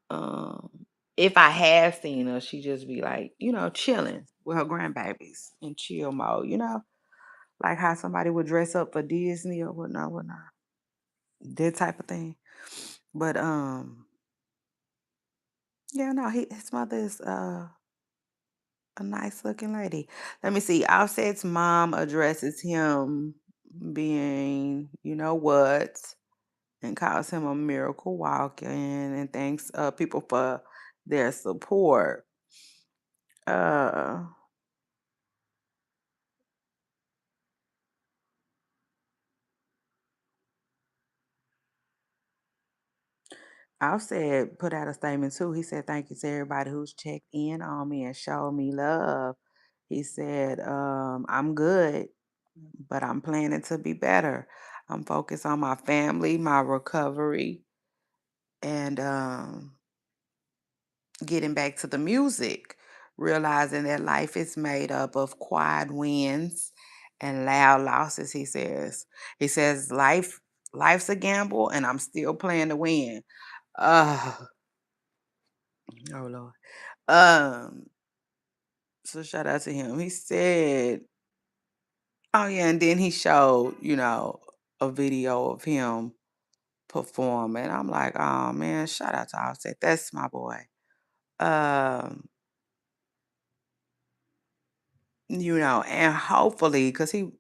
A: um, if I have seen her, she just be like, chilling with her grandbabies in chill mode, like how somebody would dress up for Disney or whatnot, whatnot, that type of thing. But yeah, no, his mother is a nice looking lady. Let me see. Offset's mom addresses him being, what, and calls him a miracle walking and thanks people for their support. Uh Offset put out a statement too. He said, "Thank you to everybody who's checked in on me and showed me love." He said, "I'm good, but I'm planning to be better. I'm focused on my family, my recovery, and getting back to the music, realizing that life is made up of quiet wins and loud losses." He says, life's a gamble, and I'm still playing to win. Uh, oh Lord. Um, so shout out to him. He said, oh yeah, and then he showed, a video of him performing. I'm like, oh man, shout out to Offset. That's my boy. Um, and hopefully, because he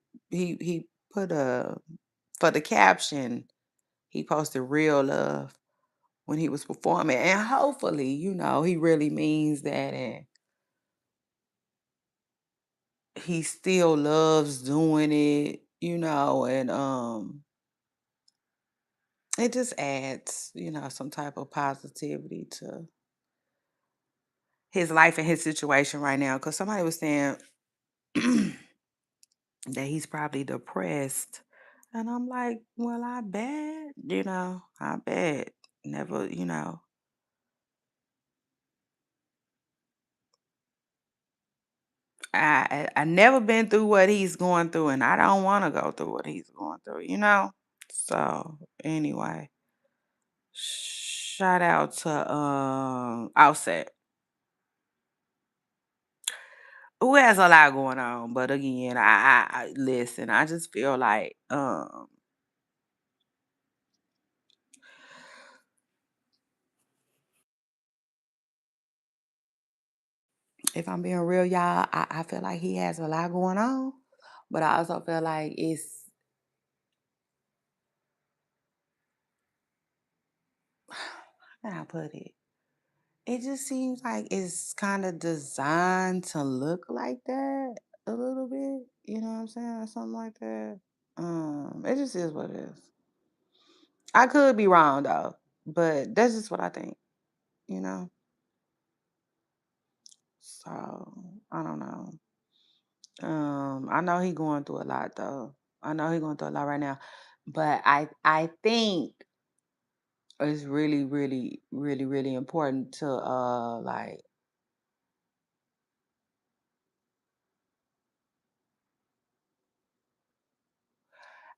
A: put a for the caption, he posted real love when he was performing. And hopefully, he really means that and he still loves doing it, and it just adds, some type of positivity to his life and his situation right now. Because somebody was saying that he's probably depressed. And I'm like, well, I bet, I bet. Never, I never been through what he's going through, and I don't want to go through what he's going through. So anyway, shout out to Offset, who has a lot going on. But again, I listen. I just feel like if I'm being real, y'all, I feel like he has a lot going on, but I also feel like how can I put it? It just seems like it's kind of designed to look like that a little bit. You know what I'm saying? Or something like that. It just is what it is. I could be wrong though, but that's just what I think. You know. So I don't know. I know he going through a lot though. I know he going through a lot right now, but I think it's really, really, really, really important to like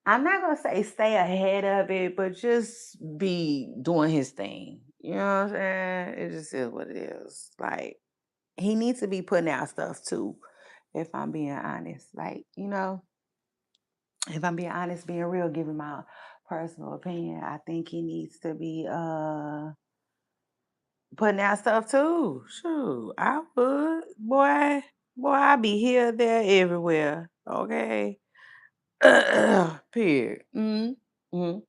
A: I'm not gonna say stay ahead of it, but just be doing his thing. You know what I'm saying? It just is what it is. Like he needs to be putting out stuff too, if I'm being honest. Like, if I'm being honest, being real, giving my personal opinion, I think he needs to be putting out stuff too. Shoot, I would. Boy, I be here, there, everywhere. Okay. Period. Mm-hmm.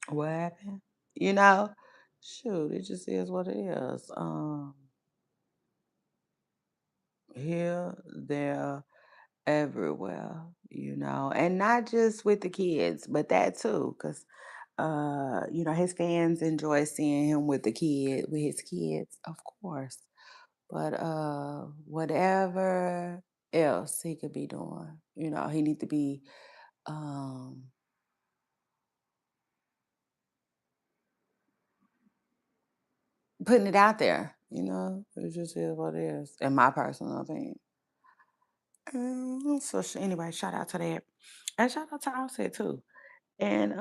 A: What happened? You know? Shoot, it just is what it is. Here, there, everywhere, and not just with the kids, but that too, because his fans enjoy seeing him with his kids, of course. But whatever else he could be doing, he need to be um putting it out there, It just is what it is, in my personal opinion. Anyway, shout out to that. And shout out to Offset too. And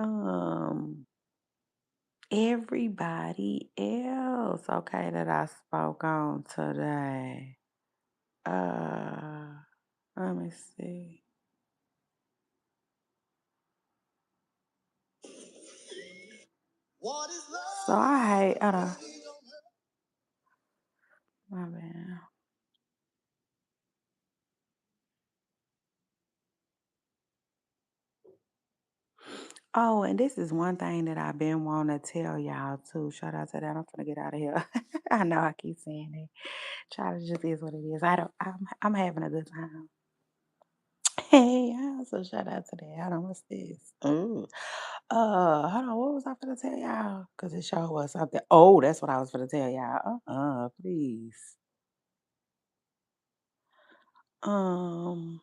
A: everybody else, okay, that I spoke on today. Uh let me see. So I hate my bad. Oh, and this is one thing that I've been wanting to tell y'all too. Shout out to that. I'm gonna get out of here. I know I keep saying it. Child, it just is what it is. I'm having a good time. Hey, yeah, so shout out to that. Hold on, what's this? Ooh. Hold on, what was I gonna tell y'all? Cause it sure was something. Oh, that's what I was gonna tell y'all. Please. Um,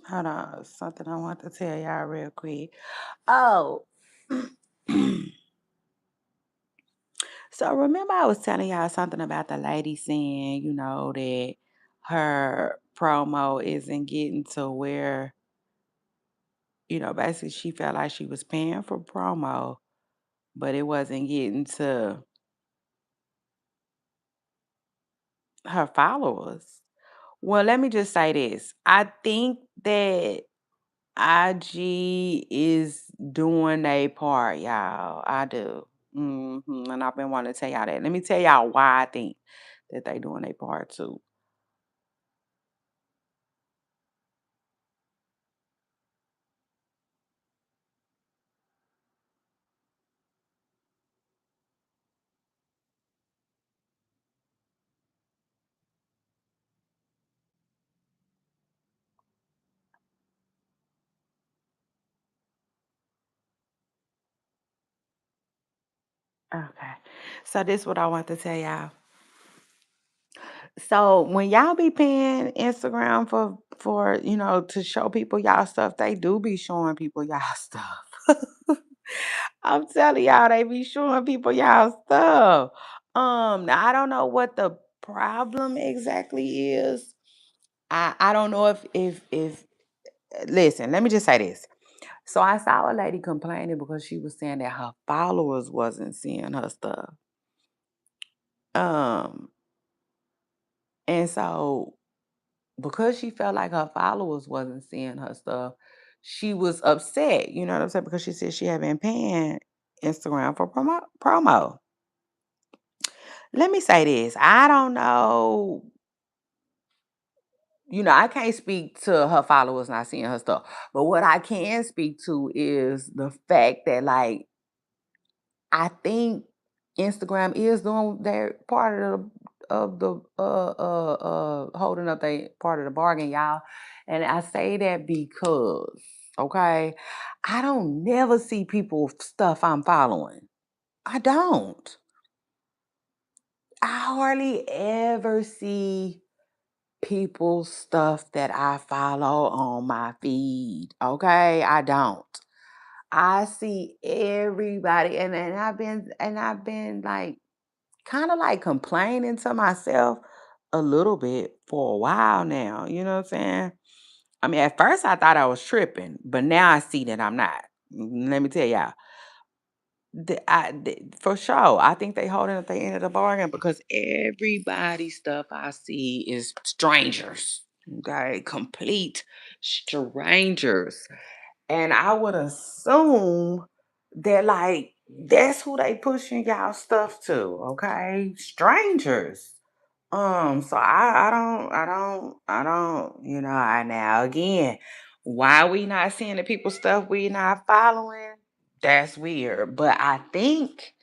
A: Hold on, something I want to tell y'all real quick. Oh. So remember I was telling y'all something about the lady saying, that her promo isn't getting to where, basically she felt like she was paying for promo, but it wasn't getting to her followers. Well, let me just say this. I think that IG is doing a part, y'all. I do. And I've been wanting to tell y'all that. Let me tell y'all why I think that they doing a part too. Okay. So this what I want to tell y'all. So when y'all be paying Instagram for to show people y'all stuff, they do be showing people y'all stuff. I'm telling y'all, they be showing people y'all stuff. Now I don't know what the problem exactly is. I don't know if listen, let me just say this. So I saw a lady complaining because she was saying that her followers wasn't seeing her stuff. Um, and so because she felt like her followers wasn't seeing her stuff, she was upset. You know what I'm saying? Because she said she had been paying Instagram for promo. Let me say this. I don't know. I can't speak to her followers not seeing her stuff. But what I can speak to is the fact that, like, I think Instagram is doing their part of the holding up their part of the bargain, y'all. And I say that because, okay, I don't never see people stuff I'm following. I don't. I hardly ever see people's stuff that I follow on my feed. Okay, I don't. I see everybody, and I've been like kind of like complaining to myself a little bit for a while now. You know what I'm saying? I mean, at first I thought I was tripping, but now I see that I'm not. Let me tell y'all, for sure, I think they holding up the end of the bargain because everybody stuff I see is strangers. Okay, complete strangers. And I would assume that like that's who they pushing y'all stuff to, okay? Strangers. So I don't, I now again, why we not seeing the people stuff we not following? That's weird. But I think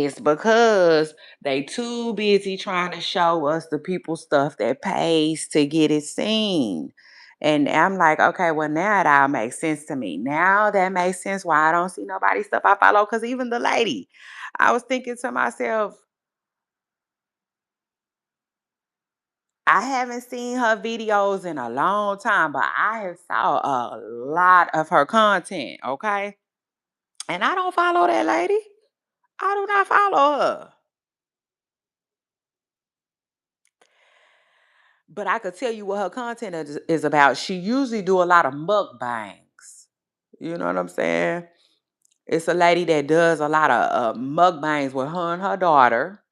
A: It's because they too busy trying to show us the people stuff that pays to get it seen. And I'm like, okay, well now it all makes sense to me. Now that makes sense why I don't see nobody stuff I follow. Cause even the lady, I was thinking to myself, I haven't seen her videos in a long time, but I have saw a lot of her content, okay? And I don't follow that lady. I do not follow her. But I could tell you what her content is about. She usually do a lot of mukbangs. You know what I'm saying? It's a lady that does a lot of mukbangs with her and her daughter.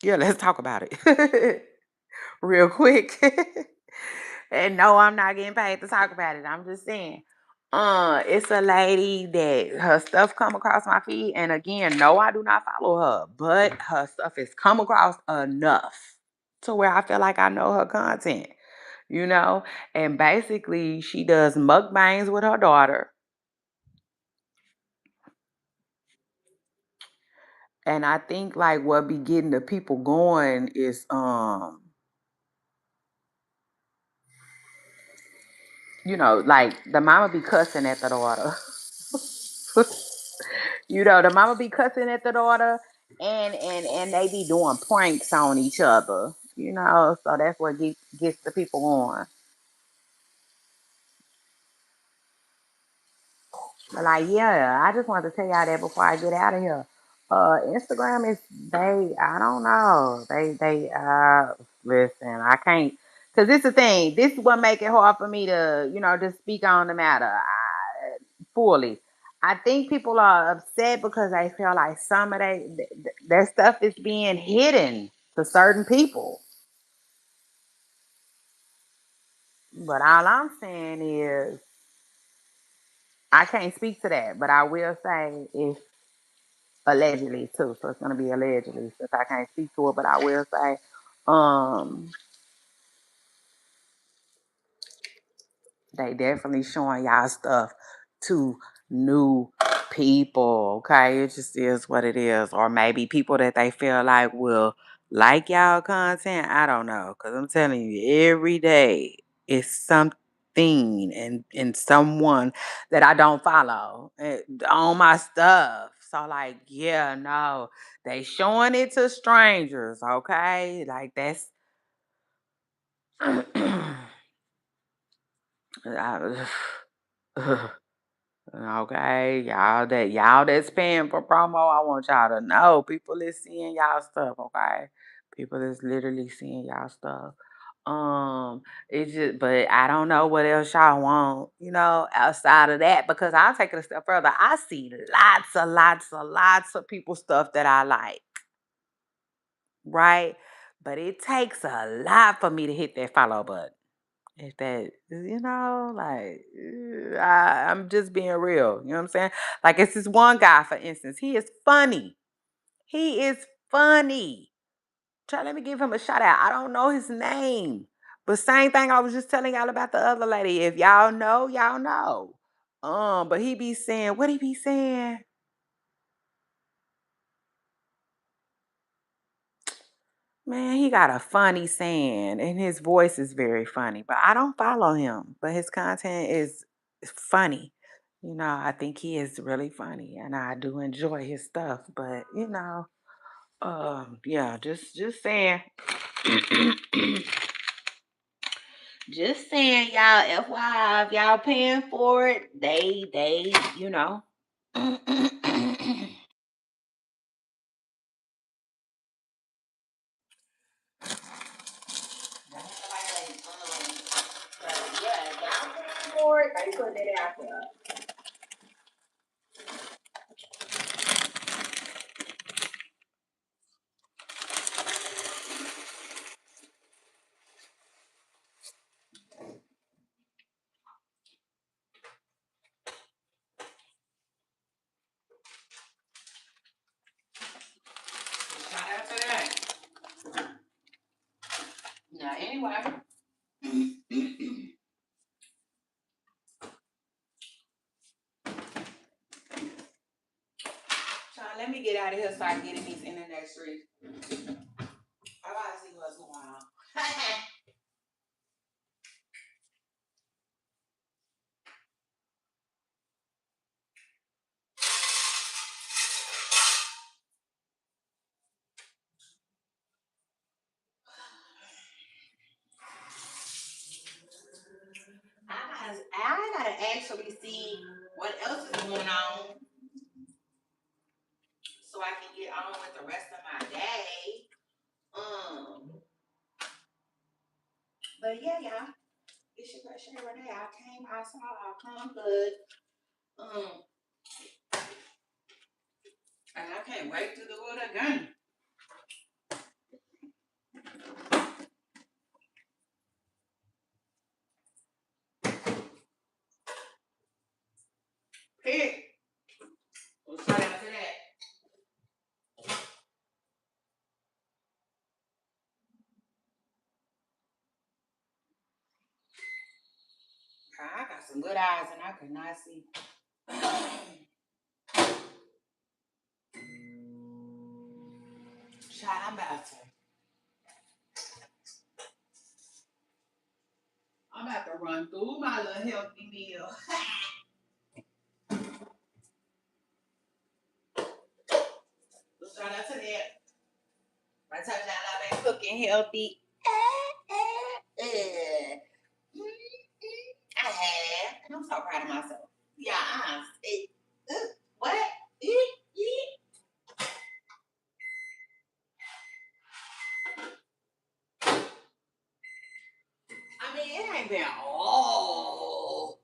A: Yeah, let's talk about it real quick. And no, I'm not getting paid to talk about it. I'm just saying. It's a lady that her stuff come across my feed, and again, no, I do not follow her, but her stuff has come across enough to where I feel like I know her content, you know. And basically, she does mukbangs with her daughter, and I think like what be getting the people going is like the mama be cussing at the daughter. The mama be cussing at the daughter, and they be doing pranks on each other. So that's what gets the people on. But like, yeah, I just wanted to tell y'all that before I get out of here. Instagram is I don't know. They listen, I can't, cause this the thing. This is what make it hard for me to, just speak on the matter fully. I think people are upset because they feel like some of their stuff is being hidden to certain people. But all I'm saying is I can't speak to that, but I will say if allegedly too. So it's gonna be allegedly since I can't speak to it, but I will say, um, they definitely showing y'all stuff to new people. Okay, it just is what it is, or maybe people that they feel like will like y'all content. I don't know, cause I'm telling you, every day is something and someone that I don't follow on my stuff. So like, yeah, no, they showing it to strangers. Okay, like that's. I- Okay, y'all that's paying for promo, I want y'all to know people is seeing y'all stuff, okay? People is literally seeing y'all stuff. It's just, but I don't know what else y'all want, outside of that, because I'll take it a step further. I see lots of people stuff that I like, right? But it takes a lot for me to hit that follow button. If that, like, I'm just being real. You know what I'm saying? Like, it's this one guy, for instance. He is funny. He is funny. Let me give him a shout out. I don't know his name. But same thing I was just telling y'all about the other lady. If y'all know, y'all know. But he be saying, what he be saying? Man, he got a funny saying, and his voice is very funny. But I don't follow him, but his content is funny. I think he is really funny, and I do enjoy his stuff. But yeah, just saying, just saying, y'all. FYI, if y'all paying for it, they, you know. Yeah, y'all paying for it, they put it out there. Shout out to that. Now, anyway. let me get out of here so I can get in these internet streets. I gotta see what's going on. I gotta actually see what else is going on so I can get on with the rest of my day. But yeah, y'all, it's your girl Shay Renee. I came, I saw, I come good. Um, and I can't wait to do it again. Hey, well, shout out to that. I got some good eyes and I could not see. Child, I'm about to run through my little healthy meal. So shout out to that. I told y'all I've been cooking healthy. I have. And I'm so proud of myself. Yeah, what? I mean, it ain't been all,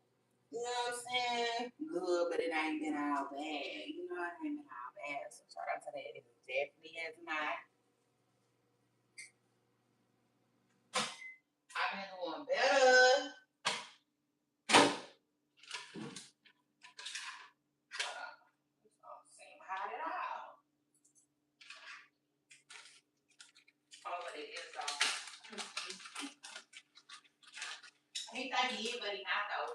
A: you know what I'm saying? Good, but it ain't been all bad. You know, it ain't been all bad. So shout out to that. It definitely has not. I've been doing better. Don't seem hot at all. Oh, but it is though. He think he is, but he not though.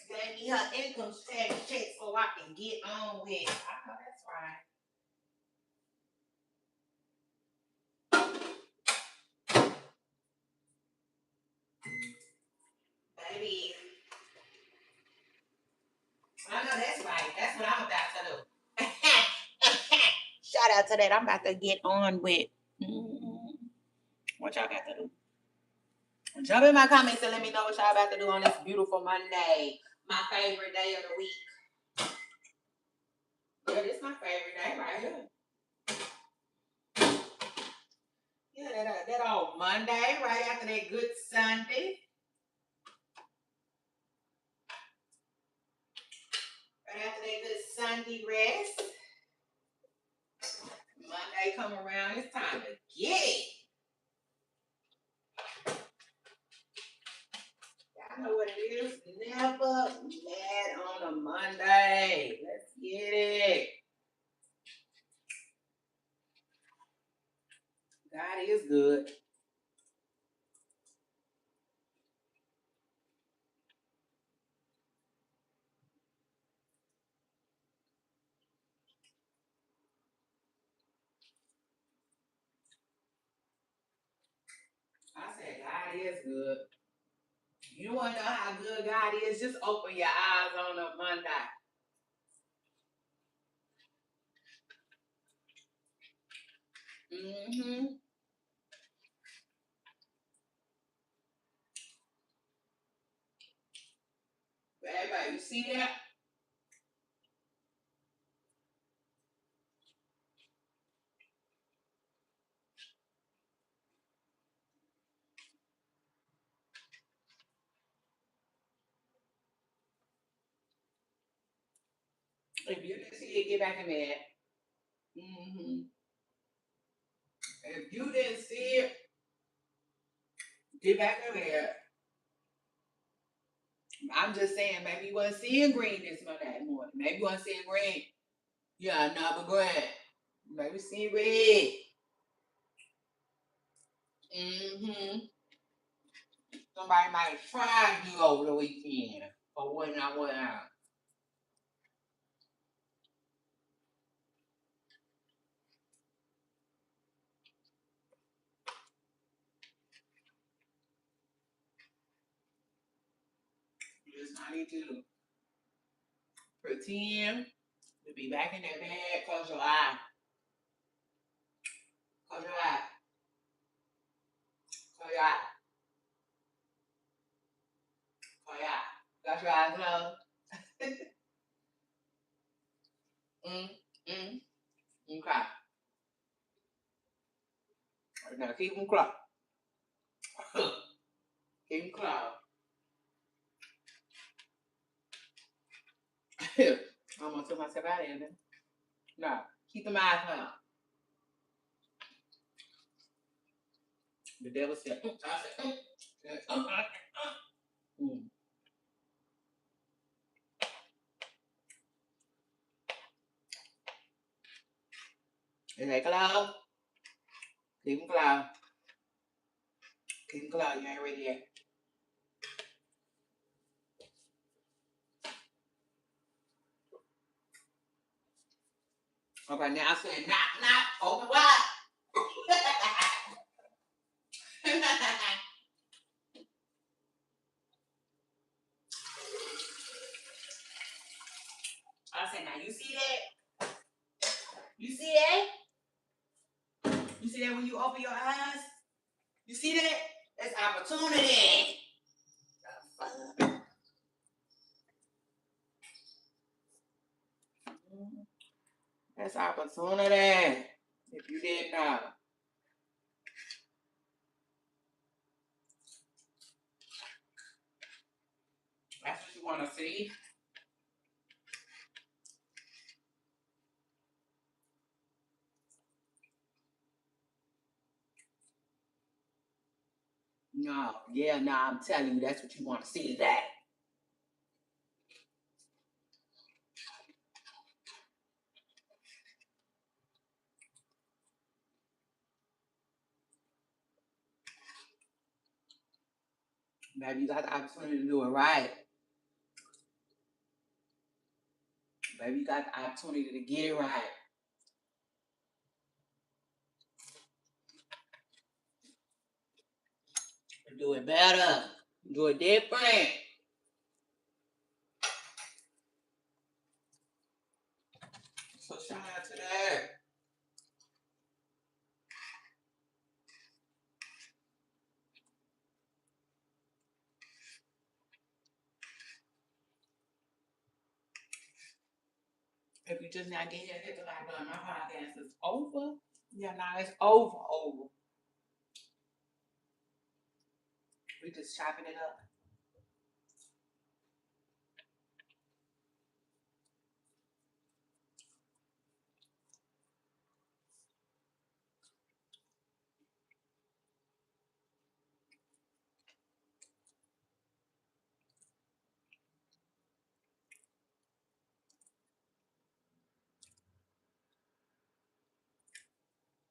A: Gave me her income tax check so I can get on with it. I know that's right. Baby, I know that's right. That's what I'm about to do. Shout out to that. I'm about to get on with. What y'all got to do? Jump in my comments and let me know what y'all about to do on this beautiful Monday. My favorite day of the week. Yeah, this is my favorite day right here. Yeah, that old Monday, right after that good Sunday. Right after that good Sunday rest. Monday come around, it's time to get it. Y'all know what it is. Never mad on a Monday. Let's get it. God is good. I said God is good. You want to know how good God is? Just open your eyes on a Monday. Mm-hmm. Baby, you see that? If you didn't see it, get back in bed. Mm-hmm. If you didn't see it, get back in bed. I'm just saying, maybe you wasn't seeing green this Monday morning. Maybe you wasn't seeing green. Yeah, no, but go ahead. Maybe see red. Mm-hmm. Somebody might have tried you over the weekend. Or when I went out. You just not need to pretend to be back in that bed. Close your eye. Close your eye. Close your eye. Close your eye. Got your eyes closed? mm, mm, okay. Now keep them closed. Keep them closed. I'm gonna tell myself out of here. No, keep them eyes closed. The devil said, I said, mm. Is that cloud? Keep them cloud. Keep them cloud. You ain't ready yet. Okay, now I said, knock, open wide. I said, now you see that? You see that? You see that when you open your eyes? You see that? That's opportunity. That's opportunity. If you didn't know. That's what you want to see. No, yeah, no, I'm telling you, that's what you want to see today. Maybe you got the opportunity to do it right. Maybe you got the opportunity to get it right. Do it better. Do it different. So shout out to that. If you just not getting here, hit the like button. My podcast is over. Yeah, now it's over. We just chopping it up.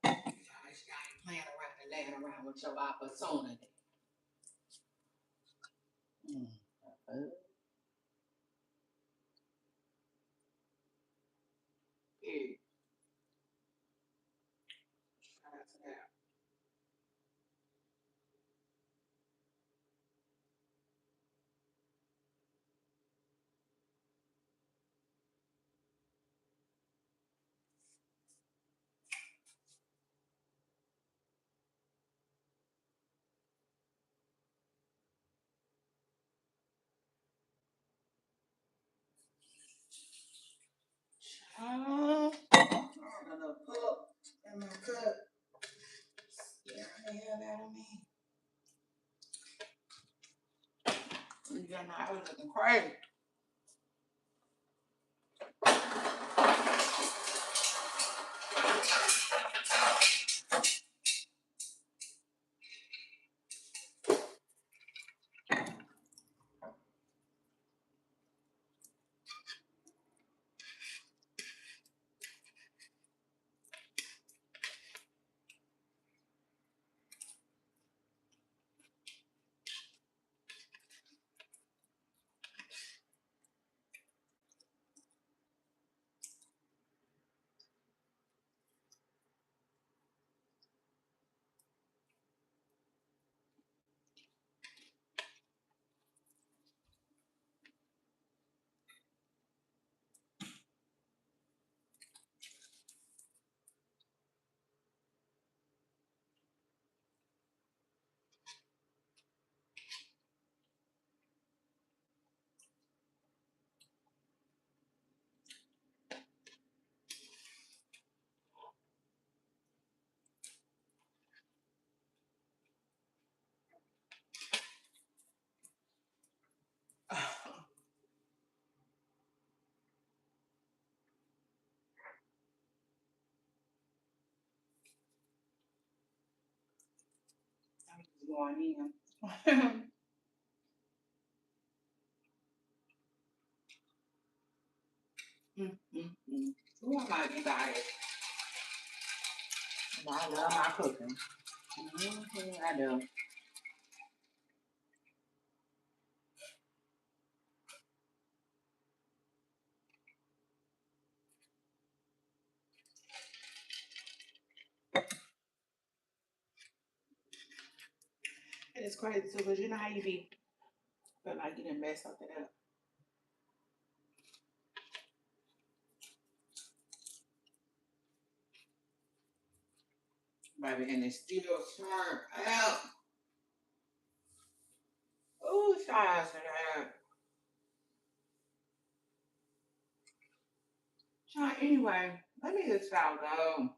A: Y'all ain't playing around and laying around with your opportunity. Mm. Period. Shout out to that. Oh, a little pup in my cup. Yeah, the hell out of me. You know, I was looking crazy. going in. Ooh, I might be biased. I love my cooking. I do. And it's crazy too, because you know how you be feel like you didn't mess something up. Baby, and it's still sharp out. Ooh, sharp out. Child, anyway, let me just y'all go.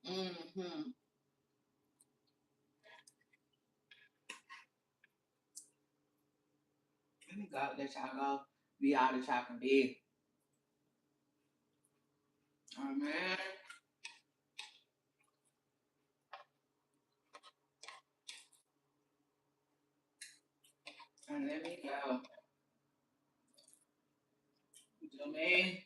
A: Mm-hmm. Let me go. Let y'all go. Be all that y'all can be. Oh, man. And let me go. You do me.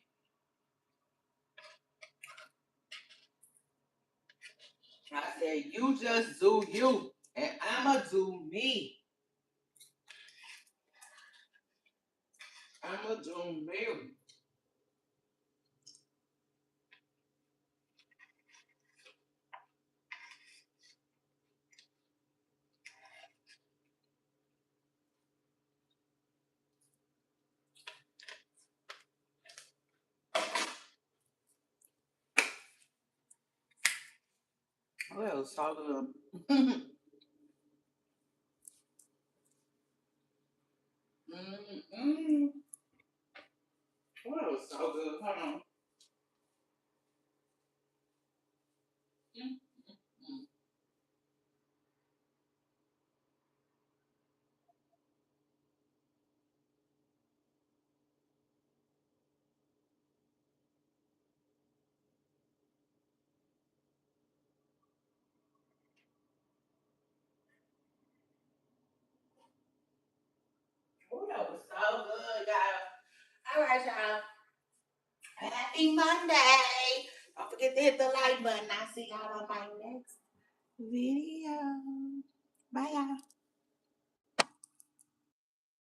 A: I said, you just do you. And I'ma do me. I'ma do me. Well, so good. Mm-mm. Well, so good. Hold on. Mm-mm. Oh, that was so good, y'all. All right, y'all. Happy Monday. Don't forget to hit the like button. I'll see y'all on my next video. Bye, y'all.